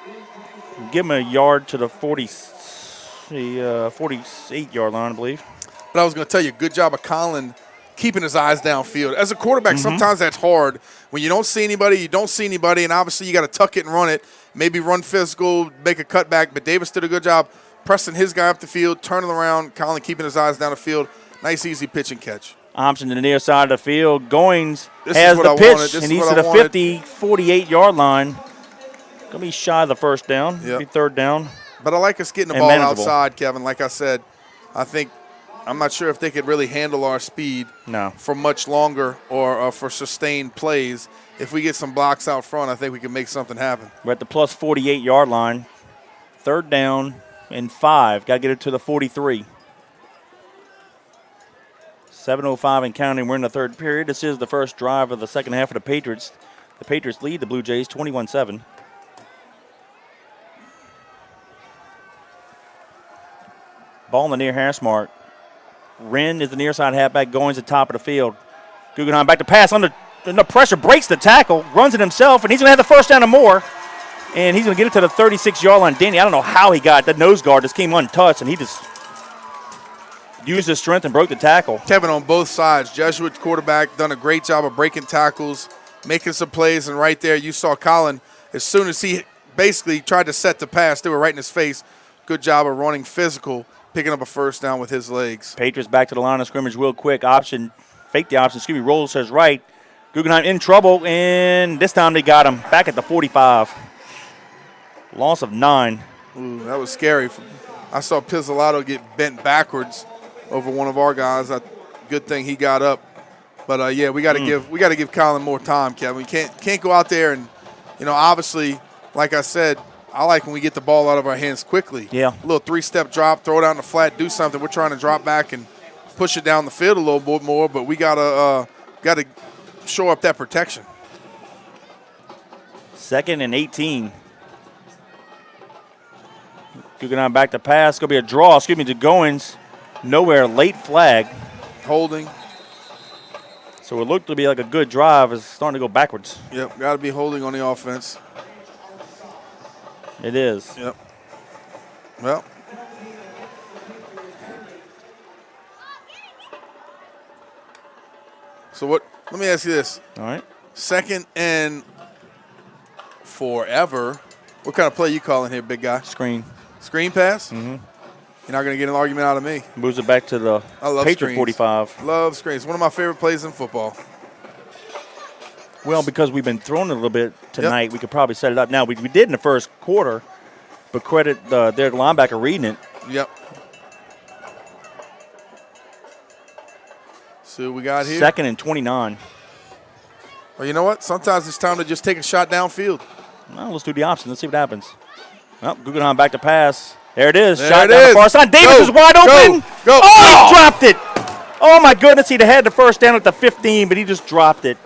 Give him a yard to the 48-yard line, I believe. But I was going to tell you, good job of Colin keeping his eyes downfield. As a quarterback, sometimes that's hard. When you don't see anybody, and obviously you got to tuck it and run it, maybe run physical, make a cutback. But Davis did a good job pressing his guy up the field, turning around, Colin keeping his eyes down the field. Nice, easy pitch and catch. Option to the near side of the field. Goings has the pitch, and he's to the 48-yard line. Going to be shy of the first down. Yep. Be third down. But I like us getting the ball outside, Kevin. Like I said, I'm not sure if they could really handle our speed for much longer or for sustained plays. If we get some blocks out front, I think we can make something happen. We're at the plus 48-yard line. Third down and 5. Got to get it to the 43. 7:05 and counting. We're in the third period. This is the first drive of the second half of the Patriots. The Patriots lead the Blue Jays 21-7. Ball in the near hash mark. Wren is the near side halfback. Goings at the top of the field. Guggenheim back to pass under pressure. Breaks the tackle. Runs it himself. And he's going to have the first down and more. And he's going to get it to the 36-yard line. Danny, I don't know how he got that nose guard. Just came untouched. And he just used his strength and broke the tackle. Kevin, on both sides, Jesuit quarterback done a great job of breaking tackles, making some plays, and right there you saw Colin, as soon as he basically tried to set the pass, they were right in his face. Good job of running physical, picking up a first down with his legs. Patriots back to the line of scrimmage real quick. Fake the option. Rolls says right. Guggenheim in trouble, and this time they got him back at the 45. Loss of 9. Ooh, that was scary. I saw Pizzolato get bent backwards over one of our guys. Good thing he got up. But yeah, we got to give Colin more time, Kevin. We can't go out there and, obviously, like I said, I like when we get the ball out of our hands quickly. Yeah. A little 3-step drop, throw it out in the flat, do something. We're trying to drop back and push it down the field a little bit more, but we gotta show up that protection. 2nd and 18. Guggenheim back to pass. Going to be a draw. To Goins. Nowhere. Late flag. Holding. So it looked to be like a good drive. It's starting to go backwards. Yep, got to be holding on the offense. It is. Yep. Well. So let me ask you this. All right. 2nd and forever. What kind of play you calling here, big guy? Screen. Screen pass? Mm-hmm. You're not going to get an argument out of me. Moves it back to the Patriot 45. Love screens. One of my favorite plays in football. Well, because we've been throwing it a little bit tonight, we could probably set it up. Now, we did in the first quarter, but credit their linebacker reading it. Yep. See what we got here? 2nd and 29. Well, you know what? Sometimes it's time to just take a shot downfield. Well, let's do the option. Let's see what happens. Well, Guggenheim back to pass. There it is. There Shot it down is. the far side. Davis is wide open. Go. Oh, he dropped it. Oh, my goodness. He'd have had the first down at the 15, but he just dropped it.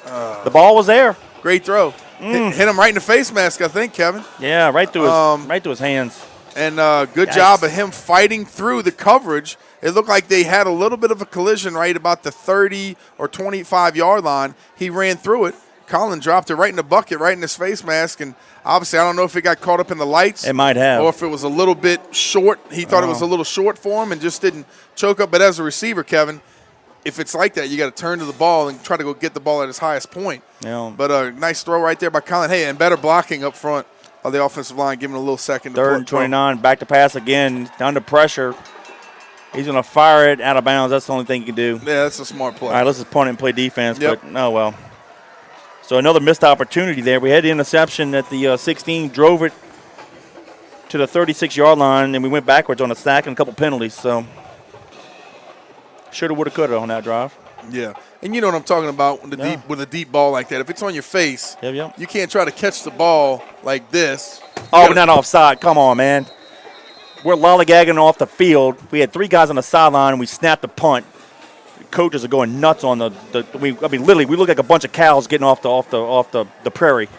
The ball was there. Great throw. Hit him right in the face mask, I think, Kevin. Yeah, right through his hands. And good job of him fighting through the coverage. It looked like they had a little bit of a collision right about the 30 or 25-yard line. He ran through it. Colin dropped it right in the bucket, right in his face mask. And obviously, I don't know if it got caught up in the lights. It might have. Or if it was a little bit short. He thought it was a little short for him and just didn't choke up. But as a receiver, Kevin, if it's like that, you got to turn to the ball and try to go get the ball at its highest point. Yeah. But a nice throw right there by Colin. Hey, and better blocking up front of the offensive line, giving a little second. 3rd and 29, back to pass again, under pressure. He's going to fire it out of bounds. That's the only thing you can do. Yeah, that's a smart play. All right, let's just punt it and play defense. Yep. But, oh, well. So another missed opportunity there. We had the interception at the 16, drove it to the 36-yard line, and we went backwards on a sack and a couple penalties. So shoulda, woulda, coulda on that drive. Yeah, and you know what I'm talking about with a deep ball like that. If it's on your face, you can't try to catch the ball like this. We're not offside. Come on, man. We're lollygagging off the field. We had 3 guys on the sideline, and we snapped the punt. coaches are going nuts on literally, we look like a bunch of cows getting off the prairie.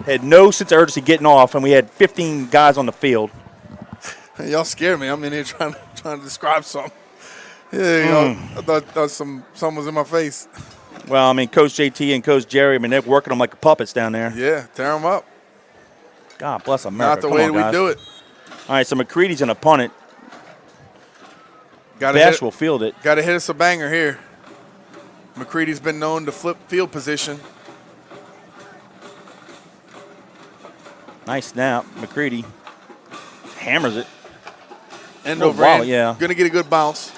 Had no sense of urgency getting off, and we had 15 guys on the field. Y'all scared me. I'm in here trying to describe something. Yeah, I thought something was in my face. Well, I mean, Coach JT and Coach Jerry, I mean, they're working them like puppets down there. Yeah, tear them up. God bless America. Not the way we do it. All right, so McCready's going to punt it. Bash will field it. Got to hit us a banger here. McCready's been known to flip field position. Nice snap. McCready hammers it. End over end. Yeah. Going to get a good bounce.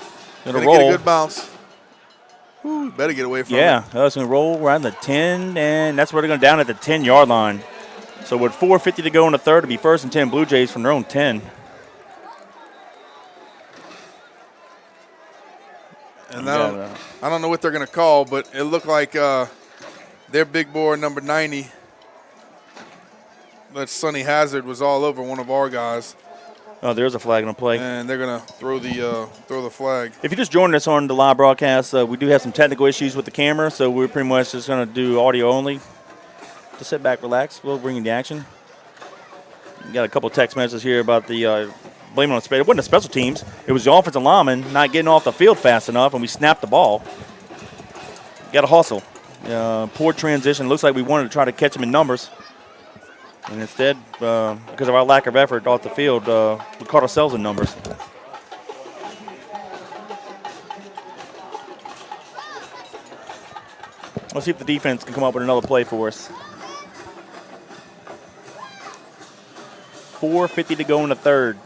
Going to get a good bounce. Ooh, better get away from it. Yeah, that's going to roll around the 10, and that's where they're going down at the 10-yard line. So with 4:50 to go in the third, it'll be 1st and 10 Blue Jays from their own 10. And I don't know what they're going to call, but it looked like their big boy, number 90, that Sonny Hazard, was all over one of our guys. Oh, there's a flag on the play. And they're going to throw the flag. If you just joined us on the live broadcast, we do have some technical issues with the camera, so we're pretty much just going to do audio only. Just sit back, relax. We'll bring you the action. We got a couple text messages here about the blame on the it wasn't the special teams. It was the offensive lineman not getting off the field fast enough, and we snapped the ball. Got to hustle. Poor transition. Looks like we wanted to try to catch him in numbers. And instead, because of our lack of effort off the field, we caught ourselves in numbers. Let's see if the defense can come up with another play for us. 4:50 to go in the third.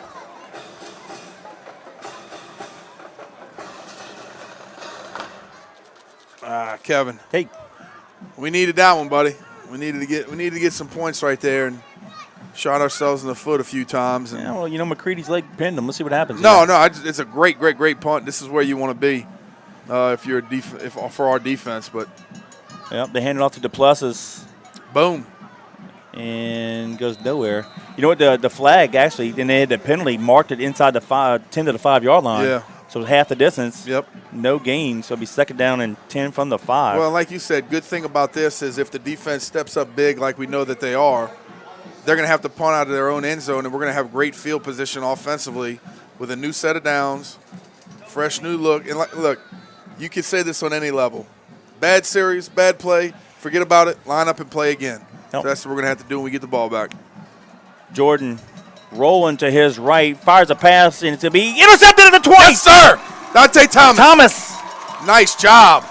Kevin. Hey. We needed that one, buddy. We needed to get some points right there and shot ourselves in the foot a few times. And yeah, well, McCready's leg pinned him. Let's see what happens. No, it's a great punt. This is where you want to be if you're for our defense. But yep, they hand it off to DePlessis. Boom. And goes nowhere. You know what? The flag actually, then they had the penalty marked it inside the 10 to the 5-yard line. Yeah. So half the distance. Yep. No gain. So it'll be 2nd down and 10 from the 5. Well, like you said, good thing about this is if the defense steps up big like we know that they are, they're going to have to punt out of their own end zone, and we're going to have great field position offensively with a new set of downs, fresh new look. And look, you can say this on any level. Bad series, bad play, forget about it, line up and play again. Nope. So that's what we're going to have to do when we get the ball back. Jordan rolling to his right, fires a pass, and it's going to be intercepted at the 20. Yes, sir. Dante Thomas. Nice job.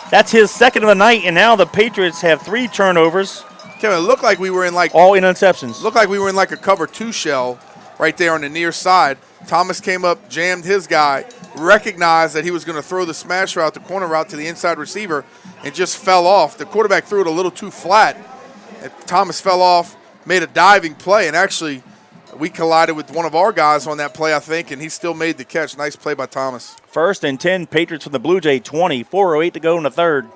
That's his 2nd of the night, and now the Patriots have 3 turnovers. Kevin, it looked like we were in all interceptions. Looked like we were in like a cover 2 shell right there on the near side. Thomas came up, jammed his guy, recognized that he was going to throw the smash route, the corner route to the inside receiver, and just fell off. The quarterback threw it a little too flat. And Thomas fell off, made a diving play, and actually we collided with one of our guys on that play, I think, and he still made the catch. Nice play by Thomas. 1st and 10, Patriots from the Blue Jay 20, 4:08 to go in the third.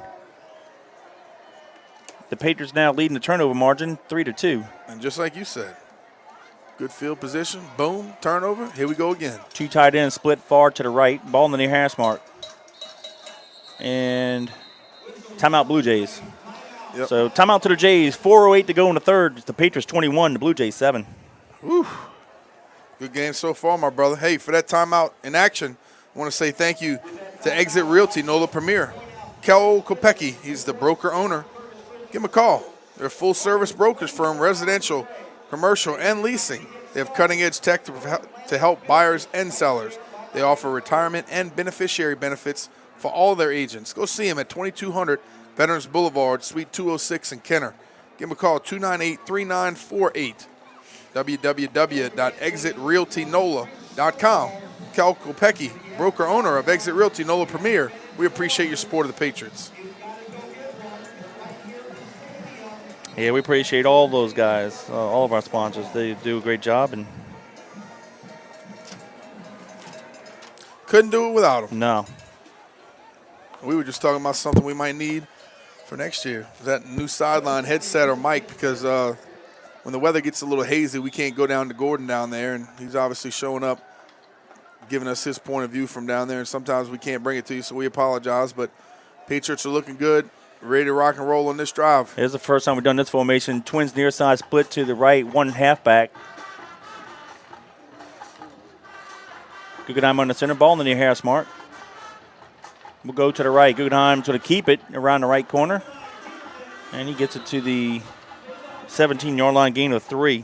The Patriots now leading the turnover margin 3-2. And just like you said, good field position, boom, turnover, here we go again. 2 tight ends split far to the right, ball in the near hash mark. And timeout Blue Jays. Yep. So timeout to the Jays, 4:08 to go in the third. It's the Patriots 21, the Blue Jays 7. Whew. Good game so far, my brother. Hey, for that timeout in action, I want to say thank you to Exit Realty NOLA Premier. Kel Kopecki, he's the broker owner. Give him a call. They're a full-service brokerage firm, residential, commercial, and leasing. They have cutting-edge tech to help buyers and sellers. They offer retirement and beneficiary benefits for all their agents. Go see them at 2200 Veterans Boulevard, Suite 206 in Kenner. Give them a call, 298-3948. www.exitrealtynola.com. Cal Kopecki, broker owner of Exit Realty NOLA Premier. We appreciate your support of the Patriots. Yeah, we appreciate all those guys, all of our sponsors. They do a great job, and couldn't do it without them. No. We were just talking about something we might need for next year. That new sideline headset or mic, because when the weather gets a little hazy, we can't go down to Gordon down there, and he's obviously showing up giving us his point of view from down there, and sometimes we can't bring it to you, so we apologize. But Patriots are looking good, ready to rock and roll on this drive. It's the first time we've done this formation. Twins near side split to the right, one halfback. Guggenheim on the center, ball in the near Harris mark. We'll go to the right. Guggenheim's going to keep it around the right corner. And he gets it to the 17-yard line, gain of 3.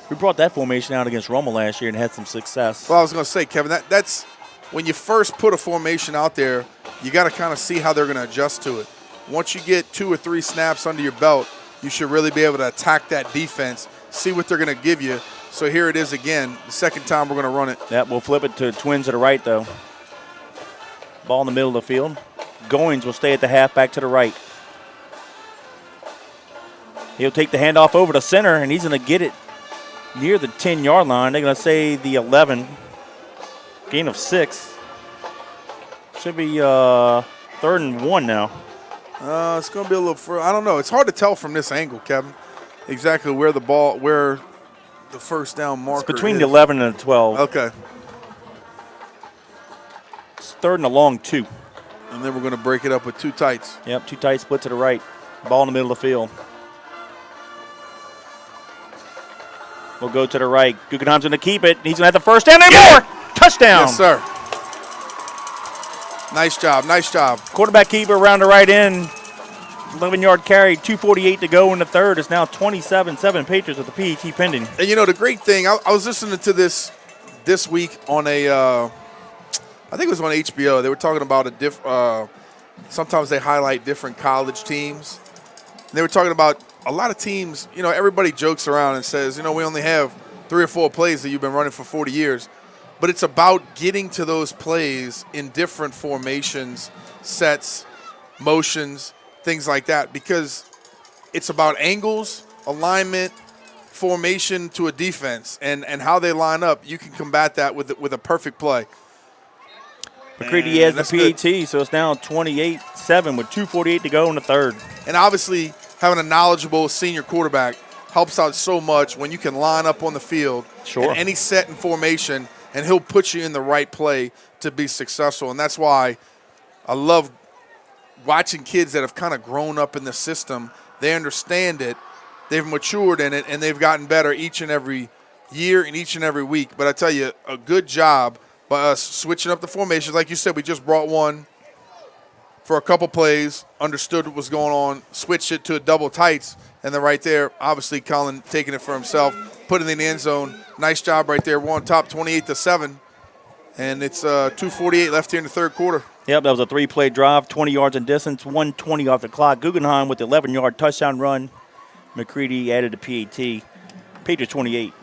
We brought that formation out against Roma last year and had some success. Well, I was going to say, Kevin, that's when you first put a formation out there, you got to kind of see how they're going to adjust to it. Once you get 2 or 3 snaps under your belt, you should really be able to attack that defense, see what they're going to give you. So here it is again, the second time we're going to run it. Yeah, we'll flip it to Twins to the right, though. Ball in the middle of the field. Goins will stay at the halfback to the right. He'll take the handoff over to center, and he's going to get it near the 10-yard line. They're going to say the 11. Gain of 6. Should be 3rd and 1 now. It's going to be a little further. I don't know. It's hard to tell from this angle, Kevin, exactly where the first down marker It's between is. the 11 and the 12. Okay. It's 3rd and a long 2. And then we're going to break it up with 2 tights. Yep, 2 tight split to the right. Ball in the middle of the field. We'll go to the right. Guggenheim's going to keep it. He's going to have the first down anymore. Touchdown. Yes, sir. Nice job. Nice job. Quarterback keeper around the right end. 11-yard carry, 2:48 to go in the third. It's now 27-7 Patriots with the PAT pending. And, you know, the great thing, I was listening to this week on I think it was on HBO. They were talking about sometimes they highlight different college teams. And they were talking about a lot of teams, you know, everybody jokes around and says, you know, we only have 3 or 4 plays that you've been running for 40 years. But it's about getting to those plays in different formations, sets, motions, things like that, because it's about angles, alignment, formation to a defense, and how they line up. You can combat that with a perfect play. McCready has the PAT, good. So it's now 28-7 with 2:48 to go in the third. And obviously, having a knowledgeable senior quarterback helps out so much when you can line up on the field in any set and formation, and he'll put you in the right play to be successful. And that's why I love watching kids that have kind of grown up in the system. They understand it, they've matured in it, and they've gotten better each and every year and each and every week. But I tell you, a good job by us switching up the formations. Like you said, we just brought one for a couple plays, understood what was going on, switched it to a double tights, and then right there, obviously Colin taking it for himself, putting it in the end zone. Nice job right there. We're on top 28-7, and it's 2:48 left here in the third quarter. Yep, that was a 3-play drive, 20 yards in distance, 1:20 off the clock. Guggenheim with the 11-yard touchdown run. McCready added the PAT. Patriots 28,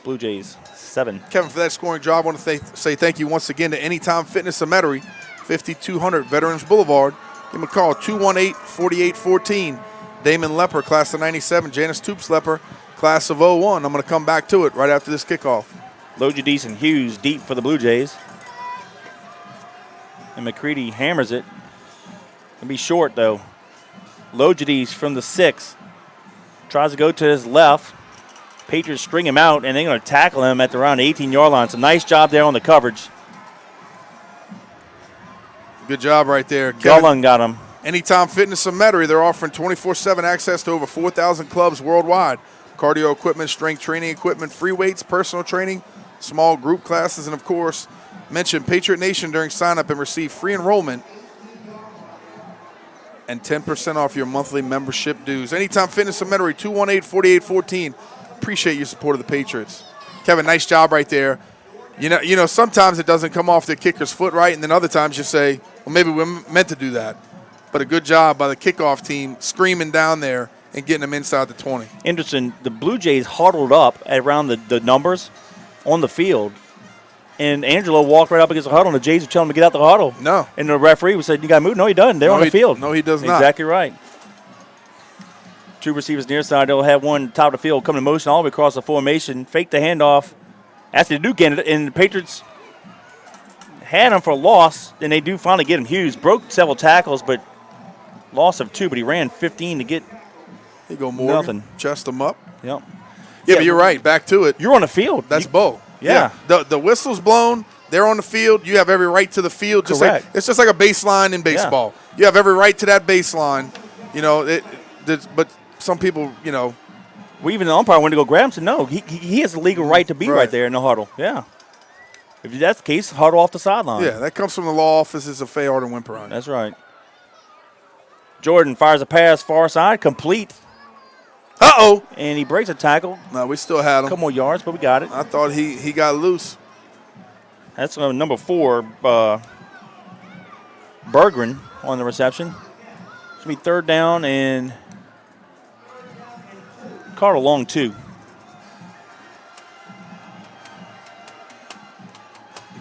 Blue Jays 7. Kevin, for that scoring job, I want to say thank you once again to Anytime Fitness of Metairie, 5200 Veterans Boulevard. Give them a call, 218-4814. Damon Lepper, class of 97. Janice Toops Lepper, class of 01. I'm going to come back to it right after this kickoff. Logidis and Hughes deep for the Blue Jays. And McCready hammers it. It'll be short, though. Logidis from the 6. Tries to go to his left. Patriots string him out, and they're going to tackle him at around the 18-yard line. So nice job there on the coverage. Good job right there. Gullen got him. Anytime Fitness of Metairie, they're offering 24/7 access to over 4,000 clubs worldwide. Cardio equipment, strength training equipment, free weights, personal training, small group classes, and, of course, mention Patriot Nation during sign-up and receive free enrollment and 10% off your monthly membership dues. Anytime Fitness of Metairie, 218-4814. Appreciate your support of the Patriots. Kevin, nice job right there. You know, sometimes it doesn't come off the kicker's foot right, and then other times you say, well, maybe we're meant to do that. But a good job by the kickoff team screaming down there and getting them inside the 20. Interesting. The Blue Jays huddled up around the numbers on the field, and Angelo walked right up against the huddle, and the Jays were telling him to get out the huddle. No. And the referee said, you got to move. No, he doesn't. They're on the field. No, he does not. Exactly right. 2 receivers near side. They'll have one top of the field coming in motion all the way across the formation, fake the handoff. That's the Duke ended, and the Patriots had him for a loss, and they do finally get him. Hughes broke several tackles, but loss of 2, but he ran 15 to get Here you go, Morgan. Nothing. Chest him up. Yep. Yeah, but you're right. Back to it. You're on the field. That's Bo. Yeah. The whistle's blown. They're on the field. You have every right to the field. Correct. It's just like a baseline in baseball. Yeah. You have every right to that baseline. You know, but some people, you know. Well, even the umpire wanted to go grab him. Said no, he has the legal right to be right there in the huddle. Yeah. If that's the case, huddle off the sideline. Yeah, that comes from the law offices of Fayard and Wimperon. That's right. Jordan fires a pass far side, complete. Uh-oh. And he breaks a tackle. No, we still had him. A couple more yards, but we got it. I thought he got loose. That's number 4, Berggren on the reception. It's going to be 3rd down and caught a long 2.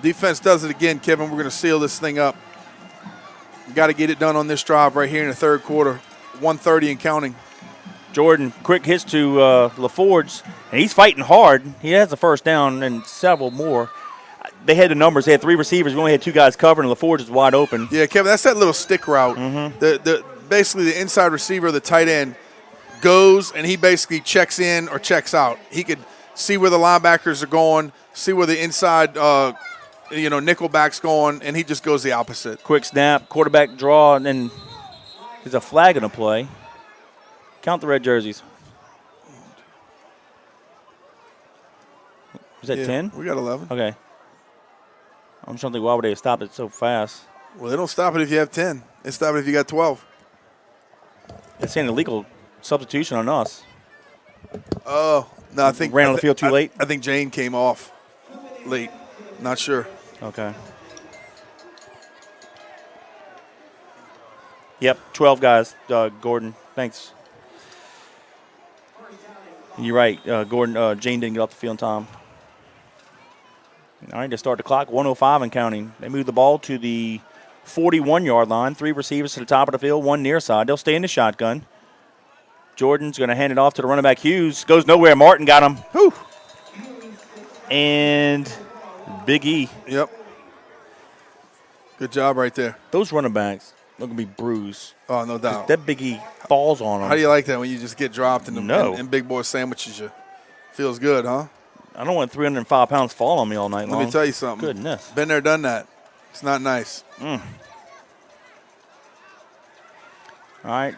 Defense does it again, Kevin. We're going to seal this thing up. Got to get it done on this drive right here in the third quarter. 1:30 and counting. Jordan, quick hits to LaForge, and he's fighting hard. He has the first down and several more. They had the numbers. They had 3 receivers. We only had 2 guys covered, and LaForge is wide open. Yeah, Kevin, that's that little stick route. Mm-hmm. Basically, the inside receiver, the tight end, goes, and he basically checks in or checks out. He could see where the linebackers are going, see where the inside nickelback's going, and he just goes the opposite. Quick snap, quarterback draw, and then there's a flag in the play. Count the red jerseys. Is that 10? We got 11. Okay. I'm trying to think, why would they have stopped it so fast? Well, they don't stop it if you have 10. They stop it if you got 12. It's an illegal substitution on us. Oh, no, I think. Ran on the field too late? I think Jane came off late. Not sure. Okay. Yep, 12 guys, Gordon. Thanks. You're right, Gordon. Jane didn't get off the field in time. All right, to start the clock, 1:05 and counting. They move the ball to the 41-yard line. 3 receivers to the top of the field, 1 near side. They'll stay in the shotgun. Jordan's going to hand it off to the running back, Hughes. Goes nowhere. Martin got him. Whew. And Big E. Yep. Good job right there. Those running backs are going to be bruised. Oh, no doubt. That Big E falls on them. How do you like that when you just get dropped and big boy sandwiches you? Feels good, huh? I don't want 305 pounds fall on me all night long. Let me tell you something. Goodness. Been there, done that. It's not nice. All right.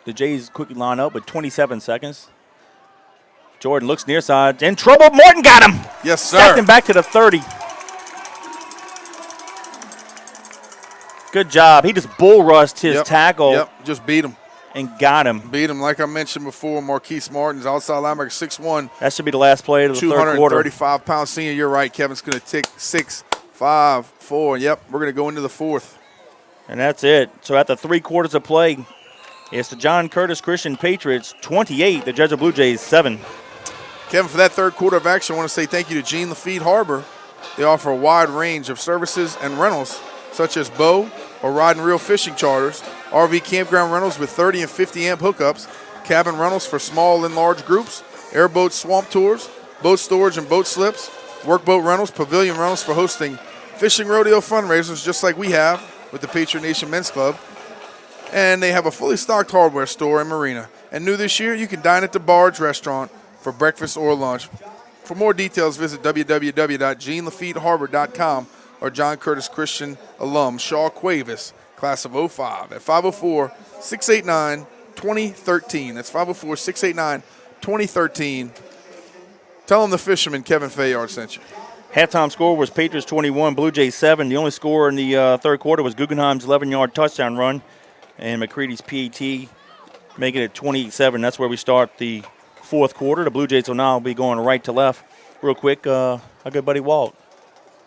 The Jays quickly line up with 27 seconds. Jordan looks near side. In trouble. Morton got him. Yes, sir. Sacked him back to the 30. Good job. He just bull rushed his tackle. Yep, just beat him. And got him. Beat him, like I mentioned before. Marquise Martin's outside linebacker, 6'1". That should be the last play of the third quarter. 235-pound senior. You're right. Kevin's going to tick 6, 5, 4. Yep, we're going to go into the fourth. And that's it. So after 3 quarters of play, it's the John Curtis Christian Patriots 28, the Jesuit Blue Jays 7. Kevin, for that third quarter of action, I want to say thank you to Jean Lafitte Harbor. They offer a wide range of services and rentals, such as bow or rod and reel fishing charters, RV campground rentals with 30 and 50 amp hookups, cabin rentals for small and large groups, airboat swamp tours, boat storage and boat slips, workboat rentals, pavilion rentals for hosting fishing rodeo fundraisers just like we have with the Patriot Nation Men's Club. And they have a fully stocked hardware store and marina. And new this year, you can dine at the Barge Restaurant for breakfast or lunch. For more details, visit www.jeanlafitteharbor.com or John Curtis Christian alum Shaw Cuevas, class of 05, at 504-689-2013. That's 504-689-2013. Tell them the fisherman Kevin Fayard sent you. Halftime score was Patriots 21, Blue Jays 7. The only score in the third quarter was Guggenheim's 11-yard touchdown run and McCready's PAT, making it 28-7. That's where we start the fourth quarter. The Blue Jays will now be going right to left. Real quick, our good buddy Walt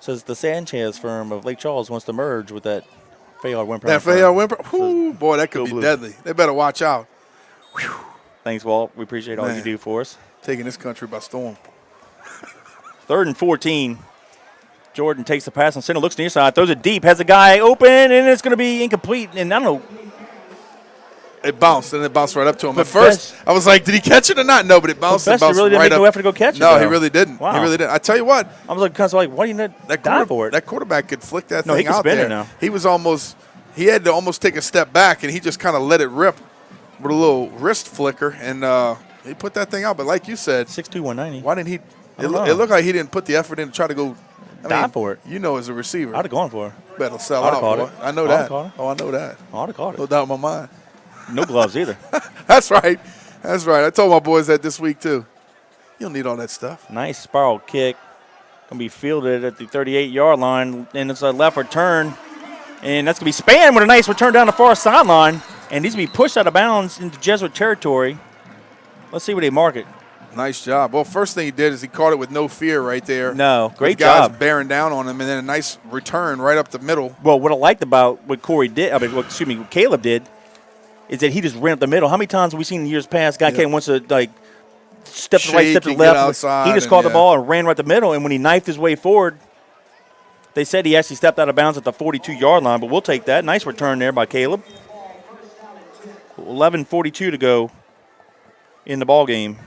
says the Sanchez firm of Lake Charles wants to merge with that Fayard Wimper. That Fayard Wimper? Whoo, boy, that could be deadly. They better watch out. Whew. Thanks, Walt. We appreciate all you do for us. Taking this country by storm. 3rd and 14. Jordan takes the pass and center, looks near side, throws it deep, has a guy open, and it's going to be incomplete. And I don't know. It bounced, and it bounced right up to him. At first, I was like, did he catch it or not? No, but it bounced and bounced really didn't right make up. No effort to go catch it. No, he really didn't. Wow. He really didn't. I tell you what. I was like, why do you not die for it? That quarterback could flick that thing he could out spin there. It now. He had to almost take a step back, and he just kind of let it rip. with a little wrist flicker, and he put that thing out. But like you said, 6'2", 190. why didn't he? It know. looked like he didn't put the effort in to try to go. Die for it. You know, as a receiver, I'd have gone for it. better sell I'd have out. caught Boy. it. I know I'd that. have caught it. Oh, I know that. I'd have caught No it. doubt in my mind. No gloves either. That's right. That's right. I told my boys that this week too. You don't need all that stuff. Nice spiral kick. Going to be fielded at the 38-yard line, and it's a left return. And that's going to be Spann with a nice return down the far sideline. And needs to be pushed out of bounds into Jesuit territory. Let's see where they mark it. Nice job. Well, first thing he did is he caught it with no fear right there. No, great guys job. bearing down on him, and then a nice return right up the middle. Well, what I liked about what what Caleb did, is that he just ran up the middle. How many times have we seen in years past, guy came wants to step to the right, step to the left. He just caught the ball and ran right the middle, and when he knifed his way forward, they said he actually stepped out of bounds at the 42-yard line, but we'll take that. Nice return there by Caleb. 11:42 to go in the ball game.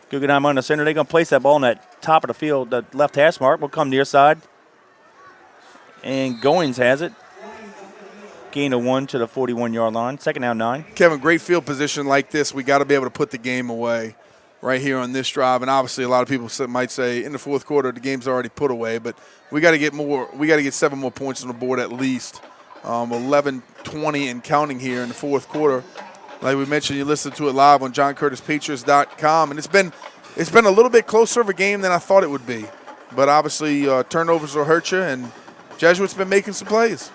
Guggenheim on the center. They're going to place that ball in that top of the field, the left hash mark. Will come near side. And Goins has it. Gain of 1 to the 41-yard line. Second down 9. Kevin, great field position like this. We got to be able to put the game away right here on this drive. And obviously, a lot of people might say in the fourth quarter the game's already put away, but we got to get more. We got to get 7 more points on the board at least. 11:20 and counting here in the fourth quarter. Like we mentioned, you listen to it live on JohnCurtisPatriots.com, and it's been a little bit closer of a game than I thought it would be. But obviously, turnovers will hurt you, and Jesuit's been making some plays.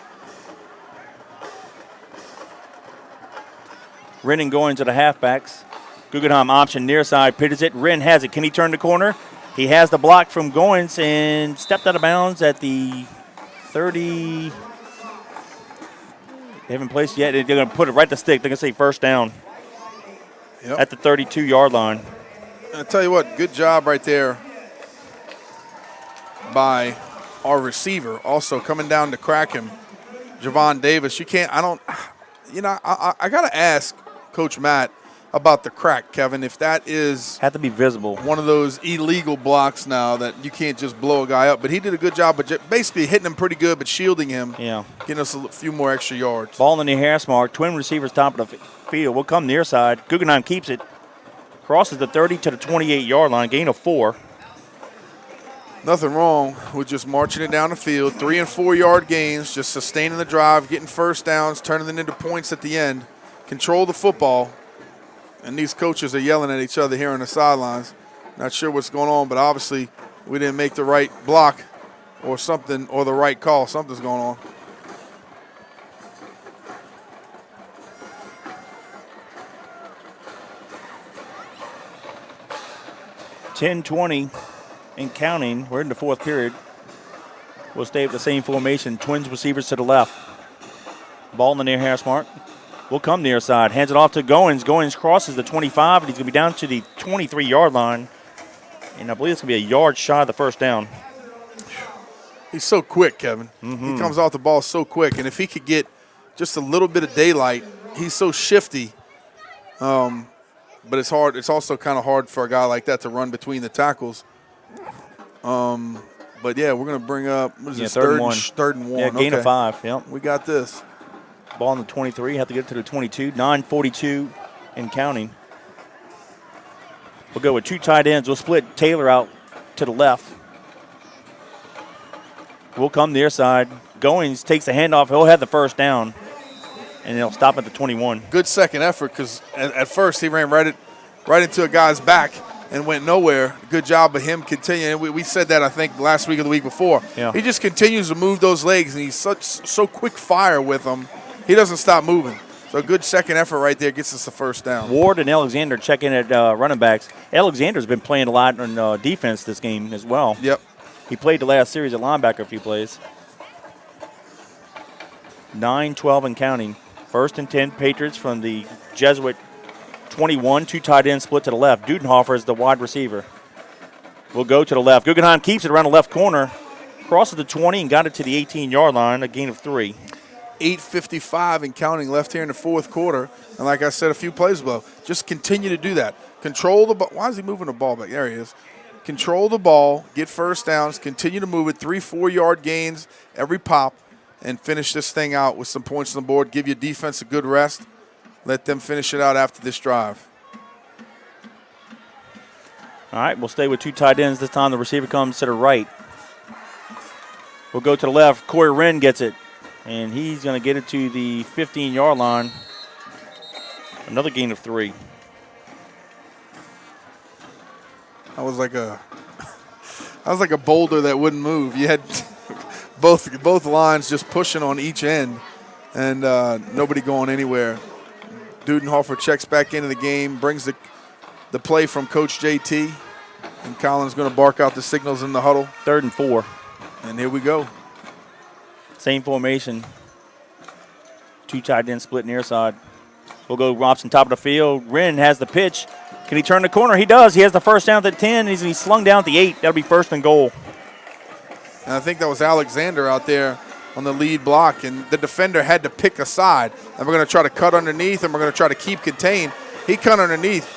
Wren and going to the halfbacks. Guggenheim option near side, pitches it. Wren has it. Can he turn the corner? He has the block from Goins and stepped out of bounds at the 30. They haven't placed yet. They're going to put it right to stick. They're going to say first down at the 32-yard line. I'll tell you what, good job right there by our receiver. Also coming down to crack him, Javon Davis. I got to ask Coach Matt about the crack, Kevin, if that is have to be visible. One of those illegal blocks now that you can't just blow a guy up. But he did a good job of basically hitting him pretty good, but shielding him, getting us a few more extra yards. Ball in the hash mark. Twin receivers top of the field. Will come near side. Guggenheim keeps it. Crosses the 30 to the 28-yard line. Gain of 4. Nothing wrong with just marching it down the field. 3- and 4-yard gains, just sustaining the drive, getting first downs, turning them into points at the end. Control the football. And these coaches are yelling at each other here on the sidelines. Not sure what's going on, but obviously we didn't make the right block or something, or the right call. Something's going on. $10:20 and counting. We're in the fourth period. We'll stay with the same formation. Twins receivers to the left. Ball in the near hash mark. Will come near side. Hands it off to Goins. Goins crosses the 25, and he's going to be down to the 23-yard line. And I believe it's going to be a yard shy of the first down. He's so quick, Kevin. Mm-hmm. He comes off the ball so quick. And if he could get just a little bit of daylight, he's so shifty. But it's hard. It's also kind of hard for a guy like that to run between the tackles. But, yeah, we're going to bring up, what is this, third and 1. Third and 1. Yeah, gain of 5. Yep. We got this. Ball in the 23. Have to get it to the 22. 9:42 and counting. We'll go with 2 tight ends. We'll split Taylor out to the left. We'll come near side. Goins takes the handoff. He'll have the first down, and he'll stop at the 21. Good second effort, because at first he ran right into a guy's back and went nowhere. Good job of him continuing. We said that, I think, last week or the week before. Yeah. He just continues to move those legs, and he's so quick fire with them. He doesn't stop moving. So a good second effort right there gets us the first down. Ward and Alexander checking at running backs. Alexander's been playing a lot on defense this game as well. Yep. He played the last series at linebacker a few plays. 9:12 and counting. First and 10, Patriots from the Jesuit 21. 2 tight ends split to the left. Dudenhofer is the wide receiver. We'll go to the left. Guggenheim keeps it around the left corner. Crosses the 20 and got it to the 18-yard line, a gain of 3. 8:55 and counting left here in the fourth quarter. And like I said a few plays ago, just continue to do that. Control the ball. Why is he moving the ball back? There he is. control the ball, get first downs, continue to move it, 3-4 yard gains every pop, and finish this thing out with some points on the board. Give your defense a good rest. Let them finish it out after this drive. All right, we'll stay with 2 tight ends. This time the receiver comes to the right. We'll go to the left. Corey Wren gets it, and he's going to get it to the 15-yard line. Another gain of 3. That was like a boulder that wouldn't move. You had both lines just pushing on each end, and nobody going anywhere. Dudenhofer checks back into the game, brings the play from Coach JT, and Colin's going to bark out the signals in the huddle. 3rd and 4. And here we go. Same formation. 2 tight ends split near side. We'll go Robson top of the field. Wren has the pitch. Can he turn the corner? He does. He has the first down at the 10. He's slung down at the 8. That'll be 1st and goal. And I think that was Alexander out there on the lead block, and the defender had to pick a side. And we're going to try to cut underneath, and we're going to try to keep contained. He cut underneath.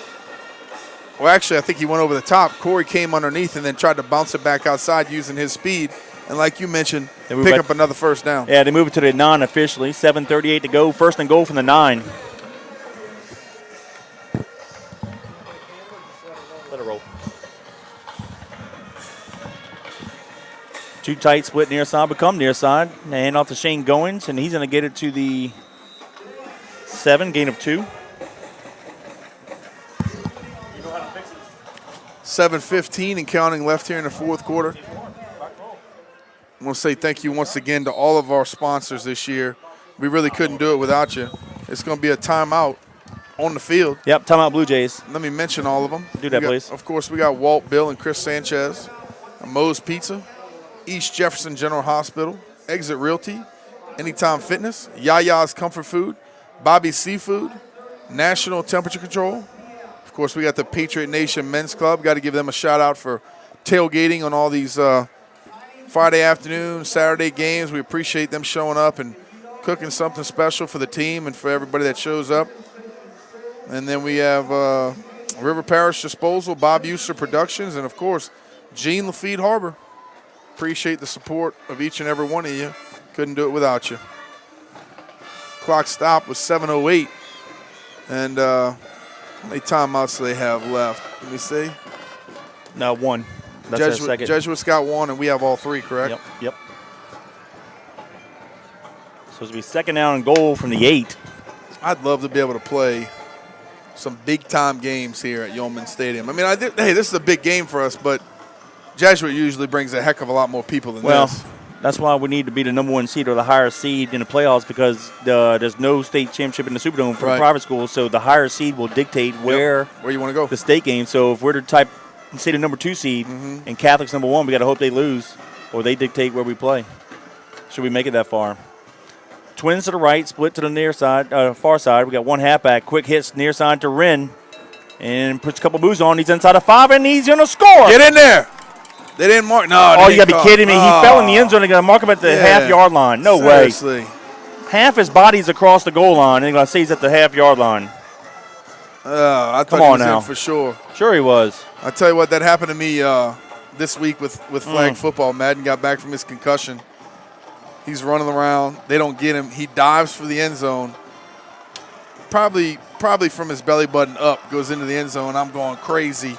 Well, actually, I think he went over the top. Corey came underneath and then tried to bounce it back outside using his speed. And like you mentioned, pick up another first down. Yeah, they move it to the 9 officially. 7:38 to go. 1st and goal from the 9. Let it roll. 2 tight split near side, become near side. And off to Shane Goins, and he's going to get it to the 7, gain of 2. 7:15 and counting left here in the 4th quarter. I want to say thank you once again to all of our sponsors this year. We really couldn't do it without you. It's going to be a timeout on the field. Yep, timeout Blue Jays. Let me mention all of them. Do that, please. Of course, we got Walt, Bill, and Chris Sanchez, Moe's Pizza, East Jefferson General Hospital, Exit Realty, Anytime Fitness, Yaya's Comfort Food, Bobby's Seafood, National Temperature Control. Of course, we got the Patriot Nation Men's Club. Got to give them a shout out for tailgating on all these Friday afternoon, Saturday games. We appreciate them showing up and cooking something special for the team and for everybody that shows up. And then we have River Parish Disposal, Bob Euster Productions, and, of course, Gene Lafitte Harbor. Appreciate the support of each and every one of you. Couldn't do it without you. Clock stop was 7:08. And how many timeouts do they have left? Let me see. No, 1. That's our second. Jesuit's got 1, and we have all 3, correct? Yep. Supposed to be 2nd down and goal from the 8. I'd love to be able to play some big-time games here at Yeoman Stadium. I mean, hey, this is a big game for us, but Jesuit usually brings a heck of a lot more people than this. Well, that's why we need to be the number 1 seed or the higher seed in the playoffs, because there's no state championship in the Superdome for private schools, so the higher seed will dictate where you want to go. The state game. So if we're the number 2 seed and Catholic's number 1, we got to hope they lose or they dictate where we play. Should we make it that far? Twins to the right, split to the near side, far side. We got 1 halfback. Quick hits near side to Wren. And puts a couple moves on. He's inside of 5, and he's going to score. Get in there. They didn't mark. No, you got to be kidding me. He fell in the end zone. They're going to mark him at the half-yard line. No Seriously. way. Half his body's across the goal line, and they're going to say he's at the half-yard line. I thought he was in for sure. Sure he was. I tell you what, that happened to me this week with flag football. Madden got back from his concussion. He's running around. They don't get him. He dives for the end zone. Probably from his belly button up, goes into the end zone. I'm going crazy,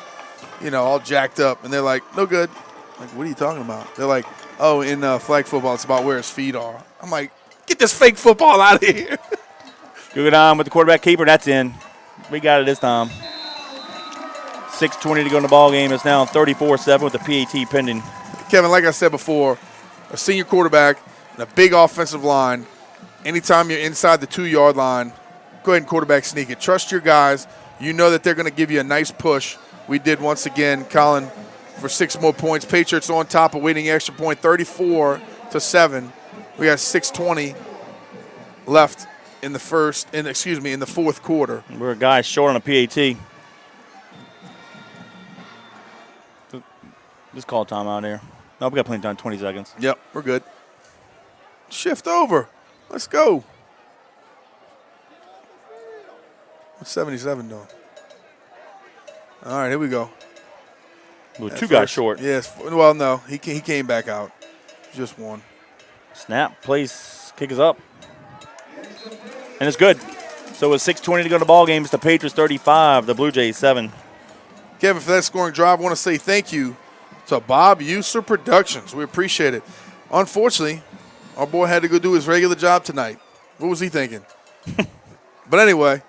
all jacked up. And they're like, no good. I'm like, what are you talking about? They're like, oh, in flag football, it's about where his feet are. I'm like, get this fake football out of here. Good on with the quarterback keeper. That's in. We got it this time. 6:20 to go in the ball game. It's now 34-7 with the PAT pending. Kevin, like I said before, a senior quarterback and a big offensive line, anytime you're inside the 2-yard line, go ahead and quarterback sneak it. Trust your guys. You know that they're going to give you a nice push. We did once again, Colin, for 6 more points. Patriots on top, awaiting extra point, 34-7. We got 6:20 left in the in the 4th quarter. We're a guy short on a PAT. Just call timeout here. No, we got plenty of time, 20 seconds. Yep, we're good. Shift over. Let's go. What's 77 doing? All right, here we go. Well, two guys short. Yes. Well, no, he came back out. Just one. Snap, place, kick is up. And it's good. So with 6:20 to go in the ball game, it's the Patriots 35, the Blue Jays 7. Kevin, for that scoring drive, I want to say thank you to Bob User Productions. We appreciate it. Unfortunately, our boy had to go do his regular job tonight. What was he thinking? But anyway,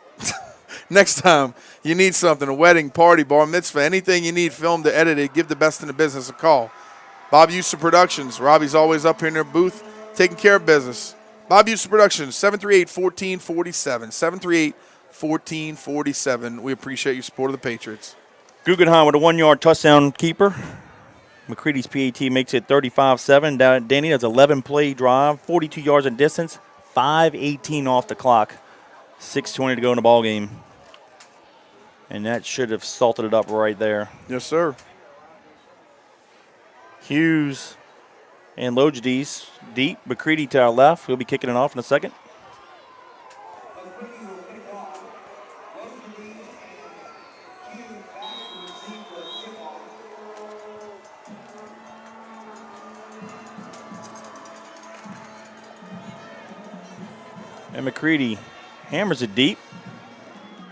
next time you need something, a wedding, party, bar mitzvah, anything you need filmed to edit it, give the best in the business a call. Bob User Productions. Robbie's always up here in their booth taking care of business. Bob User Productions, 738-1447. 738-1447. We appreciate your support of the Patriots. Guggenheim with a 1-yard touchdown keeper. McCready's PAT makes it 35-7. Danny does 11-play drive, 42 yards in distance, 5:18 off the clock. 6:20 to go in the ball game. And that should have salted it up right there. Yes, sir. Hughes and Logidis deep. McCready to our left. We'll be kicking it off in a second. And McCready hammers it deep.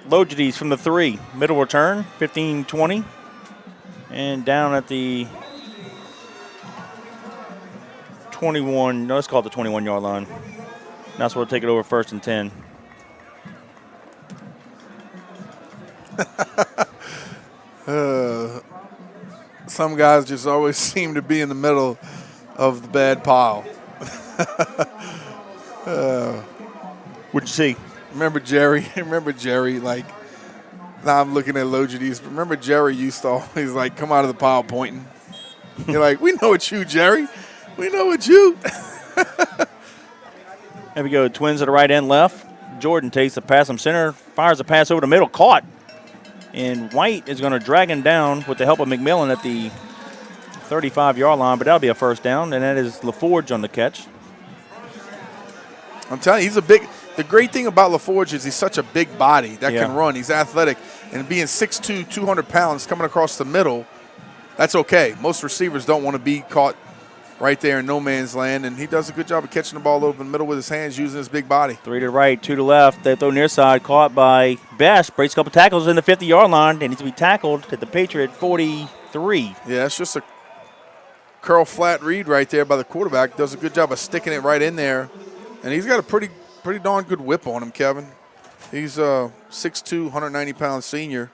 Logidis from the 3. Middle return, 15-20. And down at the 21, no, let's call it the 21-yard line. That's where we'll take it over 1st and 10. Some guys just always seem to be in the middle of the bad pile. What'd you see? Remember Jerry? Like, now I'm looking at Logidis. Remember Jerry used to always, like, come out of the pile pointing? You're like, we know it's you, Jerry. We know it's you. There we go. Twins at the right and left. Jordan takes the pass from center, fires a pass over the middle, caught. And White is going to drag him down with the help of McMillan at the 35-yard line, but that'll be a first down, and that is LaForge on the catch. I'm telling you, the great thing about LaForge is he's such a big body that can run. He's athletic. And being 6'2", 200 pounds coming across the middle, that's okay. Most receivers don't want to be caught right there in no man's land, and he does a good job of catching the ball over the middle with his hands using his big body. 3 to the right, 2 to the left. They throw near side, caught by Best. Breaks a couple tackles in the 50-yard line. They need to be tackled at the Patriot 43. Yeah, it's just a curl flat read right there by the quarterback. Does a good job of sticking it right in there. And he's got a pretty darn good whip on him, Kevin. He's a 6'2", 190-pound senior.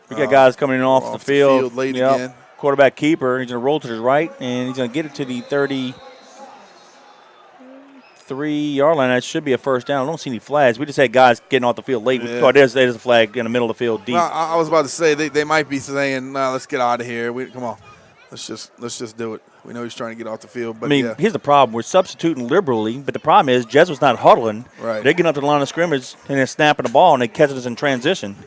We got guys coming in off the field late again. Quarterback keeper. He's going to roll to his right, and he's going to get it to the 33-yard line. That should be a first down. I don't see any flags. We just had guys getting off the field late. Yeah. Oh, there's a flag in the middle of the field deep. Well, I was about to say they might be saying, "No, let's get out of here. Come on, let's just do it." We know he's trying to get off the field, but here's the problem: we're substituting liberally, but the problem is Jesuit's not huddling. Right. They're getting up to the line of scrimmage and they're snapping the ball, and they catch us in transition.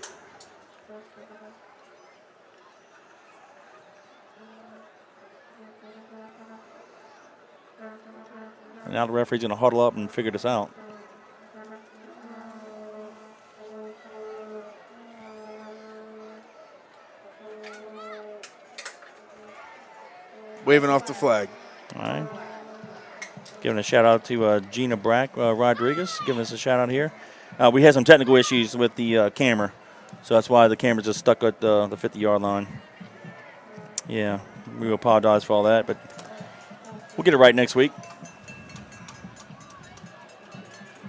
And now the referee's going to huddle up and figure this out. Waving off the flag. All right. Giving a shout-out to Gina Rodriguez, giving us a shout-out here. We had some technical issues with the camera, so that's why the camera's just stuck at the 50-yard line. Yeah, we apologize for all that, but we'll get it right next week.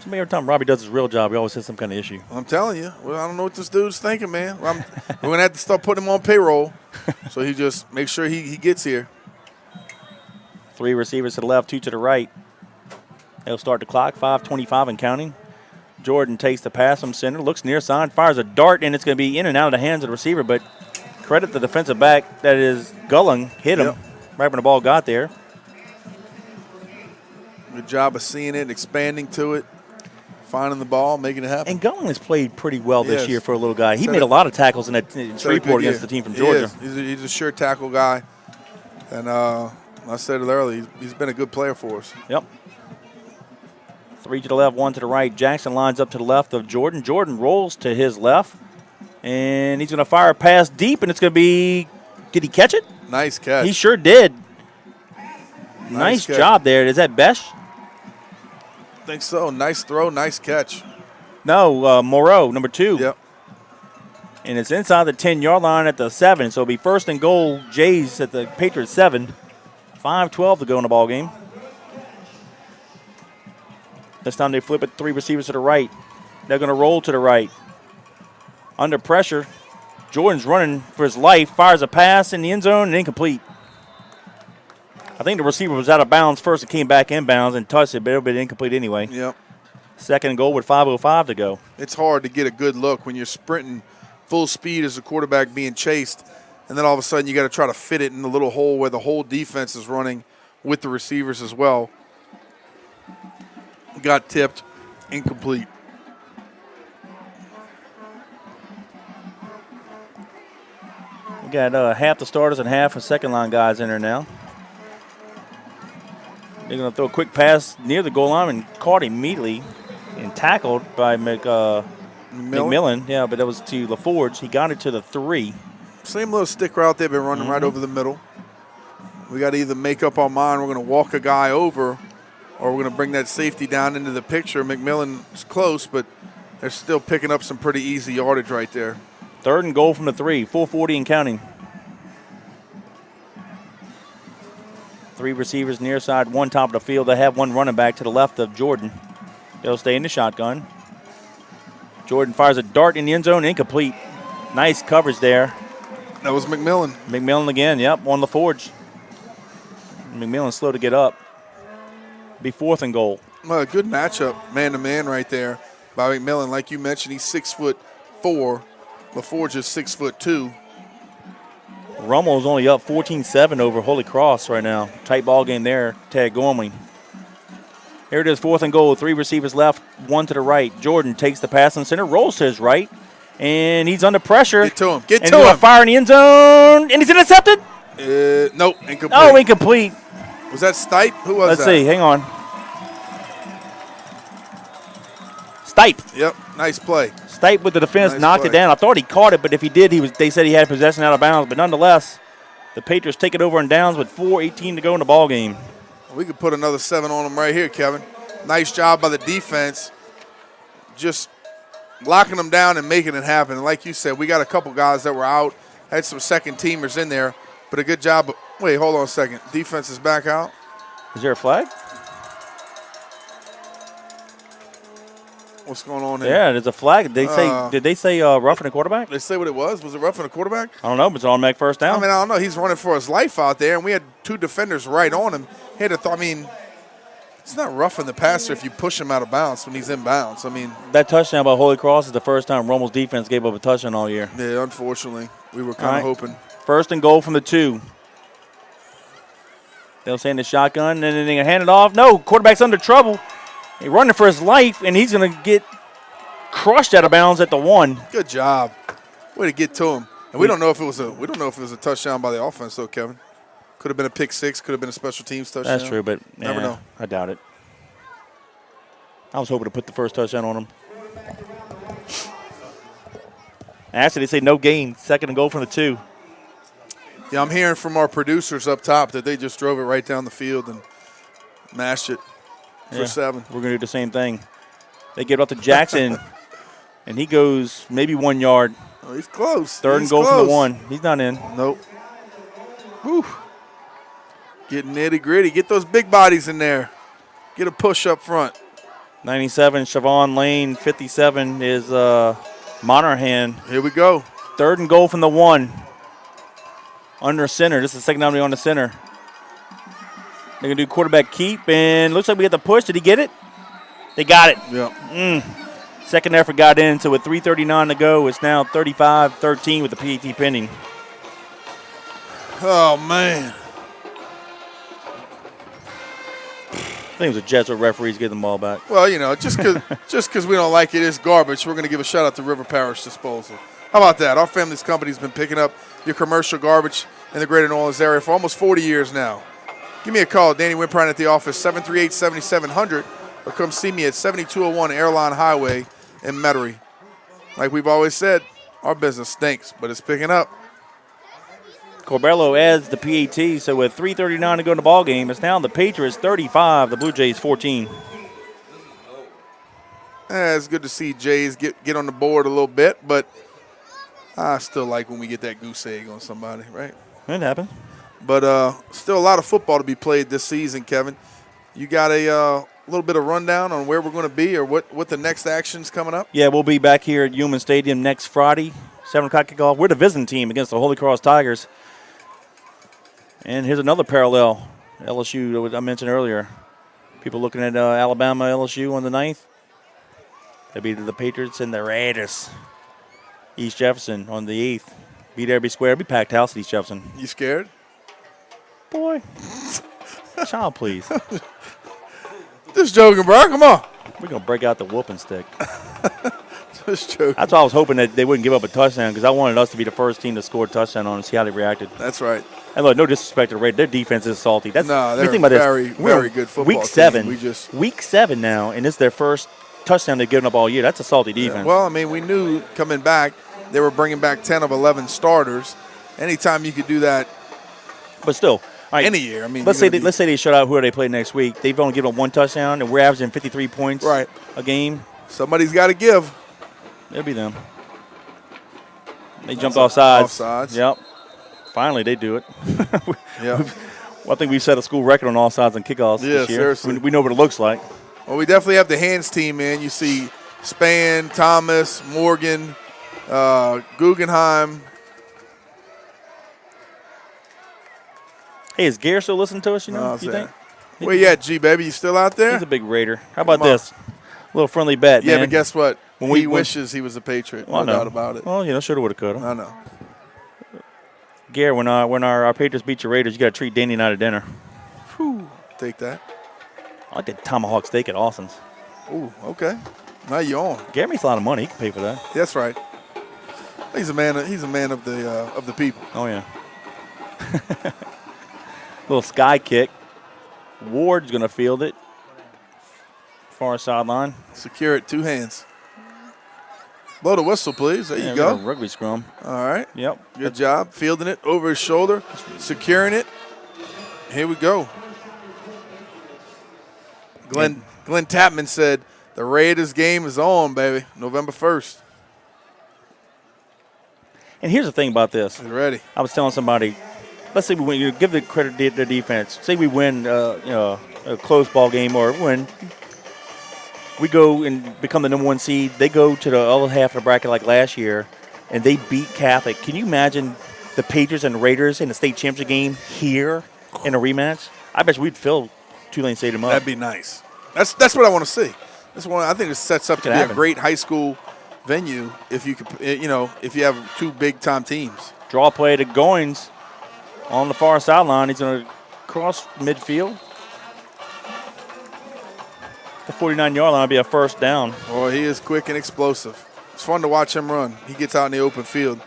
Every time Robbie does his real job, he always has some kind of issue. I'm telling you. Well, I don't know what this dude's thinking, man. We're going to have to start putting him on payroll, so he just makes sure he gets here. 3 receivers to the left, 2 to the right. They'll start the clock, 5:25 and counting. Jordan takes the pass from center, looks near side, fires a dart, and it's going to be in and out of the hands of the receiver. But credit the defensive back, that is Gulling, hit him right when the ball got there. Good job of seeing it, expanding to it, finding the ball, making it happen. And Gulling has played pretty well this year for a little guy. He made a lot of tackles in that Shreveport against the team from Georgia. He's a sure tackle guy. And I said it earlier, he's been a good player for us. Yep. 3 to the left, 1 to the right. Jackson lines up to the left of Jordan. Jordan rolls to his left, and he's going to fire a pass deep, and it's going to be Did he catch it? Nice catch. He sure did. Nice job there. Is that Besh? I think so. Nice throw, nice catch. No, Moreau, number 2. Yep. And it's inside the 10-yard line at the 7, so it'll be first and goal, Jays at the Patriots 7. 5:12 to go in the ball game. This time they flip it 3 receivers to the right. They're going to roll to the right. Under pressure, Jordan's running for his life, fires a pass in the end zone and incomplete. I think the receiver was out of bounds first and came back inbounds and touched it, but it'll be incomplete anyway. Yep. Second and goal with 5:05 to go. It's hard to get a good look when you're sprinting full speed as a quarterback being chased, and then all of a sudden you got to try to fit it in the little hole where the whole defense is running with the receivers as well. Got tipped, incomplete. We got half the starters and half the second-line guys in there now. They're going to throw a quick pass near the goal line and caught immediately and tackled by McMillan. Yeah, but that was to LaForge. He got it to the 3. Same little stick route they've been running right over the middle. We got to either make up our mind we're going to walk a guy over or we're going to bring that safety down into the picture. McMillan's close, but they're still picking up some pretty easy yardage right there. Third and goal from the 3, 4:40 and counting. 3 receivers near side, 1 top of the field. They have 1 running back to the left of Jordan. They'll stay in the shotgun. Jordan fires a dart in the end zone, incomplete. Nice coverage there. That was McMillan. McMillan again, yep, on LaForge. McMillan's slow to get up. Be 4th and goal. Well, a good matchup, man-to-man right there by McMillan. Like you mentioned, he's 6'4". LaForge is 6'2". Rummel's only up 14-7 over Holy Cross right now. Tight ball game there, Ted Gormley. Here it is, 4th and goal. 3 receivers left, 1 to the right. Jordan takes the pass in center, rolls to his right, and he's under pressure. Get to him. Get and to him. Fire in the end zone, and he's intercepted. Nope, incomplete. Oh, incomplete. Was that Stipe? Who was Let's that? see. Hang on. Stipe. Yep, nice play. Stipe with the defense Nice knocked play. it down. I thought he caught it, but if he did, they said he had possession out of bounds. But nonetheless, the Patriots take it over and downs with 4:18 to go in the ball game. We could put another 7 on them right here, Kevin. Nice job by the defense. Just locking them down and making it happen. And like you said, we got a couple guys that were out, had some second teamers in there, but a good job. Wait, hold on a second. Defense is back out. Is there a flag? What's going on here? Yeah, there's a flag. Did they say roughing the quarterback? They say what it was? Was it roughing the quarterback? I don't know, but it's an automatic first down. I mean, I don't know. He's running for his life out there, and we had 2 defenders right on him. He had to it's not roughing the passer if you push him out of bounds when he's in bounds. I mean, that touchdown by Holy Cross is the first time Rummel's defense gave up a touchdown all year. Yeah, unfortunately. We were kind of hoping. First and goal from the 2. They'll stay in the shotgun, and then they hand it off. No, quarterback's under trouble. He's running for his life, and he's going to get crushed out of bounds at the 1. Good job. Way to get to him. And we don't know if it was a touchdown by the offense though, Kevin. Could have been a pick 6, could have been a special teams touchdown. That's true, but never know. I doubt it. I was hoping to put the first touchdown on him. Actually, they say no gain. Second and goal from the 2. Yeah, I'm hearing from our producers up top that they just drove it right down the field and mashed it for 7. We're going to do the same thing. They get up to Jackson, and he goes maybe 1 yard. Oh, he's close. Third and goal from the 1. He's not in. Nope. Whew. Getting nitty-gritty. Get those big bodies in there. Get a push up front. 97, Siobhan Lane. 57 is Monahan. Here we go. Third and goal from the 1. Under center. This is the second time they're on the center. They're going to do quarterback keep, and looks like we get the push. Did he get it? They got it. Yeah. Second effort got in, so with 3:39 to go, it's now 35-13 with the PAT pending. Oh, man. I think it was a Jesuit referees getting the ball back. Well, just because we don't like it, it's garbage. We're going to give a shout-out to River Parish Disposal. How about that? Our family's company's been picking up your commercial garbage in the greater New Orleans area for almost 40 years now. Give me a call, Danny Wimprine at the office, 738-7700, or come see me at 7201 Airline Highway in Metairie. Like we've always said, our business stinks, but it's picking up. Corbello adds the PAT, so with 3:39 to go in the ball game, it's now the Patriots 35, the Blue Jays 14. It's good to see Jays get on the board a little bit, but I still like when we get that goose egg on somebody, right? It happened. But still a lot of football to be played this season, Kevin. You got a little bit of rundown on where we're going to be or what the next action's coming up? Yeah, we'll be back here at Human Stadium next Friday, 7 o'clock kickoff. We're the visiting team against the Holy Cross Tigers. And here's another parallel, LSU that I mentioned earlier. People looking at Alabama, LSU on the 9th. That'll be the Patriots and the Raiders. East Jefferson on the 8th. Be there, be square, be packed house at East Jefferson. You scared? Boy. Child, please. Just joking, bro. Come on. We're going to break out the whooping stick. Just joking. That's why I was hoping that they wouldn't give up a touchdown because I wanted us to be the first team to score a touchdown on and see how they reacted. That's right. And look, no disrespect to the Raiders. Their defense is salty. No, they're very, very good football Week 7. team. Week 7 now, and it's their first touchdown they've given up all year. That's a salty defense. Well, I mean, we knew coming back they were bringing back 10 of 11 starters. Anytime you could do that, but still, all right, any year. I mean, let's say they shut out whoever they play next week. They've only given up one touchdown, and we're averaging 53 points a game. Somebody's got to give. It'll be them. They jumped off sides. Offsides. Yep. Finally, they do it. Yeah. Well, I think we set a school record on offsides and kickoffs this year. Seriously. We know what it looks like. Well, we definitely have the hands team, man. You see Spann, Thomas, Morgan, Guggenheim. Hey, is Gare still listening to us, you think? Where you at, G, baby? You still out there? He's a big Raider. How about this? A little friendly bet, yeah, man. but guess what? When he wishes he was a Patriot. No doubt about it. Well, shoulda, woulda, coulda. I know. Gare, when our Patriots beat your Raiders, you got to treat Danny and I to dinner. Whew. Take that. I like that tomahawk steak at Austin's. Ooh, okay. Now you're on. Gare makes a lot of money. He can pay for that. That's right. He's a man of the people. Oh, yeah. Little sky kick. Ward's going to field it. Far sideline. Secure it, 2 hands. Blow the whistle, please. There you go. go. Rugby scrum. All right. Yep. Good job. Fielding it over his shoulder, securing it. Here we go. Glenn Tapman said, the Raiders game is on, baby. November 1st. And here's the thing about this. He's ready. I was telling somebody, let's say we win. You give the credit to the defense. Say we win, a close ball game or win. We go and become the number 1 seed. They go to the other half of the bracket like last year, and they beat Catholic. Can you imagine the Patriots and the Raiders in the state championship game here in a rematch? I bet you we'd fill Tulane Stadium up. That'd be nice. That's what I want to see. I think it sets up to be a great high school venue if you could, if you have 2 big time teams. Draw play to Goins on the far sideline. He's going to cross midfield. The 49-yard line will be a first down. Oh, he is quick and explosive. It's fun to watch him run. He gets out in the open field.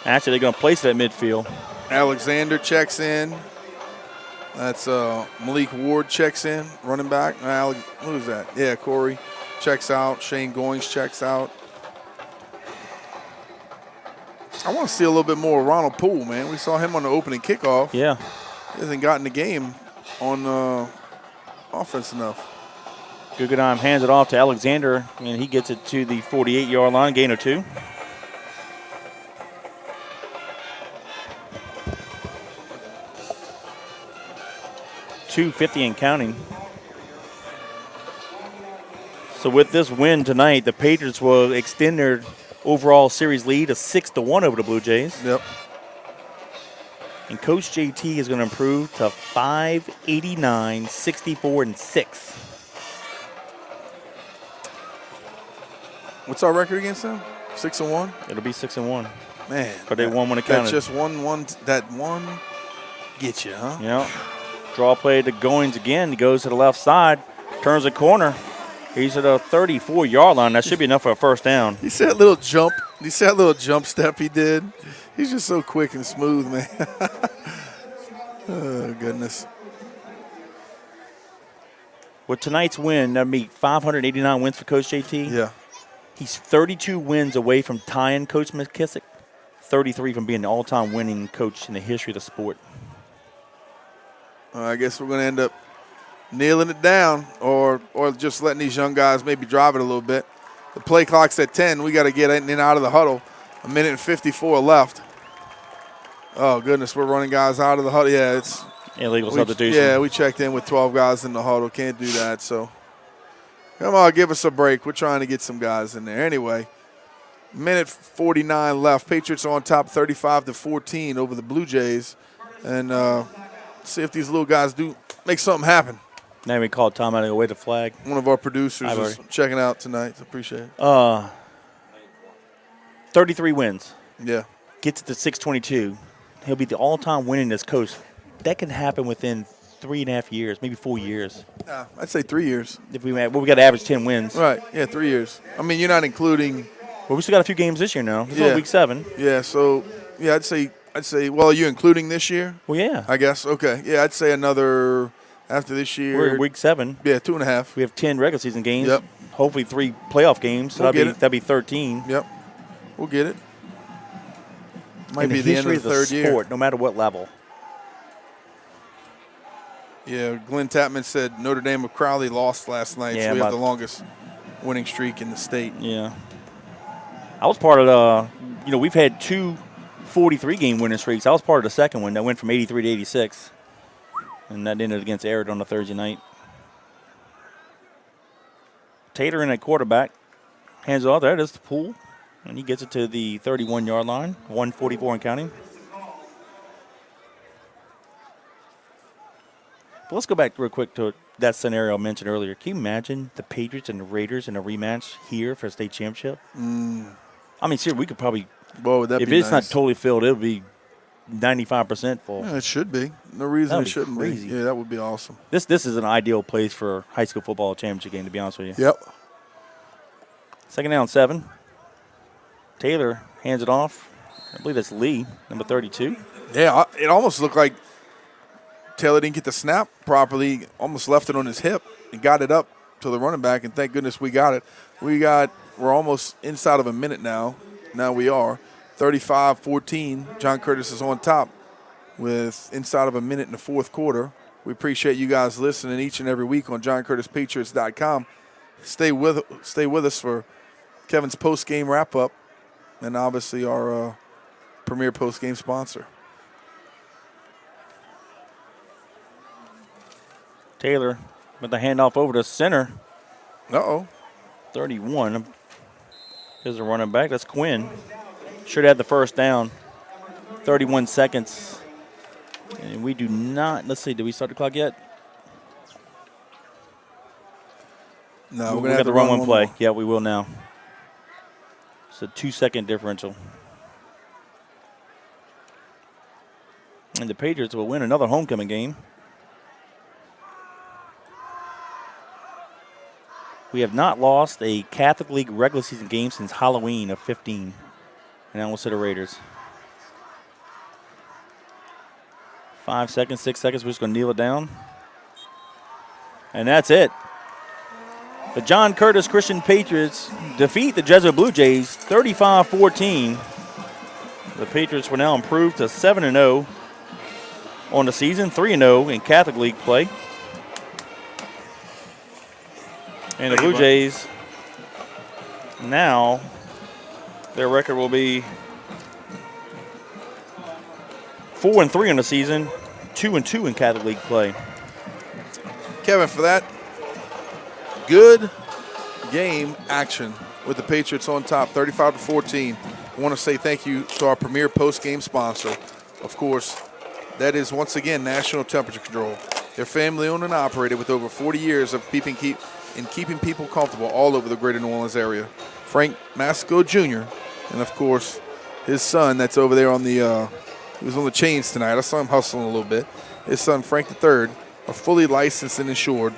Actually, they're going to place it at midfield. Alexander checks in. That's Malik Ward checks in, running back. Who is that? Yeah, Corey checks out. Shane Goins checks out. I want to see a little bit more of Ronald Poole, man. We saw him on the opening kickoff. Yeah. He hasn't gotten the game on offense enough. Guggenheim hands it off to Alexander, and he gets it to the 48-yard line, gain of 2. .250 and counting. So with this win tonight, the Patriots will extend their overall series lead of 6-1 over the Blue Jays. Yep. And Coach JT is going to improve to 589, 64, and 6. What's our record against them? 6-1? It'll be 6-1. Man. But they won when it counted. That's just that one gets you, huh? Yeah. Draw play to Goins again. He goes to the left side, turns a corner. He's at a 34-yard line. That should be enough for a first down. You see that little jump? You see that little jump step he did? He's just so quick and smooth, man. Oh, goodness. With tonight's win, that'll be 589 wins for Coach JT. Yeah. He's 32 wins away from tying Coach McKissick, 33 from being the all-time winning coach in the history of the sport. I guess we're going to end up kneeling it down or just letting these young guys maybe drive it a little bit. The play clock's at 10. We got to get in and out of the huddle. 1:54 left. Oh, goodness, we're running guys out of the huddle. Yeah, it's illegal substitution. Yeah, we checked in with 12 guys in the huddle. Can't do that, so come on, give us a break. We're trying to get some guys in there. Anyway, 1:49 left. Patriots on top 35-14 over the Blue Jays. And see if these little guys do make something happen. Now we called timeout to away the flag. One of our producers is checking out tonight. So appreciate it. 33 wins. Yeah. Gets it to 622. He'll be the all-time winningest coach. That can happen within 3.5 years, maybe 4 years. I'd say 3 years. If we got to average 10 wins. Right. Yeah, 3 years. I mean, you're not including. Well, we still got a few games this year now. This is week 7. Yeah. So yeah, I'd say. Well, are you including this year? Well, yeah. I guess. Okay. Yeah, I'd say another after this year. We're in week 7. Yeah, 2.5. We have 10 regular season games. Yep. Hopefully 3 playoff games. So that'd be 13. Yep. We'll get it. Might in be the end of the third sport, year. No matter what level. Yeah, Glenn Tapman said Notre Dame of Crowley lost last night, so we have the longest winning streak in the state. Yeah. I was part of the, we've had 2 43-game winning streaks. I was part of the second one that went from 83 to 86. And that ended against Arid on a Thursday night. Taylor in at quarterback. Hands it off. There it is, the pool. And he gets it to the 31-yard line, 144 and counting. But let's go back real quick to that scenario I mentioned earlier. Can you imagine the Patriots and the Raiders in a rematch here for a state championship? I mean, seriously, we could probably – if it's not totally filled, it would be 95% full. Yeah, it should be. No reason it shouldn't be. Yeah, that would be awesome. This is an ideal place for a high school football championship game, to be honest with you. Yep. Second down, 7. Taylor hands it off. I believe that's Lee, number 32. Yeah, it almost looked like Taylor didn't get the snap properly, almost left it on his hip and got it up to the running back, and thank goodness we got it. We're almost inside of a minute now. Now we are. 35-14. John Curtis is on top with inside of a minute in the fourth quarter. We appreciate you guys listening each and every week on JohnCurtisPatriots.com. Stay with us for Kevin's post-game wrap-up and obviously our premier post-game sponsor. Taylor with the handoff over to center. 31. There's a running back. That's Quinn. Should have had the first down. 31 seconds. And we do not. Let's see. Did we start the clock yet? No, we're going to have to run one play. Yeah, we will now. It's a 2-second differential. And the Patriots will win another homecoming game. We have not lost a Catholic League regular season game since Halloween of 15. And now we'll see the Raiders. 5 seconds, 6 seconds. We're just going to kneel it down. And that's it. The John Curtis Christian Patriots defeat the Jesuit Blue Jays 35-14. The Patriots were now improved to 7-0 on the season, 3-0 in Catholic League play. And the Blue Jays, now their record will be 4-3 on the season, 2-2 in Catholic League play. Kevin, for that good game action with the Patriots on top, 35-14, I want to say thank you to our premier post-game sponsor. Of course, that is once again National Temperature Control. They're family-owned and operated with over 40 years of keeping people comfortable all over the greater New Orleans area. Frank Masco Jr. and, of course, his son that's over there on the he was on the chains tonight. I saw him hustling a little bit. His son, Frank III, a fully licensed and insured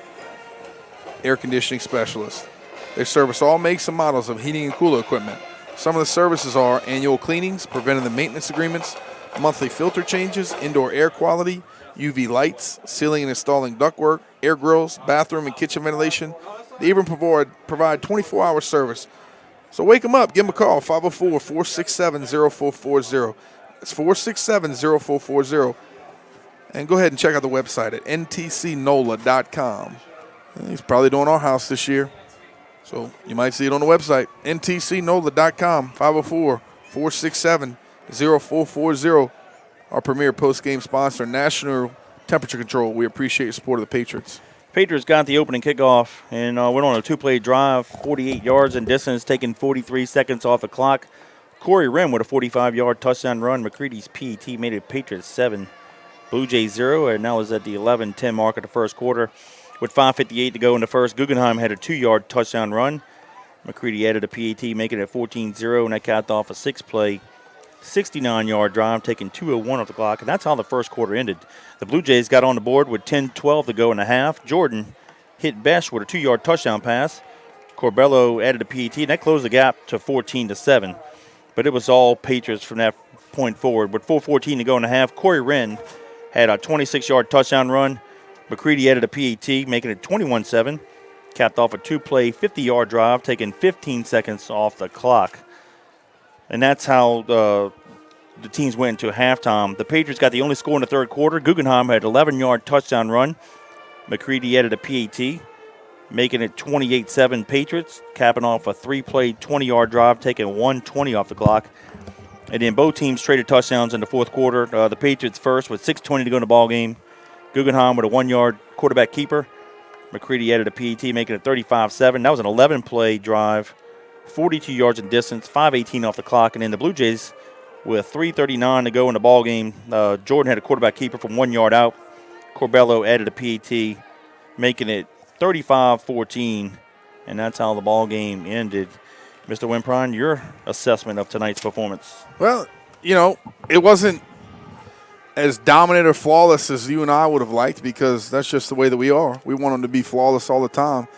air conditioning specialist. They service all makes and models of heating and cooler equipment. Some of the services are annual cleanings, preventative maintenance agreements, monthly filter changes, indoor air quality, UV lights, sealing and installing ductwork, air grills, bathroom and kitchen ventilation. They even provide 24-hour service So wake them up. Give them a call, 504-467-0440. It's 467-0440. And go ahead and check out the website at ntcnola.com. He's probably doing our house this year, so you might see it on the website, ntcnola.com, 504-467-0440. Our premier post-game sponsor, National Temperature Control. We appreciate your support of the Patriots. Patriots got the opening kickoff and went on a two-play drive, 48 yards in distance, taking 43 seconds off the clock. Corey Wren with a 45-yard touchdown run. McCready's PET made it Patriots 7, Blue Jays 0, and now is at the 11-10 mark of the first quarter. With 5:58 to go in the first, Guggenheim had a 2-yard touchdown run. McCready added a PAT, making it 14-0, and that capped off a 6-play, 69-yard drive, taking 2:01 off the clock, and that's how the first quarter ended. The Blue Jays got on the board with 10:12 to go in the half. Jordan hit Besh with a 2-yard touchdown pass. Corbello added a PAT, and that closed the gap to 14-7. But it was all Patriots from that point forward. With 4:14 to go in the half, Corey Wren had a 26-yard touchdown run. McCready added a PAT, making it 21-7. Capped off a 2-play, 50-yard drive, taking 15 seconds off the clock. And that's how the teams went into halftime. The Patriots got the only score in the third quarter. Guggenheim had an 11-yard touchdown run. McCready added a PAT, making it 28-7 Patriots, capping off a 3-play, 20-yard drive, taking 1:20 off the clock. And then both teams traded touchdowns in the fourth quarter. The Patriots first with 6:20 to go in the ball game. Guggenheim with a 1-yard quarterback keeper. McCready added a PAT, making it 35-7. That was an 11-play drive, 42 yards in distance, 5:18 off the clock. And then the Blue Jays with 3:39 to go in the ball game. Jordan had a quarterback keeper from 1 yard out. Corbello added a PAT, making it 35-14. And that's how the ball game ended. Mr. Wimpron, your assessment of tonight's performance? Well, it wasn't as dominant or flawless as you and I would have liked, because that's just the way that we are. We want them to be flawless all the time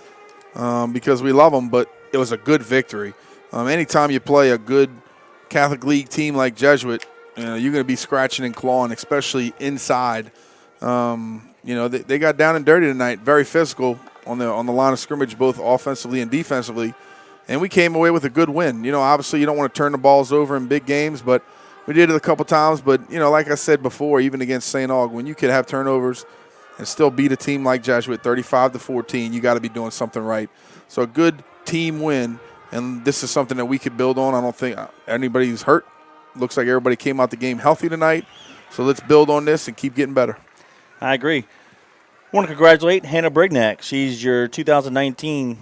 because we love them, but it was a good victory. Anytime you play a good Catholic League team like Jesuit, you're going to be scratching and clawing, especially inside. They got down and dirty tonight, very physical on the line of scrimmage, both offensively and defensively, and we came away with a good win. Obviously you don't want to turn the balls over in big games, but we did it a couple times. But, like I said before, even against St. Aug, when you could have turnovers and still beat a team like Jesuit 35-14, you got to be doing something right. So a good team win, and this is something that we could build on. I don't think anybody's hurt. Looks like everybody came out the game healthy tonight. So let's build on this and keep getting better. I agree. I want to congratulate Hannah Brignac. She's your 2019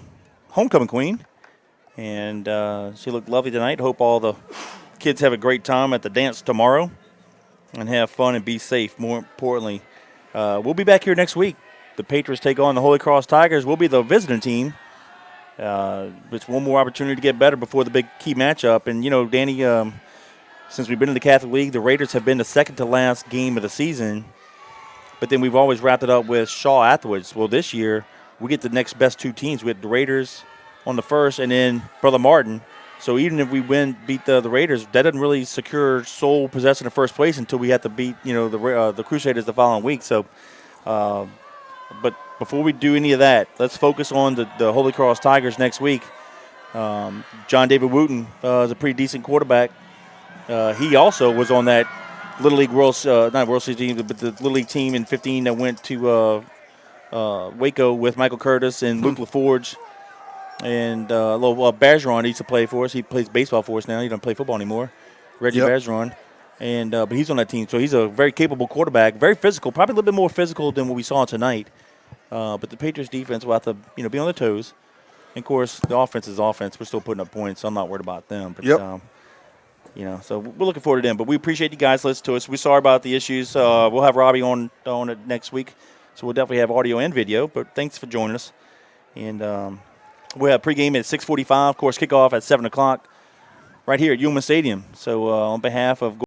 homecoming queen, and she looked lovely tonight. Hope all the kids have a great time at the dance tomorrow and have fun and be safe, more importantly. We'll be back here next week. The Patriots take on the Holy Cross Tigers. We'll be the visiting team. It's one more opportunity to get better before the big key matchup. And, Danny, since we've been in the Catholic League, the Raiders have been the second-to-last game of the season. But then we've always wrapped it up with Shaw afterwards. Well, this year we get the next best two teams. We had the Raiders on the first and then Brother Martin. So even if we beat the Raiders, that doesn't really secure sole possession of first place until we have to beat the Crusaders the following week. So, but before we do any of that, let's focus on the Holy Cross Tigers next week. John David Wooten is a pretty decent quarterback. He also was on that Little League not World Series team, but the Little League team in 15 that went to Waco with Michael Curtis and Luke LaForge. And little Bergeron used to play for us. He plays baseball for us now. He doesn't play football anymore. Reggie Bergeron. And but he's on that team. So he's a very capable quarterback, very physical, probably a little bit more physical than what we saw tonight. But the Patriots defense will have to be on their toes. And, of course, the offense is offense. We're still putting up points, so I'm not worried about them. But, so we're looking forward to them. But we appreciate you guys listening to us. We're sorry about the issues. We'll have Robbie on it next week. So we'll definitely have audio and video. But thanks for joining us. And we'll have pregame at 6:45. Of course, kickoff at 7 o'clock right here at Yulman Stadium. So on behalf of